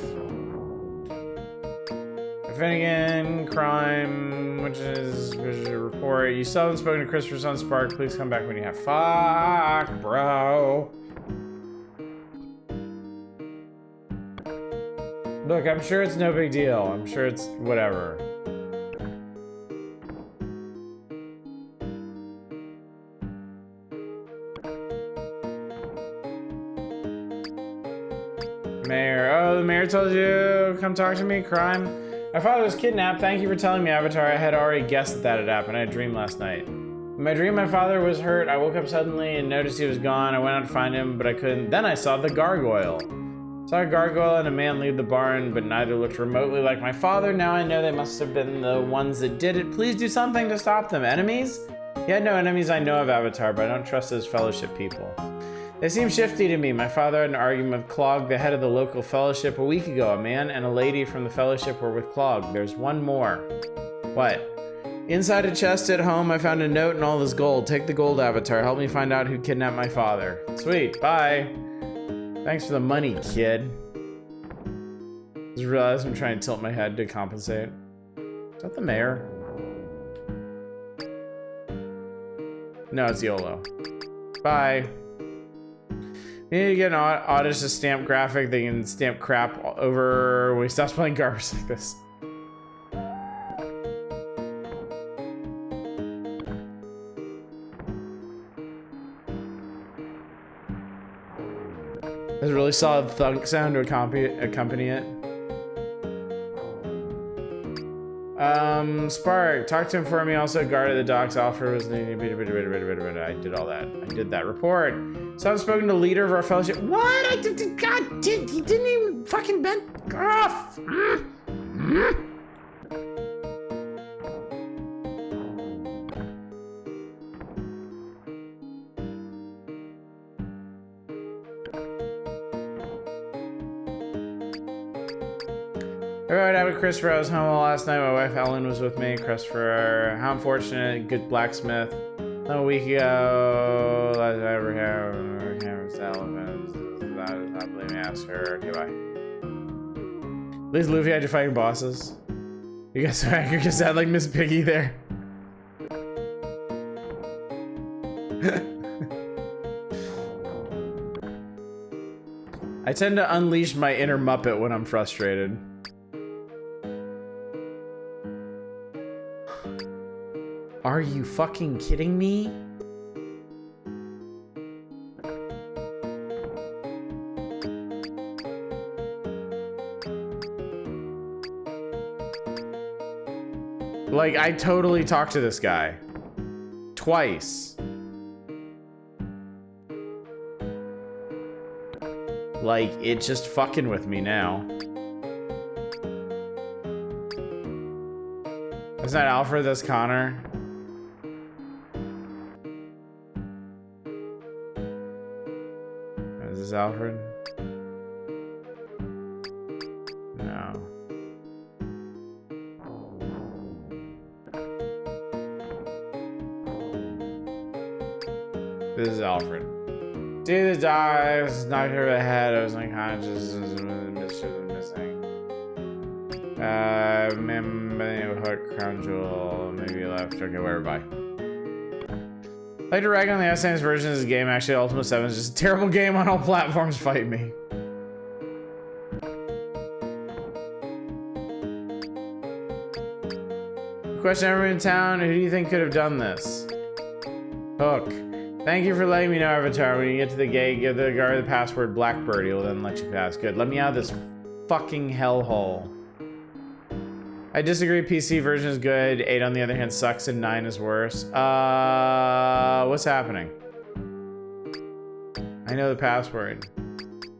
Finnegan, crime, which is a report. You still haven't spoken to Christopher's son, Spark. Please come back when you have. Fuck, bro. Look, I'm sure it's no big deal. I'm sure it's whatever. Mayor. Oh, the mayor told you come talk to me. Crime. My father was kidnapped. Thank you for telling me, Avatar. I had already guessed that had happened. I had a dream last night. In my dream, my father was hurt. I woke up suddenly and noticed he was gone. I went out to find him, but I couldn't. Then I saw the gargoyle. Saw a gargoyle and a man leave the barn, but neither looked remotely like my father. Now I know they must have been the ones that did it. Please do something to stop them. Enemies? He had no enemies I know of, Avatar, but I don't trust those fellowship people. They seem shifty to me. My father had an argument with Clog, the head of the local fellowship, a week ago. A man and a lady from the fellowship were with Clog. There's one more. What? Inside a chest at home, I found a note and all this gold. Take the gold avatar. Help me find out who kidnapped my father. Sweet. Bye. Thanks for the money, kid. Just realized I'm trying to tilt my head to compensate. Is that the mayor? No, it's YOLO. Bye. We need to get an Obitus to stamp graphic. They can stamp crap over when he stops playing garbage like this. There's a really solid thunk sound to accompany it. Spark, talk to him for me. Also, guard at the docks. Alfred was I did all that. I did that report. So I've spoken to the leader of our fellowship. What? I did. God, he didn't even fucking bend off. Alright, I'm with Christopher. I was home last night. My wife Ellen was with me. Christopher, how unfortunate. Good blacksmith. A week ago, last I ever had cameras, elephants. I not believe me. Ask her. Okay, bye. At least Lufia had you fighting bosses. You guys so angry just had like Miss Piggy there. I tend to unleash my inner Muppet when I'm frustrated. Are you fucking kidding me? Like, I totally talked to this guy. Twice. Like, it's just fucking with me now. That's not Alfred, that's Connor. Is this Alfred? No. This is Alfred. See the dives, knocked her over the head. I was unconscious. Mischief was missing. Remember hook, crown jewel. Maybe you left. Okay, where? Bye. I like to rag on the SNES version of this game. Actually, Ultima 7 is just a terrible game on all platforms. Fight me. Question everyone in town. Who do you think could have done this? Hook. Thank you for letting me know, Avatar. When you get to the gate, give the guard the password Blackbird. He'll then let you pass. Good. Let me out of this fucking hellhole. I disagree. PC version is good. 8 on the other hand sucks and 9 is worse. What's happening? I know the password.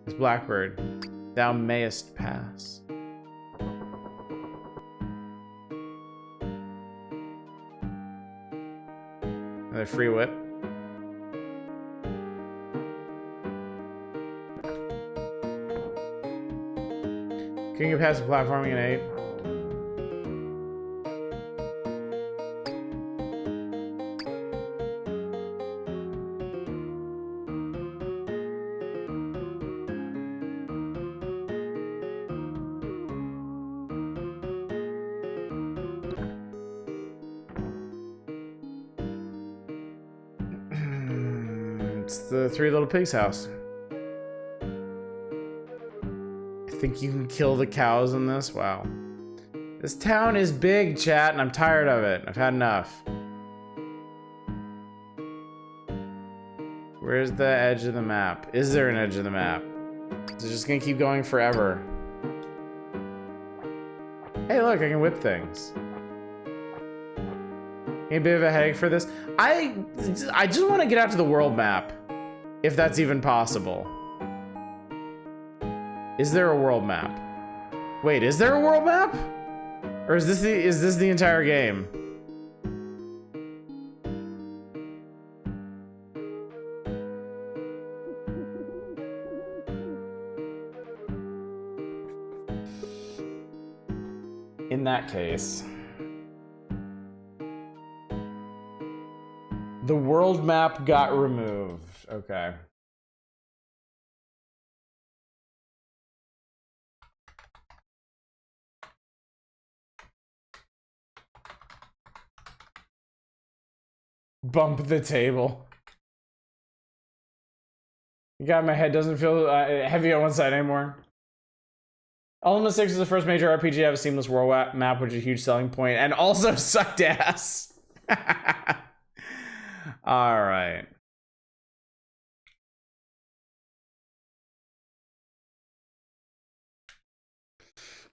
It's Blackbird. Thou mayest pass. Another free whip. Can you pass the platforming in 8? It's the Three Little Pigs house. I think you can kill the cows in this? Wow. This town is big, chat, and I'm tired of it. I've had enough. Where's the edge of the map? Is there an edge of the map? Is it just gonna keep going forever? Hey, look, I can whip things. A bit of a headache for this. I just want to get out to the world map, if that's even possible. Is there a world map? Wait, is there a world map? Or is this the entire game? In that case, The world map got removed. Okay. Bump the table. God, my head doesn't feel heavy on one side anymore. Ultima 6 is the first major RPG to have a seamless world map, which is a huge selling point, and also sucked ass. All right.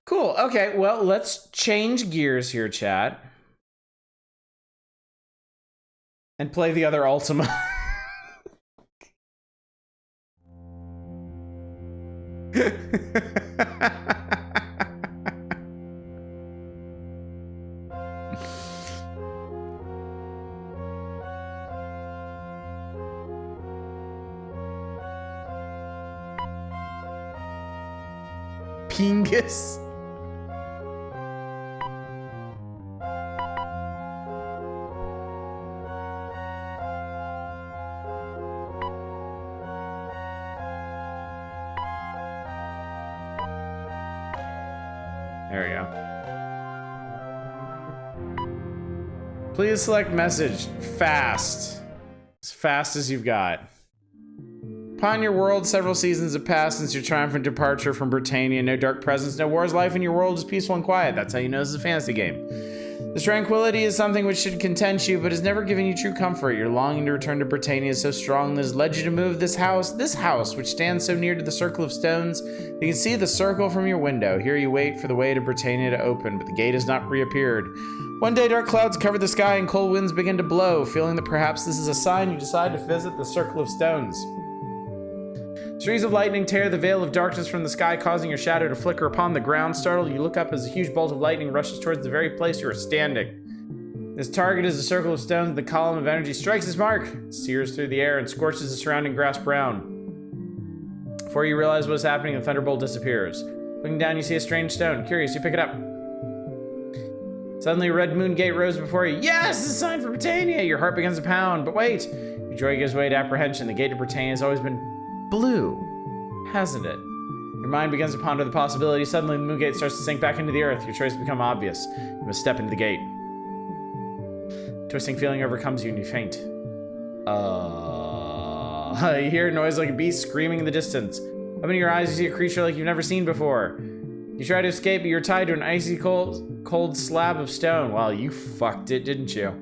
Cool. Okay, well, let's change gears here, chat. And play the other Ultima. Pingus. There we go. Please select message fast. As fast as you've got. Upon your world, several seasons have passed since your triumphant departure from Britannia. No dark presence, no wars. Life in your world is peaceful and quiet. That's how you know this is a fantasy game. This tranquility is something which should content you, but has never given you true comfort. Your longing to return to Britannia is so strong that has led you to move this house, which stands so near to the circle of stones. You can see the circle from your window. Here you wait for the way to Britannia to open, but the gate has not reappeared. One day, dark clouds cover the sky and cold winds begin to blow. Feeling that perhaps this is a sign, you decide to visit the circle of stones. Streaks of lightning tear the veil of darkness from the sky, causing your shadow to flicker upon the ground. Startled, you look up as a huge bolt of lightning rushes towards the very place you are standing. This target is a circle of stones. The column of energy strikes its mark, sears through the air, and scorches the surrounding grass brown. Before you realize what is happening, the thunderbolt disappears. Looking down, you see a strange stone. Curious, you pick it up. Suddenly, a red moon gate rose before you. Yes, it's a sign for Britannia! Your heart begins to pound, but wait! Your joy gives way to apprehension. The gate to Britannia has always been blue, hasn't it? Your mind begins to ponder the possibility. Suddenly, the moon gate starts to sink back into the earth. Your choice becomes obvious. You must step into the gate. A twisting feeling overcomes you and you faint. You hear a noise like a beast screaming in the distance. Opening your eyes, you see a creature like you've never seen before. You try to escape, but you're tied to an icy cold slab of stone. Well, you fucked it, didn't you?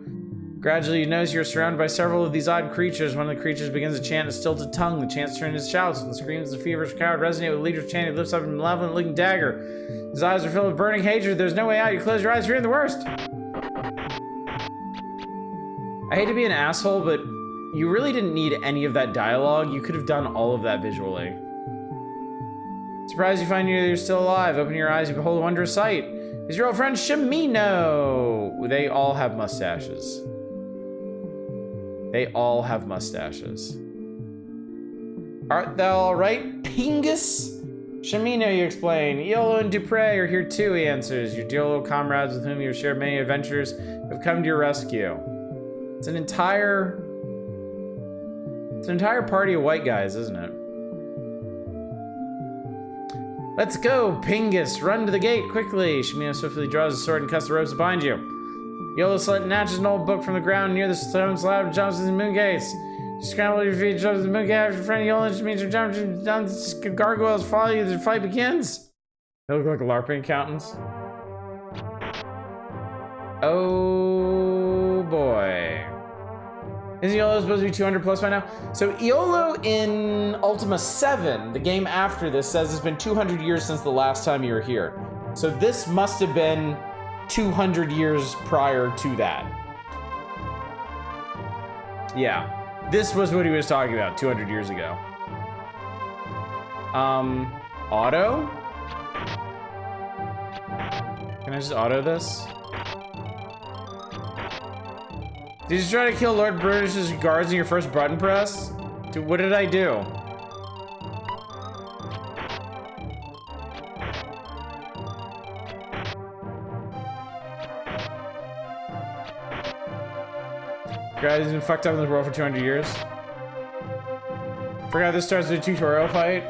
Gradually, you notice you're surrounded by several of these odd creatures. One of the creatures begins to chant a stilted tongue. The chants turn into shouts, and the screams of the feverish crowd resonate with the leader's chant. He lifts up a malevolent-looking dagger. His eyes are filled with burning hatred. There's no way out. You close your eyes, fearing the worst. I hate to be an asshole, but you really didn't need any of that dialogue. You could have done all of that visually. Surprised you find you're still alive. Open your eyes, you behold a wondrous sight. It's your old friend Shimino. They all have mustaches. They all have mustaches. Art thou all right, Pingus? Shimino, you explain. Iolo and Dupre are here too, he answers. Your dear little comrades with whom you have shared many adventures have come to your rescue. It's an entire party of white guys, isn't it? Let's go, Pingus. Run to the gate, quickly. Shimino swiftly draws his sword and cuts the ropes behind you. Yellow snatches an old book from the ground near the stone slab and jumps into the moon gates. You scramble to your feet, jump to the moon gate after your friend Yola just means you jump down the gargoyles follow you. The fight begins. They look like LARPing accountants. Oh boy. Isn't Iolo supposed to be 200 plus by now? So Iolo in Ultima 7, the game after this, says it's been 200 years since the last time you were here. So this must have been 200 years prior to that. Yeah. This was what he was talking about 200 years ago. Auto? Can I just auto this? Did you try to kill Lord British's guards in your first button press? Dude, what did I do? Guys, he's been fucked up in this world for 200 years. Forgot this starts with a tutorial fight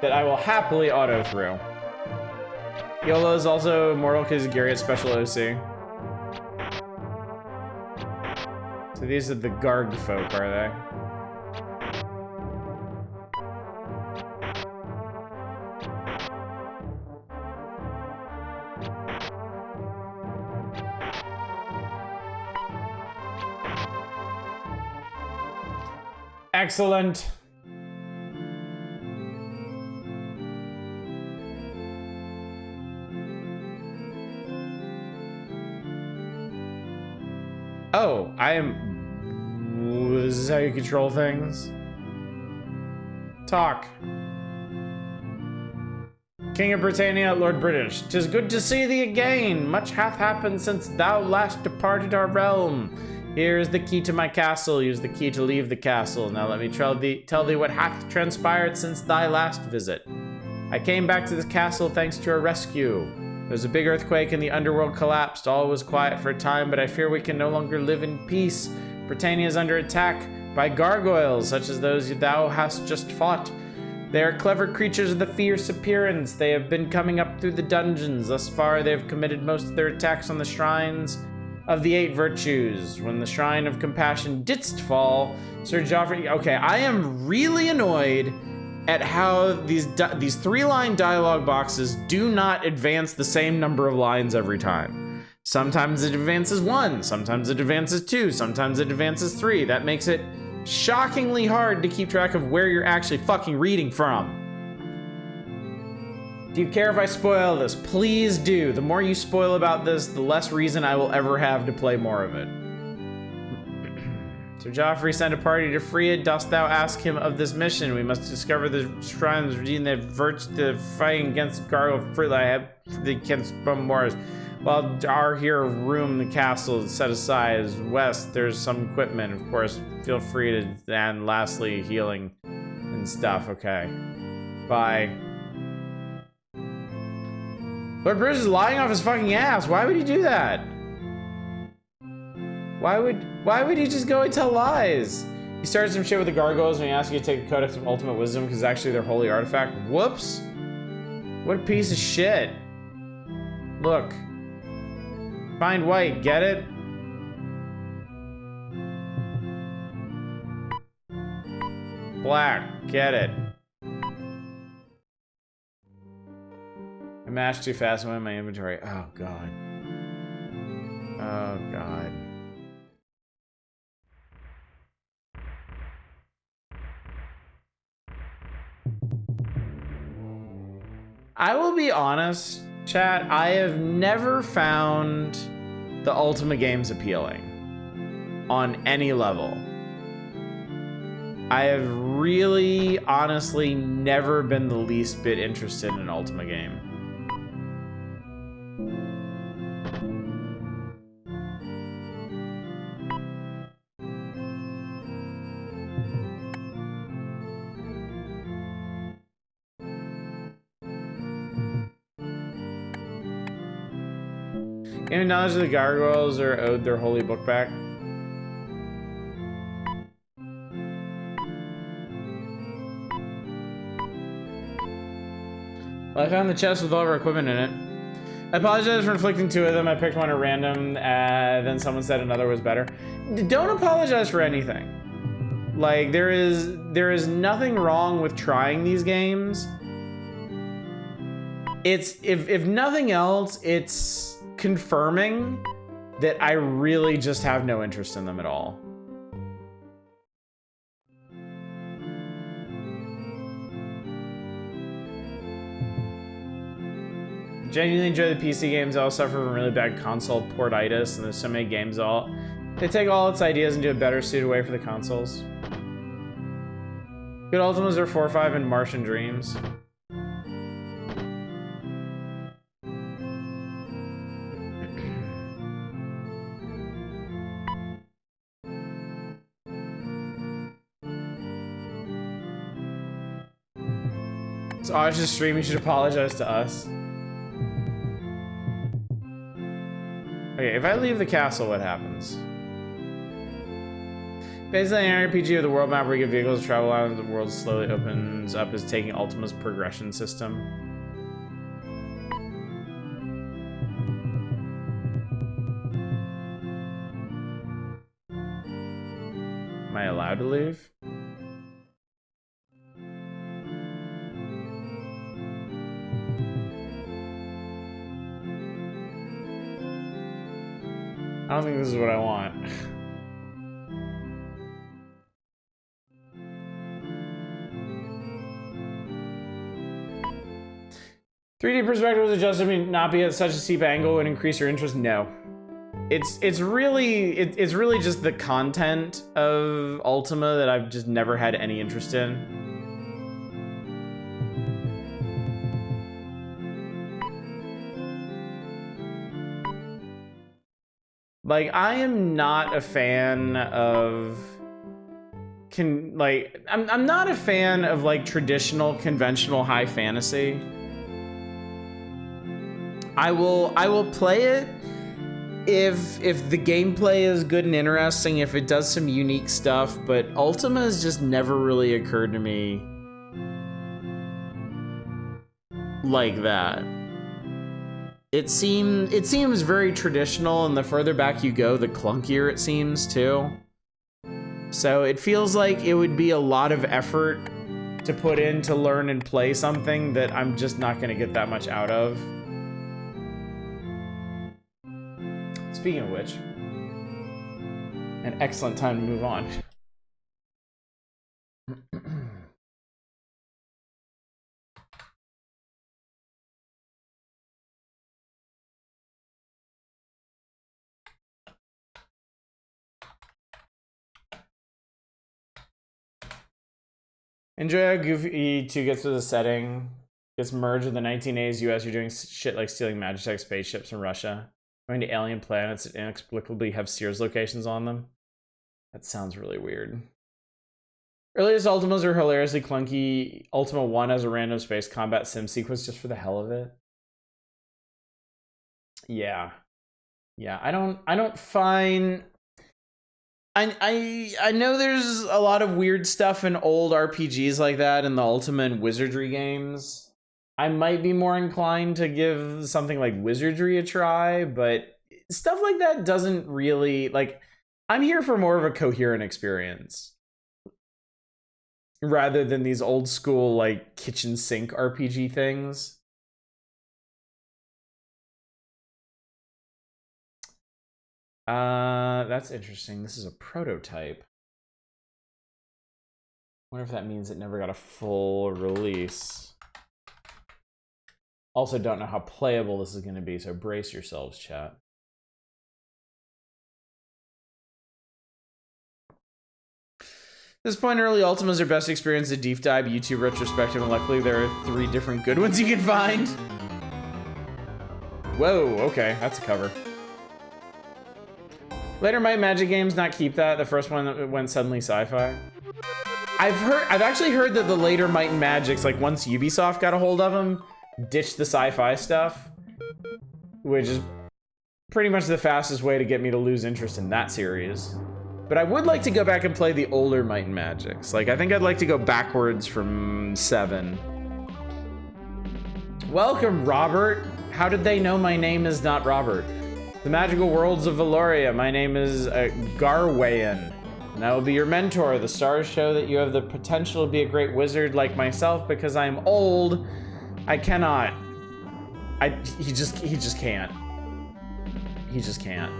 that I will happily auto through. YOLO is also immortal because Garrett's special OC. So these are the Garg folk, are they? Excellent. Oh, I am... This is how you control things? Talk. King of Britannia, Lord British. 'Tis good to see thee again. Much hath happened since thou last departed our realm. Here is the key to my castle. Use the key to leave the castle. Now let me tell thee what hath transpired since thy last visit. I came back to the castle thanks to a rescue. There was a big earthquake and the underworld collapsed. All was quiet for a time, but I fear we can no longer live in peace. Britannia is under attack by gargoyles, such as those thou hast just fought. They are clever creatures of the fierce appearance. They have been coming up through the dungeons. Thus far, they have committed most of their attacks on the shrines of the 8 virtues. When the shrine of compassion didst fall, Sir Joffrey... Okay, I am really annoyed at how these 3-line dialogue boxes do not advance the same number of lines every time. Sometimes it advances 1, sometimes it advances 2, sometimes it advances 3. That makes it shockingly hard to keep track of where you're actually fucking reading from. Do you care if I spoil this? Please do. The more you spoil about this, the less reason I will ever have to play more of it. So Joffrey sent a party to Freya. Dost thou ask him of this mission? We must discover the shrines, redeem the virtue, the fighting against Gargle Freya. I have against Mars. While our here room, the castle is set aside as west. There's some equipment, of course. Feel free to, and lastly, healing and stuff. Okay, bye. Lord Bruce is lying off his fucking ass. Why would he do that? Why would he just go and tell lies? He started some shit with the gargoyles and he asked you to take the Codex of Ultimate Wisdom because it's actually their holy artifact. Whoops. What a piece of shit. Look. Find white, get it? Black, get it. I mashed too fast and went in my inventory. Oh god. Oh god. I will be honest, chat, I have never found the Ultima games appealing on any level. I have really, honestly, never been the least bit interested in an Ultima game. Any knowledge of the gargoyles are owed their holy book back? Well, I found the chest with all of our equipment in it. I apologize for inflicting 2 of them. I picked one at random, then someone said another was better. Don't apologize for anything. Like, there is nothing wrong with trying these games. It's, if nothing else, it's confirming that I really just have no interest in them at all. Genuinely enjoy the PC games. I also suffer from really bad console portitis, and there's so many games they take all its ideas and do a better suited way for the consoles. Good Ultimas are 4 or 5 and Martian Dreams. So I was just streaming, you should apologize to us. Okay, if I leave the castle, what happens? Basically, an RPG with a world map where you get vehicles to travel out and the world slowly opens up is taking Ultima's progression system. Am I allowed to leave? I don't think this is what I want. 3D perspective was adjusted to not be at such a steep angle and increase your interest. No, it's really just the content of Ultima that I've just never had any interest in. Like, I am not a fan of I'm not a fan of like traditional conventional high fantasy. I will play it if the gameplay is good and interesting, if it does some unique stuff, but Ultima has just never really occurred to me like that. It seems very traditional, and the further back you go, the clunkier it seems too. So it feels like it would be a lot of effort to put in to learn and play something that I'm just not gonna get that much out of. Speaking of which, an excellent time to move on. Enjoy how Goofy 2 gets with the setting, gets merged with the 1980s US. You're doing shit like stealing Magitech spaceships from Russia, going to alien planets that inexplicably have Sears locations on them. That sounds really weird. Earliest Ultimas are hilariously clunky. Ultima 1 has a random space combat sim sequence just for the hell of it. Yeah. Yeah, I don't find... I know there's a lot of weird stuff in old RPGs like that in the Ultima and Wizardry games. I might be more inclined to give something like Wizardry a try, but stuff like that doesn't really, like, I'm here for more of a coherent experience rather than these old school, like, kitchen sink RPG things. That's interesting. This is a prototype. Wonder if that means it never got a full release. Also don't know how playable this is going to be, so brace yourselves, chat. At this point, early Ultimas are best experienced a deep dive YouTube retrospective, and luckily there are 3 different good ones you can find. Whoa, okay, that's a cover. Later Might Magic games not keep that. The first one went suddenly sci-fi. I've actually heard that the later Might and Magics, like once Ubisoft got a hold of them, ditched the sci-fi stuff, which is pretty much the fastest way to get me to lose interest in that series. But I would like to go back and play the older Might and Magics. Like, I think I'd like to go backwards from 7. Welcome, Robert. How did they know my name is not Robert? The magical worlds of Valoria. My name is Garwayan, and I will be your mentor. The stars show that you have the potential to be a great wizard like myself. Because I'm old, I cannot. He just can't. He just can't.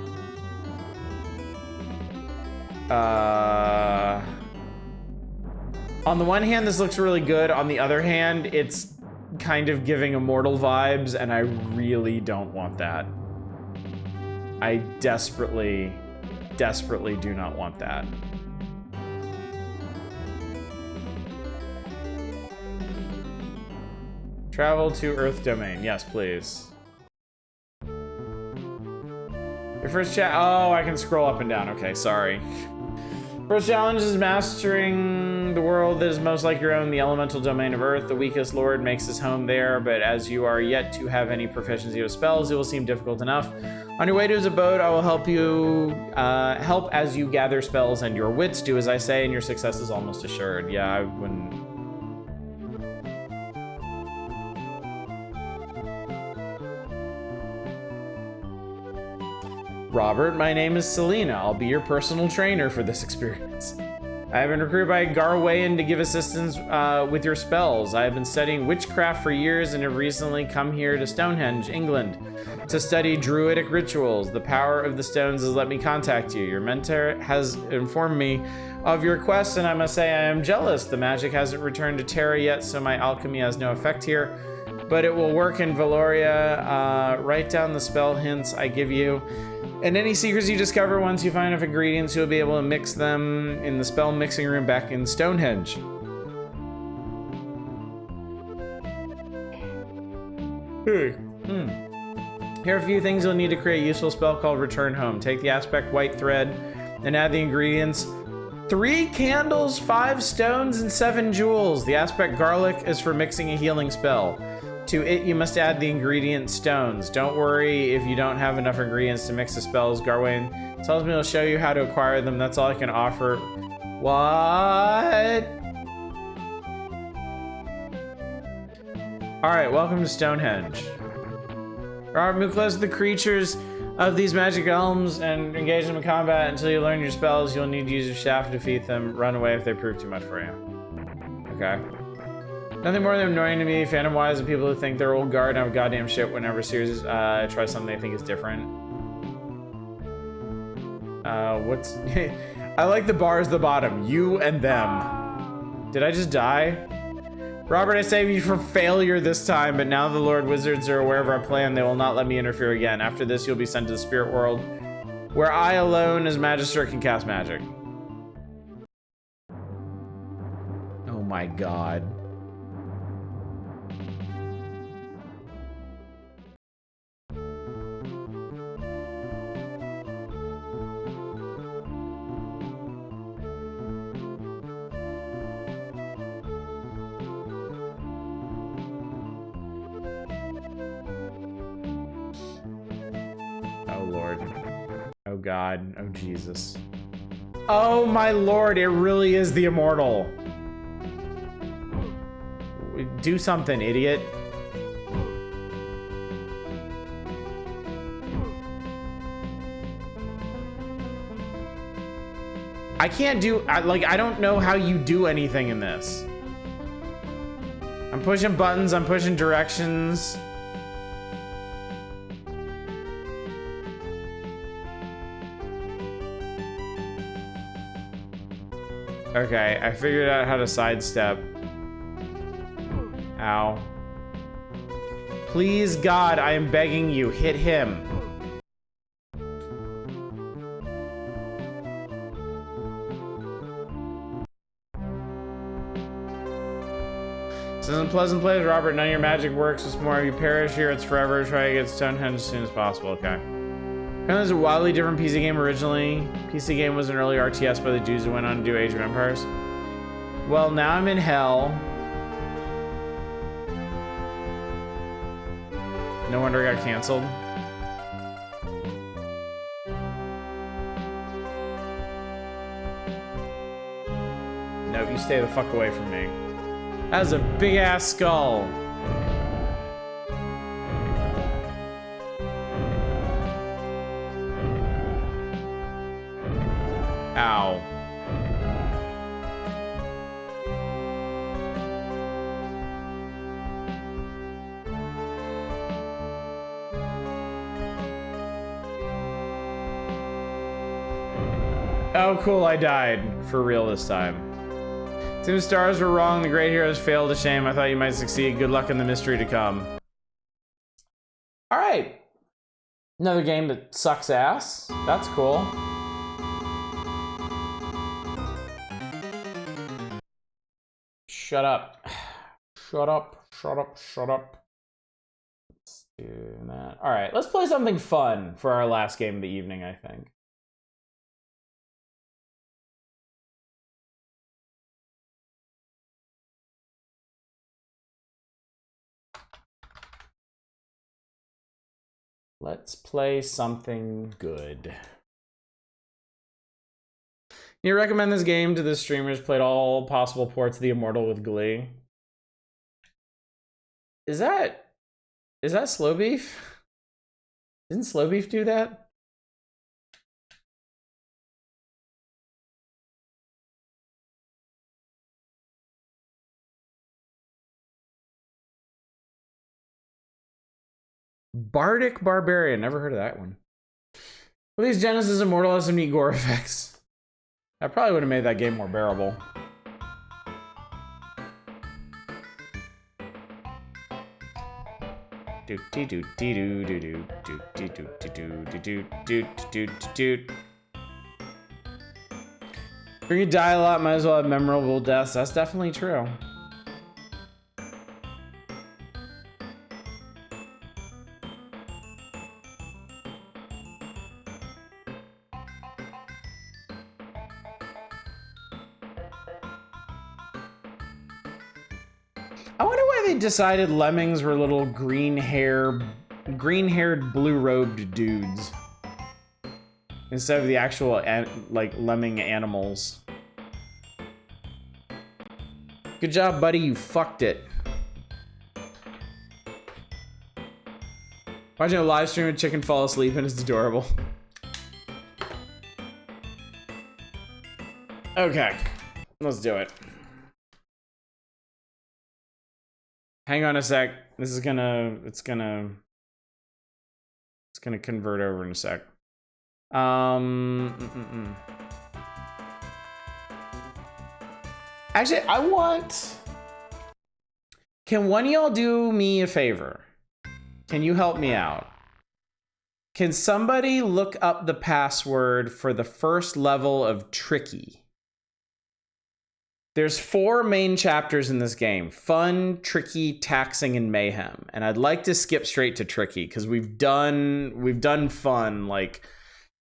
On the one hand, this looks really good. On the other hand, it's kind of giving Immortal vibes, and I really don't want that. I desperately, desperately do not want that. Travel to Earth Domain. Yes, please. Your first oh, I can scroll up and down. Okay, sorry. First challenge is mastering the world that is most like your own, the elemental domain of Earth. The weakest lord makes his home there, but as you are yet to have any proficiency with spells, it will seem difficult enough. On your way to his abode, I will help you, help as you gather spells and your wits. Do as I say, and your success is almost assured. Yeah, I wouldn't... Robert, my name is Selena. I'll be your personal trainer for this experience. I have been recruited by Garwayan to give assistance with your spells. I have been studying witchcraft for years and have recently come here to Stonehenge, England, to study druidic rituals. The power of the stones has let me contact you. Your mentor has informed me of your quest, and I must say I am jealous. The magic hasn't returned to Terra yet, so my alchemy has no effect here, but it will work in Valoria. Write down the spell hints I give you. And any secrets you discover once you find enough ingredients, you'll be able to mix them in the spell mixing room back in Stonehenge. Here are a few things you'll need to create a useful spell called Return Home. Take the aspect white thread and add the ingredients. 3 candles, 5 stones, and 7 jewels. The aspect garlic is for mixing a healing spell. To it, you must add the ingredient stones. Don't worry if you don't have enough ingredients to mix the spells. Garwain tells me he'll show you how to acquire them. That's all I can offer. What? Alright, welcome to Stonehenge. Robert, move close to the creatures of these magic elms and engage them in combat. Until you learn your spells, you'll need to use your staff to defeat them. Run away if they prove too much for you. Okay. Nothing more than annoying to me, fandom-wise, and people who think they're old guard and have goddamn shit whenever series try something they think is different. What's... I like the bars at the bottom. You and them. Did I just die? Robert, I saved you from failure this time, but now the Lord Wizards are aware of our plan. They will not let me interfere again. After this, you'll be sent to the spirit world, where I alone as Magister can cast magic. Oh my god. Oh god, oh Jesus. Oh my lord, it really is the immortal. Do something, idiot. I can't do, I don't know how you do anything in this. I'm pushing buttons, I'm pushing directions. Okay, I figured out how to sidestep. Ow. Please, God, I am begging you, hit him. This isn't a pleasant place, Robert. None of your magic works. It's more of you perish here. It's forever. Try to get Stonehenge as soon as possible. Okay. Apparently, there's a wildly different PC game originally. PC game was an early RTS by the dudes who went on to do Age of Empires. Well, now I'm in hell. No wonder it got canceled. No, you stay the fuck away from me. That was a big ass skull. Ow. Oh, cool, I died. For real this time. Seems stars were wrong, the great heroes failed. A shame. I thought you might succeed. Good luck in the mystery to come. Alright. Another game that sucks ass. That's cool. Shut up. Shut up. Shut up. Shut up. Let's do that. Alright, let's play something fun for our last game of the evening, I think. Let's play something good. You recommend this game to the streamers played all possible ports of the Immortal with Glee? Is that Slow Beef? Didn't Slow Beef do that? Bardic Barbarian, never heard of that one. Well, these Genesis Immortal has some neat gore effects. I probably would have made that game more bearable. If you die a lot, might as well have memorable deaths. That's definitely true. I wonder why they decided lemmings were little green-haired, blue-robed dudes instead of the actual like lemming animals. Good job, buddy. You fucked it. Watching a live stream of chicken fall asleep and it's adorable. Okay, let's do it. Hang on a sec. This is gonna, it's gonna convert over in a sec. Actually, can one of y'all do me a favor? Can you help me out? Can somebody look up the password for the first level of Tricky? There's 4 main chapters in this game: fun, tricky, taxing, and mayhem. And I'd like to skip straight to tricky because we've done fun like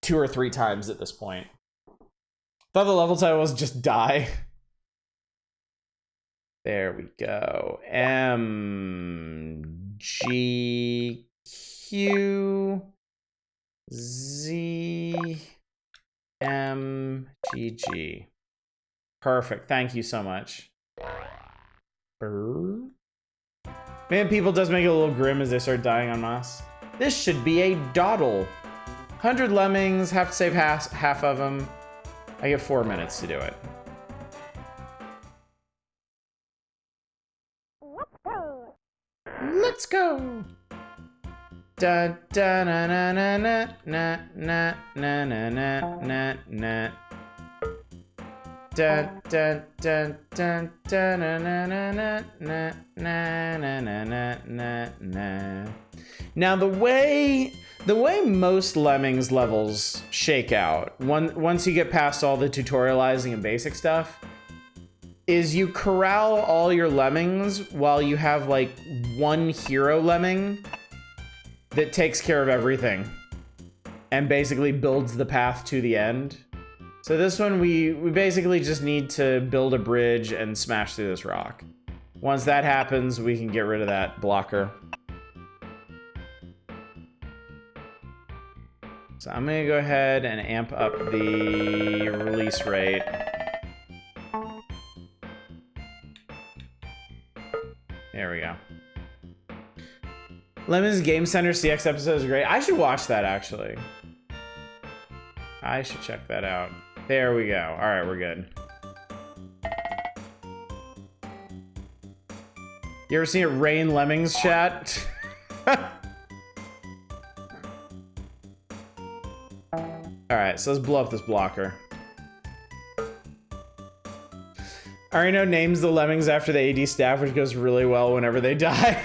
2 or 3 times at this point. Thought the level title was just die. There we go. M G Q Z M G G. Perfect. Thank you so much. Man, people does make it a little grim as they start dying en masse. This should be a dawdle. 100 lemmings, have to save half of them. I get 4 minutes to do it. Let's go. Da da na na na na na na na na na na. Dun, dun, dun, dun, dun, na, na, na, na, na, na, na, na, na. Now the way most Lemmings levels shake out, once you get past all the tutorializing and basic stuff, is you corral all your lemmings while you have like one hero lemming that takes care of everything and basically builds the path to the end. So this one, we basically just need to build a bridge and smash through this rock. Once that happens, we can get rid of that blocker. So I'm gonna go ahead and amp up the release rate. There we go. Lemon's Game Center CX episode is great. I should watch that, actually. I should check that out. There we go. All right, we're good. You ever seen it rain lemmings, chat? All right, so let's blow up this blocker. I already know names the lemmings after the AD staff, which goes really well whenever they die.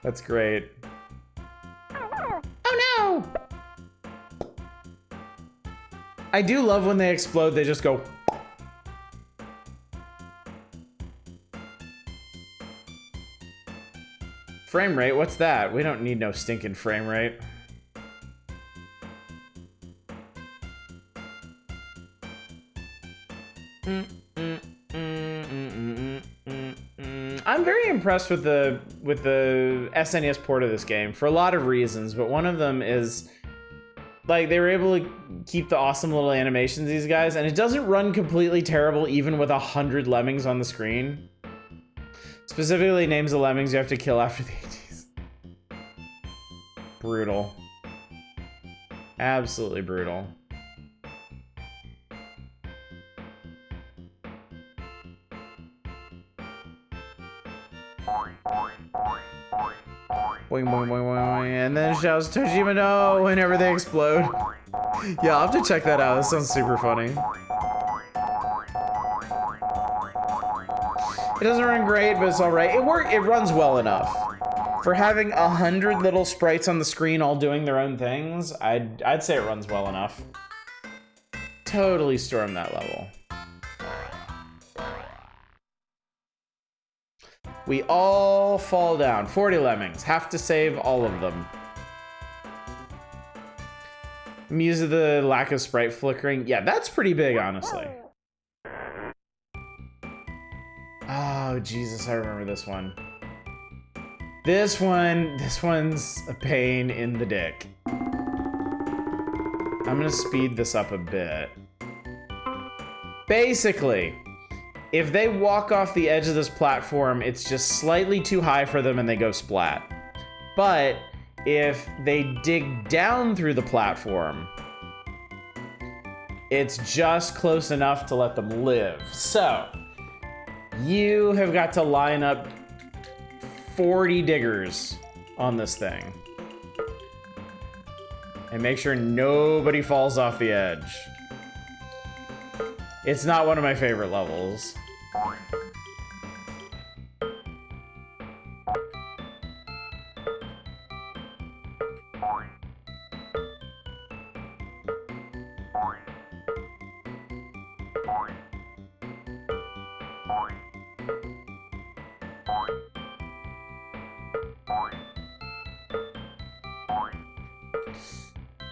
That's great. Oh no! I do love when they explode, they just go. Frame rate, what's that? We don't need no stinking frame rate. I'm very impressed with the SNES port of this game for a lot of reasons, but one of them is like they were able to keep the awesome little animations these guys, and it doesn't run completely terrible even with 100 lemmings on the screen. Specifically names the lemmings you have to kill after the 80s. Brutal. Absolutely brutal. Boing, boing, boing, boing, boing. And then shouts Tojima no whenever they explode. Yeah, I'll have to check that out. That sounds super funny. It doesn't run great, but it's alright. It runs well enough. For having 100 little sprites on the screen all doing their own things, I'd say it runs well enough. Totally storm that level. We all fall down. 40 lemmings. Have to save all of them. Muse of the lack of sprite flickering. Yeah, that's pretty big, honestly. Oh, Jesus, I remember this one. This one's a pain in the dick. I'm gonna speed this up a bit. Basically, if they walk off the edge of this platform, it's just slightly too high for them and they go splat. But if they dig down through the platform, it's just close enough to let them live. So, you have got to line up 40 diggers on this thing. And make sure nobody falls off the edge. It's not one of my favorite levels.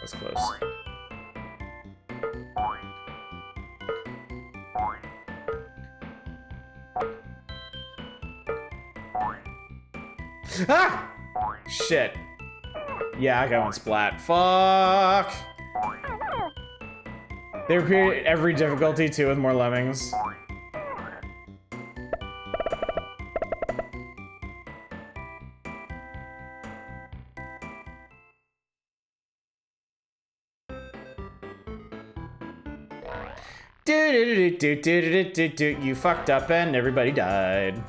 That's close. Ah! Shit. Yeah, I got one splat. Fuck! They repeat every difficulty too with more lemmings. You fucked up and everybody died.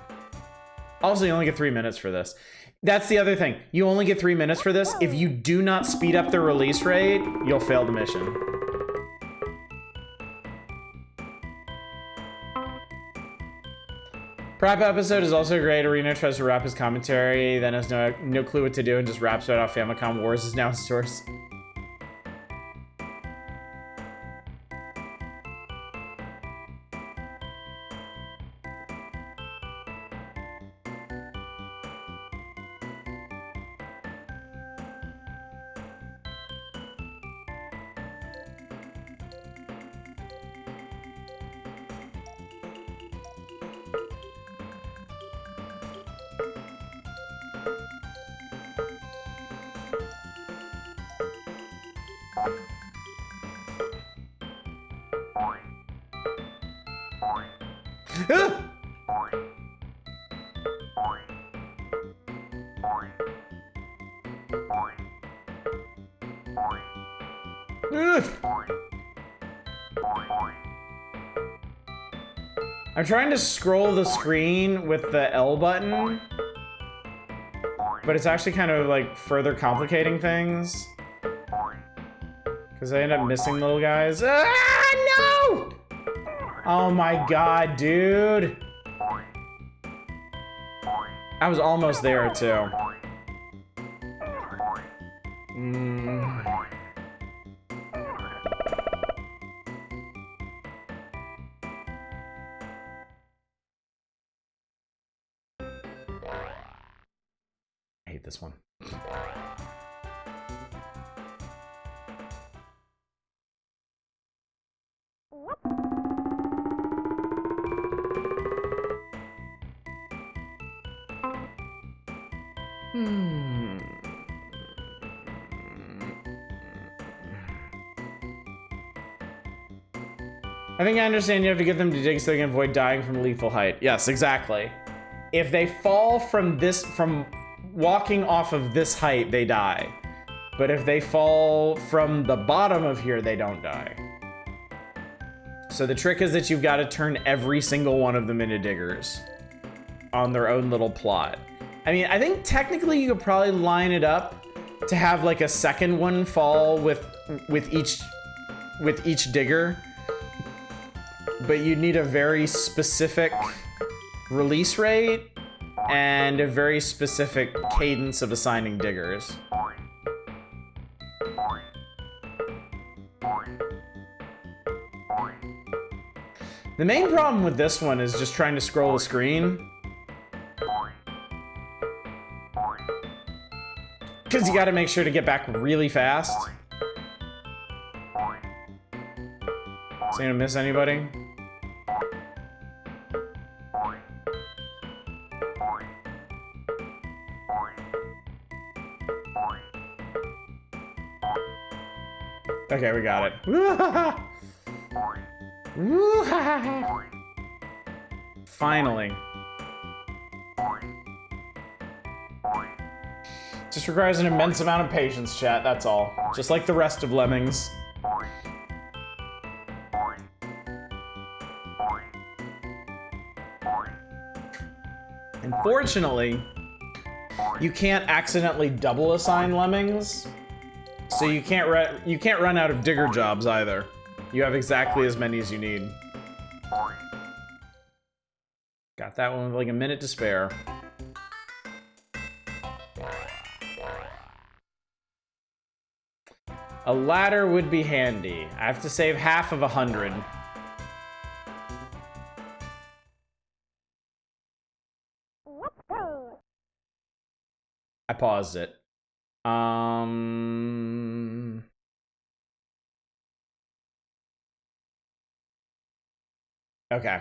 Also, you only get 3 minutes for this. That's the other thing. You only get 3 minutes for this. If you do not speed up the release rate, you'll fail the mission. Prep episode is also great. Arena tries to rap his commentary, then has no clue what to do and just raps about how Famicom Wars is now in stores. I'm trying to scroll the screen with the L button, but it's actually kind of like further complicating things. Because I end up missing little guys. Ah, no! Oh my god, dude. I was almost there too. I hate this one. I think I understand you have to get them to dig so they can avoid dying from lethal height. Yes, exactly. If they fall from walking off of this height, they die. But if they fall from the bottom of here, they don't die. So the trick is that you've got to turn every single one of them into diggers on their own little plot. I mean, I think technically you could probably line it up to have like a second one fall with each digger. But you need a very specific release rate and a very specific cadence of assigning diggers. The main problem with this one is just trying to scroll the screen. Because you gotta make sure to get back really fast. Is he gonna miss anybody? Okay, we got it. Finally. Just requires an immense amount of patience, chat, that's all. Just like the rest of Lemmings. Unfortunately, you can't accidentally double assign Lemmings. So you can't run out of digger jobs either. You have exactly as many as you need. Got that one with like a minute to spare. A ladder would be handy. I have to save half of 100. I paused it. Okay.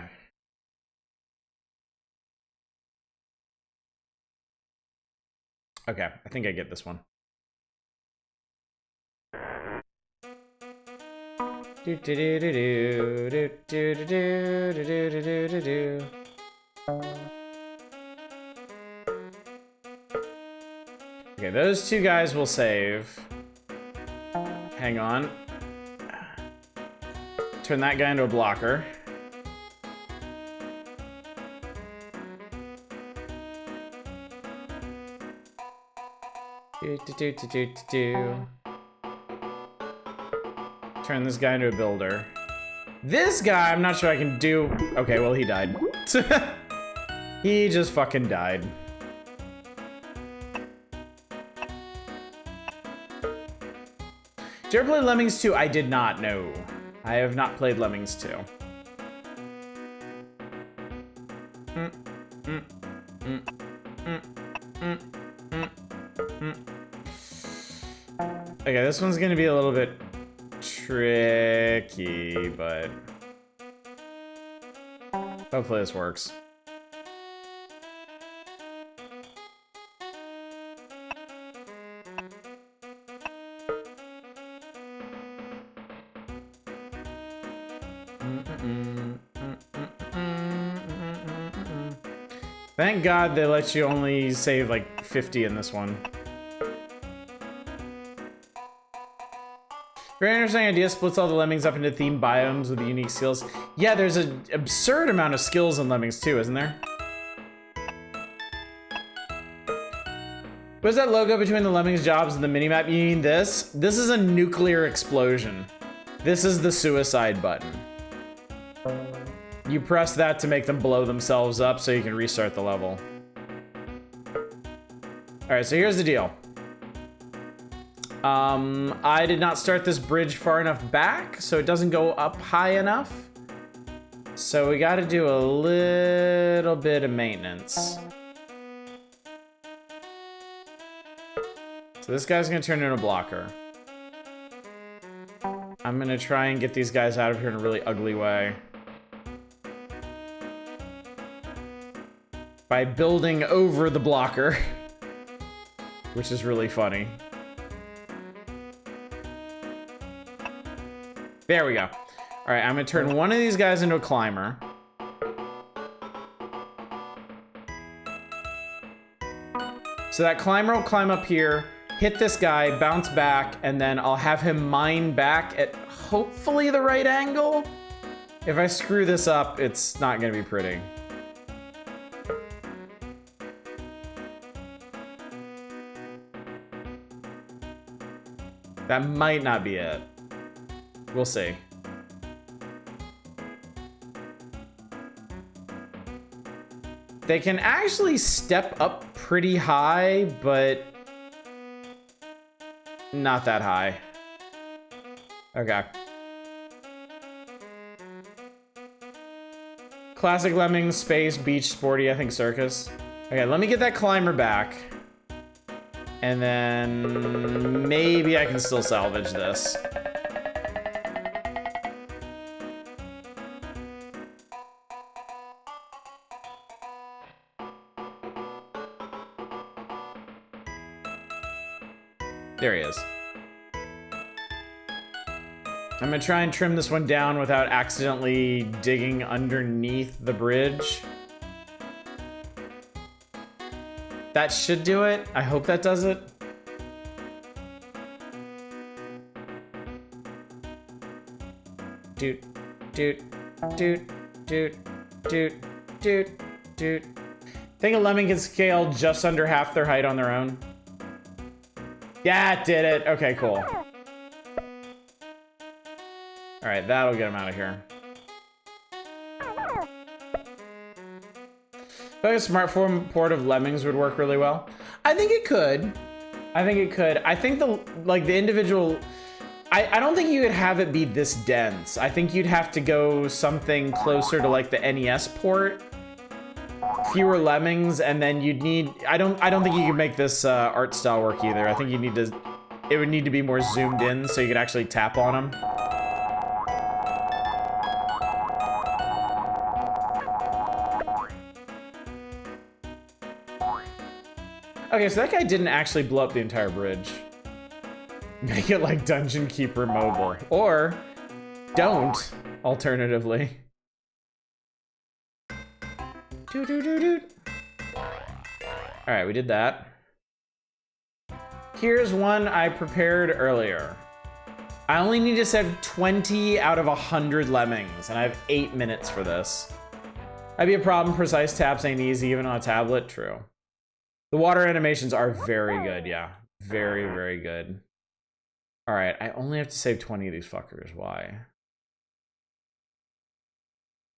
Okay, I think I get this one. Okay, those two guys will save. Hang on. Turn that guy into a blocker. Turn this guy into a builder. This guy, I'm not sure I can do. Okay, well, he died. He just fucking died. Did you ever play Lemmings 2? I did not, no. I have not played Lemmings 2. Okay, this one's gonna be a little bit tricky, but hopefully this works. Thank God they let you only save like 50 in this one. Very interesting idea, splits all the Lemmings up into themed biomes with unique skills. Yeah, there's an absurd amount of skills in Lemmings too, isn't there? What's that logo between the Lemmings jobs and the minimap? You mean this? This is a nuclear explosion. This is the suicide button. You press that to make them blow themselves up so you can restart the level. Alright, so here's the deal. I did not start this bridge far enough back, so it doesn't go up high enough. So we gotta do a little bit of maintenance. So this guy's gonna turn into a blocker. I'm gonna try and get these guys out of here in a really ugly way. By building over the blocker. which is really funny. There we go. All right, I'm gonna turn one of these guys into a climber. So that climber will climb up here, hit this guy, bounce back, and then I'll have him mine back at hopefully the right angle. If I screw this up, it's not gonna be pretty. That might not be it. We'll see. They can actually step up pretty high, but not that high. Okay. Classic Lemmings, Space, Beach, Sporty, I think Circus. Okay, let me get that climber back. And then maybe I can still salvage this. There he is. I'm gonna try and trim this one down without accidentally digging underneath the bridge. That should do it. I hope that does it. Doot, doot, doot, doot, doot, doot, doot. Think a lemming can scale just under half their height on their own? Yeah, it did it. Okay, cool. All right, that'll get him out of here. I think a smartphone port of Lemmings would work really well. I think it could. I think it could. I think the individual. I don't think you could have it be this dense. I think you'd have to go something closer to like the NES port. Fewer Lemmings, and then you'd need. I don't think you could make this art style work either. I think you need to. It would need to be more zoomed in so you could actually tap on them. Okay, so that guy didn't actually blow up the entire bridge. Make it like Dungeon Keeper Mobile. Or don't, alternatively. Alright, we did that. Here's one I prepared earlier. I only need to save 20 out of 100 Lemmings, and I have 8 minutes for this. That'd be a problem. Precise taps ain't easy, even on a tablet. True. The water animations are very good, yeah. Very, very good. All right, I only have to save 20 of these fuckers. Why?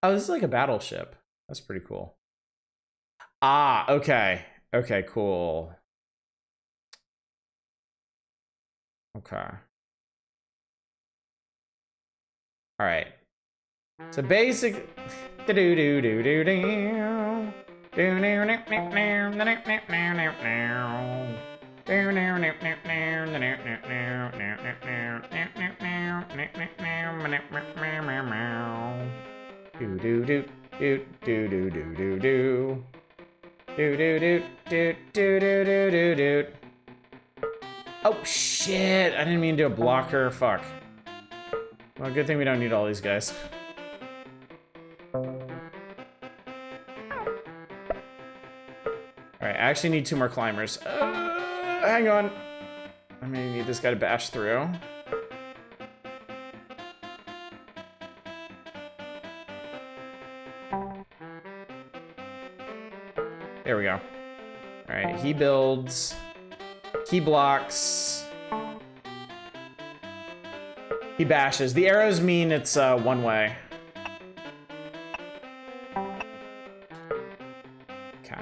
Oh, this is like a battleship. That's pretty cool. Ah, okay. Okay, cool. Okay. All right. So basic. Oh shit, I didn't mean to do a blocker. Fuck. Well, good thing we don't need all these guys. Alright, I actually need 2 more climbers. Hang on. I may need this guy to bash through. There we go. Alright, he builds. He blocks. He bashes. The arrows mean it's one way. Okay.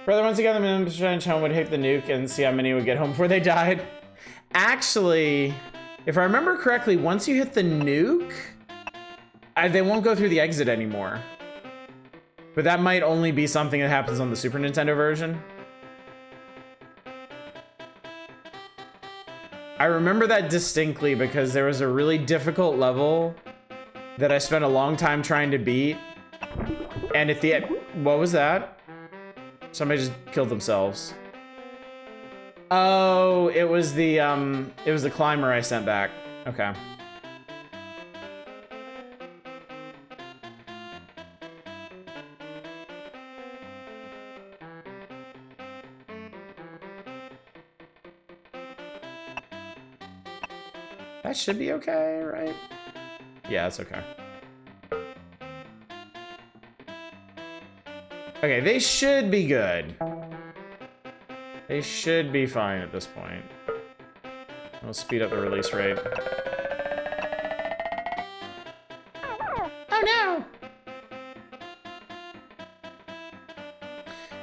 Brother, once again, the Minimum Channel would hit the nuke and see how many would get home before they died. Actually, if I remember correctly, once you hit the nuke, they won't go through the exit anymore. But that might only be something that happens on the Super Nintendo version. I remember that distinctly because there was a really difficult level that I spent a long time trying to beat. And at the end, what was that? Somebody just killed themselves. Oh, it was the climber I sent back. Okay. That should be okay, right? Yeah, it's okay. Okay, they should be good. They should be fine at this point. We'll speed up the release rate. Oh no!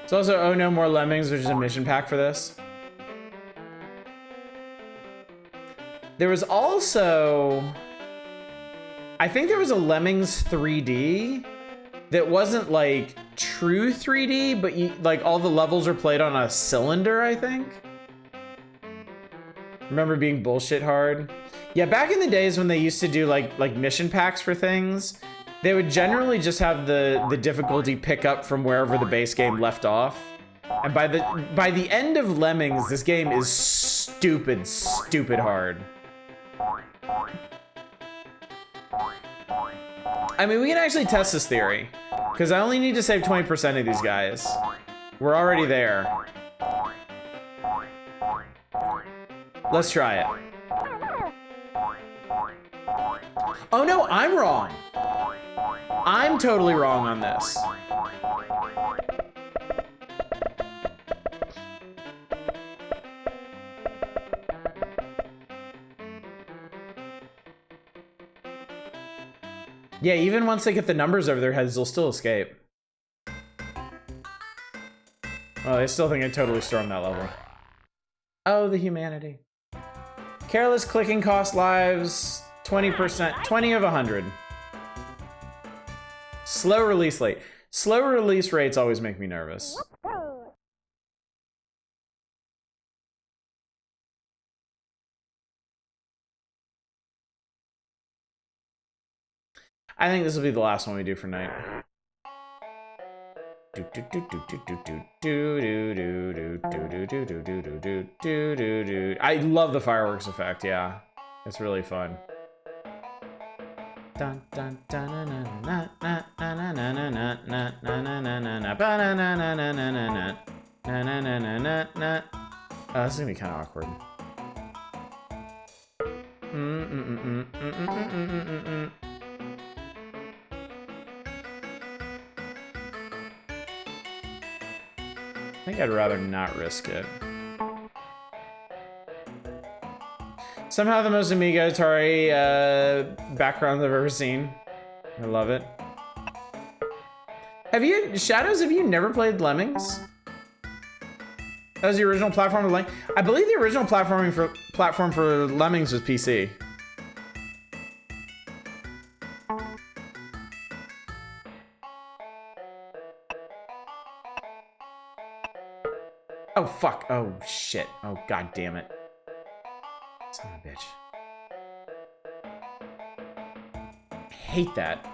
It's also Oh No More Lemmings, which is a mission pack for this. There was also... I think there was a Lemmings 3D that wasn't like true 3D, but like all the levels are played on a cylinder, I think. Remember being bullshit hard? Yeah, back in the days when they used to do like mission packs for things, they would generally just have the difficulty pick up from wherever the base game left off. And by the end of Lemmings, this game is stupid hard. I mean, we can actually test this theory, because I only need to save 20% of these guys. We're already there. Let's try it. Oh no, I'm wrong. I'm totally wrong on this. Yeah, even once they get the numbers over their heads, they'll still escape. Well, they still think I totally stormed that level. Oh, the humanity. Careless clicking cost lives, 20%, 20 of 100. Slow release rate. Slow release rates always make me nervous. I think this will be the last one we do for night. I love the fireworks effect, yeah. It's really fun. Oh, this is gonna be kind of awkward. I think I'd rather not risk it. Somehow the most Amiga Atari backgrounds I've ever seen. I love it. Shadows, have you never played Lemmings? That was the original platform of Lemmings. I believe the original platform for Lemmings was PC. Oh, fuck. Oh, shit. Oh, god damn it. Son of a bitch. I hate that.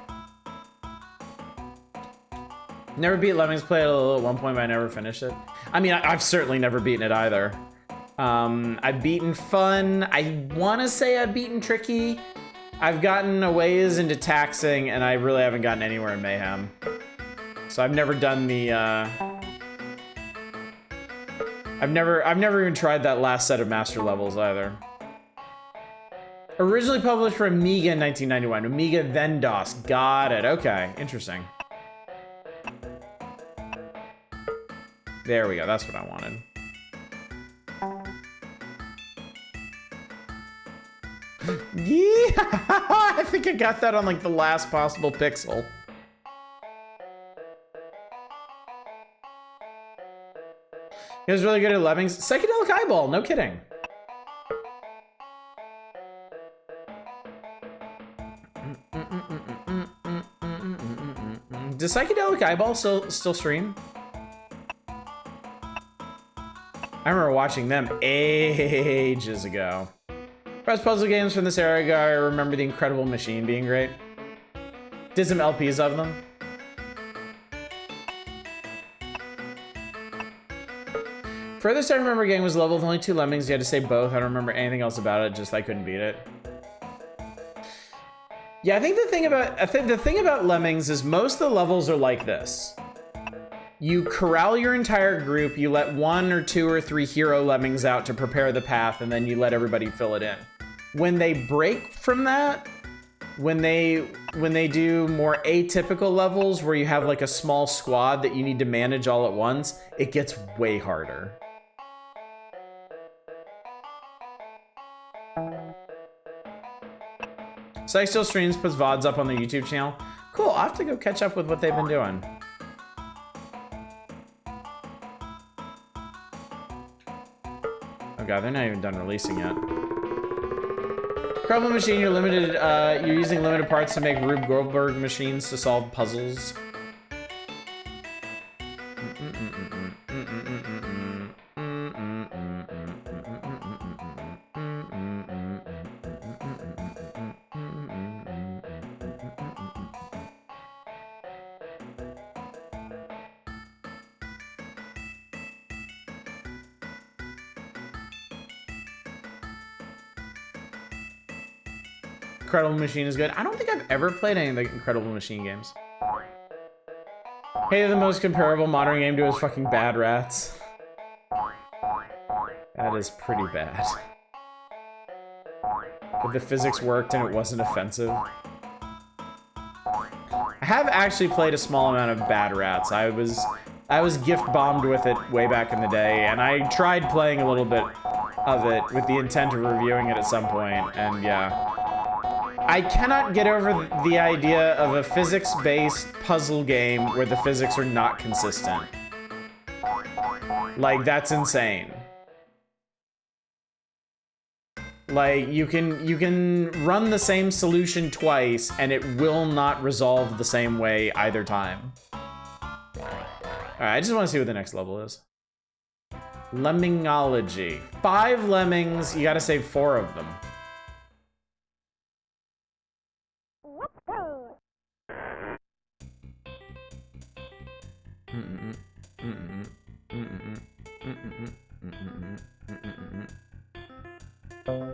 Never beat Lemmings, played it a little at one point, but I never finished it. I mean, I've certainly never beaten it either. I've beaten Fun. I want to say I've beaten Tricky. I've gotten a ways into Taxing, and I really haven't gotten anywhere in Mayhem. So I've never done the, I've never even tried that last set of master levels either. Originally published for Amiga in 1991. Amiga, then DOS. Got it. Okay. Interesting. There we go. That's what I wanted. Yeah! I think I got that on like the last possible pixel. He was really good at Lemmings. Psychedelic Eyeball, no kidding. Does Psychedelic Eyeball still stream? I remember watching them ages ago. Best puzzle games from this era ago, I remember The Incredible Machine being great. Did some LPs of them. Furthest I remember getting was level with only 2 lemmings. You had to say both. I don't remember anything else about it. Just I couldn't beat it. Yeah, I think the thing about lemmings is most of the levels are like this. You corral your entire group. You let 1 or 2 or 3 hero lemmings out to prepare the path, and then you let everybody fill it in. When they break from that, when they do more atypical levels where you have like a small squad that you need to manage all at once, it gets way harder. Psych still streams, puts VODs up on the YouTube channel. Cool, I'll have to go catch up with what they've been doing. Oh god, they're not even done releasing yet. Problem machine, you're limited, you're using limited parts to make Rube Goldberg machines to solve puzzles. Incredible Machine is good. I don't think I've ever played any of the Incredible Machine games. Hey, the most comparable modern game to is fucking Bad Rats. That is pretty bad. But the physics worked and it wasn't offensive. I have actually played a small amount of Bad Rats. I was gift bombed with it way back in the day, and I tried playing a little bit of it with the intent of reviewing it at some point, and yeah. I cannot get over the idea of a physics-based puzzle game where the physics are not consistent. Like, that's insane. Like, you can run the same solution twice and it will not resolve the same way either time. Alright, I just want to see what the next level is. Lemmingology. 5 lemmings, you gotta save 4 of them.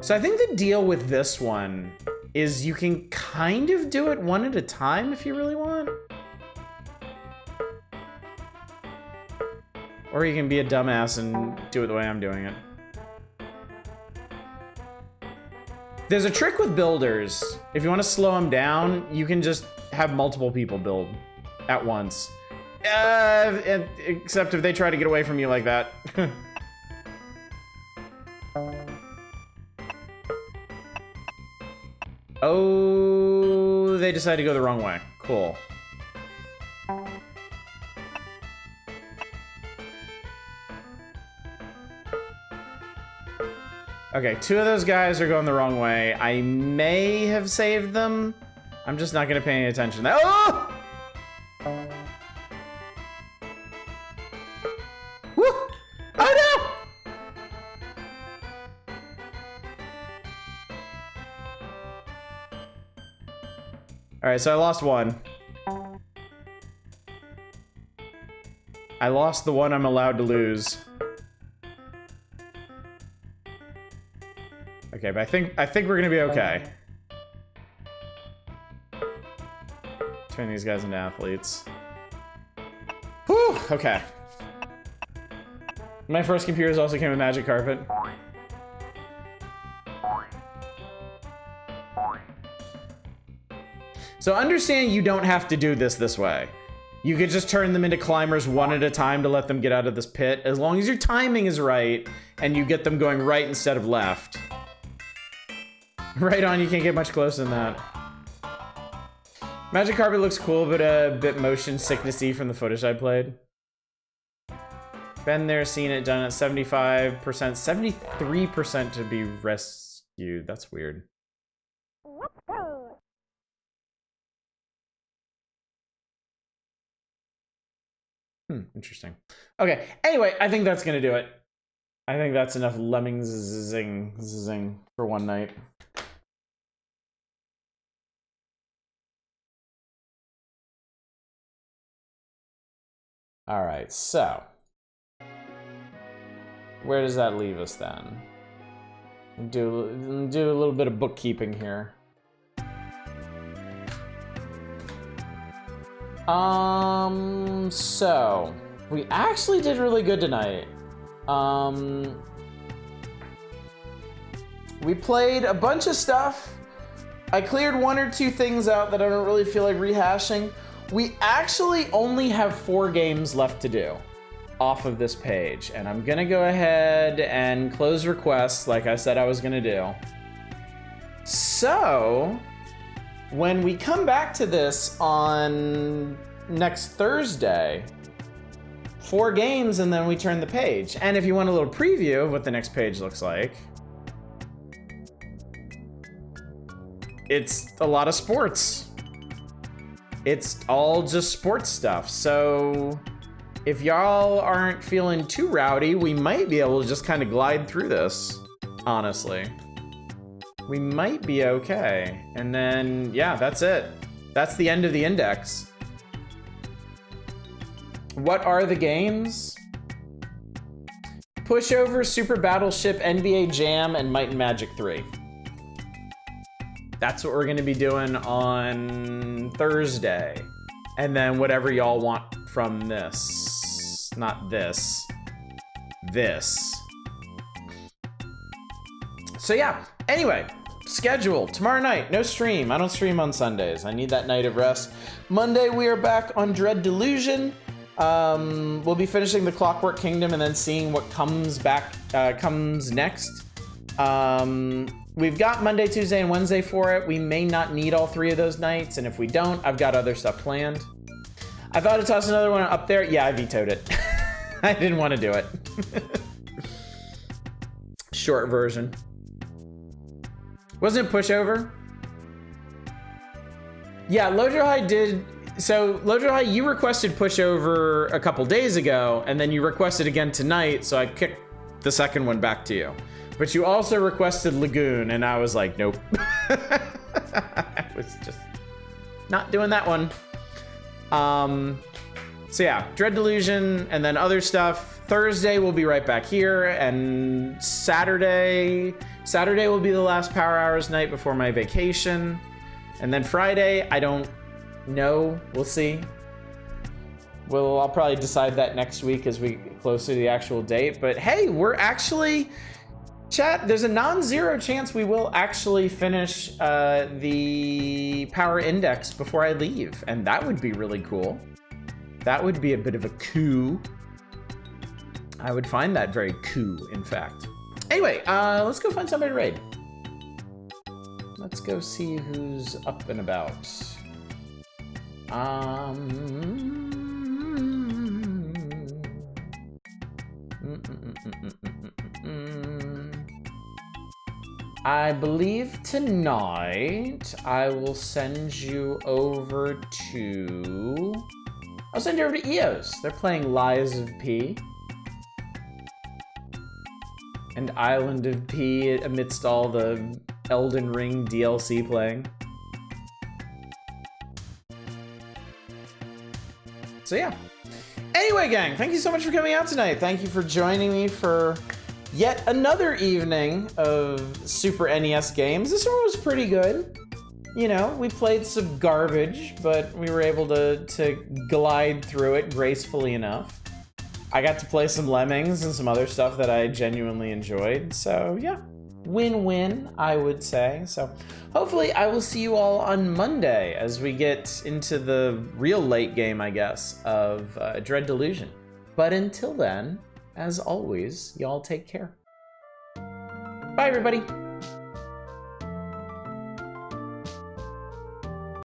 So I think the deal with this one is you can kind of do it one at a time if you really want. Or you can be a dumbass and do it the way I'm doing it. There's a trick with builders. If you want to slow them down, you can just have multiple people build at once. Except if they try to get away from you like that. Oh, they decided to go the wrong way. Cool. Okay, 2 of those guys are going the wrong way. I may have saved them. I'm just not gonna pay any attention. Oh! Woo! Oh no! Alright, so I lost 1. I lost the one I'm allowed to lose. Okay, but I think we're gonna be okay. Turn these guys into athletes. Whew, okay. My first computers also came with Magic Carpet. So understand you don't have to do this way. You could just turn them into climbers one at a time to let them get out of this pit, as long as your timing is right and you get them going right instead of left. Right on, you can't get much closer than that. Magic Carpet looks cool, but a bit motion sicknessy from the footage I played. Been there, seen it, done it. 75%, 73% to be rescued. That's weird. Interesting. Okay, anyway, I think that's gonna do it. I think that's enough lemmings zing for one night. All right, so where does that leave us then? Do a little bit of bookkeeping here. So we actually did really good tonight. We played a bunch of stuff. I cleared 1 or 2 things out that I don't really feel like rehashing. We actually only have 4 games left to do off of this page, and I'm gonna go ahead and close requests like I said I was gonna do. So, when we come back to this on next Thursday, 4 games and then we turn the page. And if you want a little preview of what the next page looks like, it's a lot of sports. It's all just sports stuff. So if y'all aren't feeling too rowdy, we might be able to just kind of glide through this, honestly. We might be okay. And then, yeah, that's it. That's the end of the index. What are the games? Pushover, Super Battleship, NBA Jam, and Might and Magic 3. That's what we're gonna be doing on Thursday. And then whatever y'all want from this. Not this. This. So yeah, anyway, schedule. Tomorrow night, no stream. I don't stream on Sundays. I need that night of rest. Monday, we are back on Dread Delusion. We'll be finishing the Clockwork Kingdom and then seeing what comes next. We've got Monday, Tuesday, and Wednesday for it. We may not need all 3 of those nights, and if we don't, I've got other stuff planned. I thought I'd toss another one up there. Yeah, I vetoed it. I didn't want to do it. Short version. Wasn't it Pushover? Yeah, Lojo High did. So, Lojo High, you requested Pushover a couple days ago, and then you requested again tonight, so I kicked the second one back to you. But you also requested Lagoon, and I was like, nope. I was just not doing that one. So yeah, Dread Delusion, and then other stuff. Thursday, we'll be right back here, and Saturday will be the last Power Hours night before my vacation. And then Friday, I don't know. We'll see. I'll probably decide that next week as we get closer to the actual date. But hey, we're actually... Chat, there's a non-zero chance we will actually finish the Power Index before I leave. And that would be really cool. That would be a bit of a coup. I would find that very coup, in fact. Anyway, let's go find somebody to raid. Let's go see who's up and about. I believe tonight I will send you over to... I'll send you over to EOS. They're playing Lies of P. And Island of P amidst all the Elden Ring DLC playing. So yeah. Anyway, gang, thank you so much for coming out tonight. Thank you for joining me for yet another evening of Super NES games. This one was pretty good. You know, we played some garbage, but we were able to glide through it gracefully enough. I got to play some Lemmings and some other stuff that I genuinely enjoyed. So yeah, win-win, I would say. So hopefully I will see you all on Monday as we get into the real late game, I guess, of Dread Delusion. But until then, as always, y'all take care. Bye, everybody.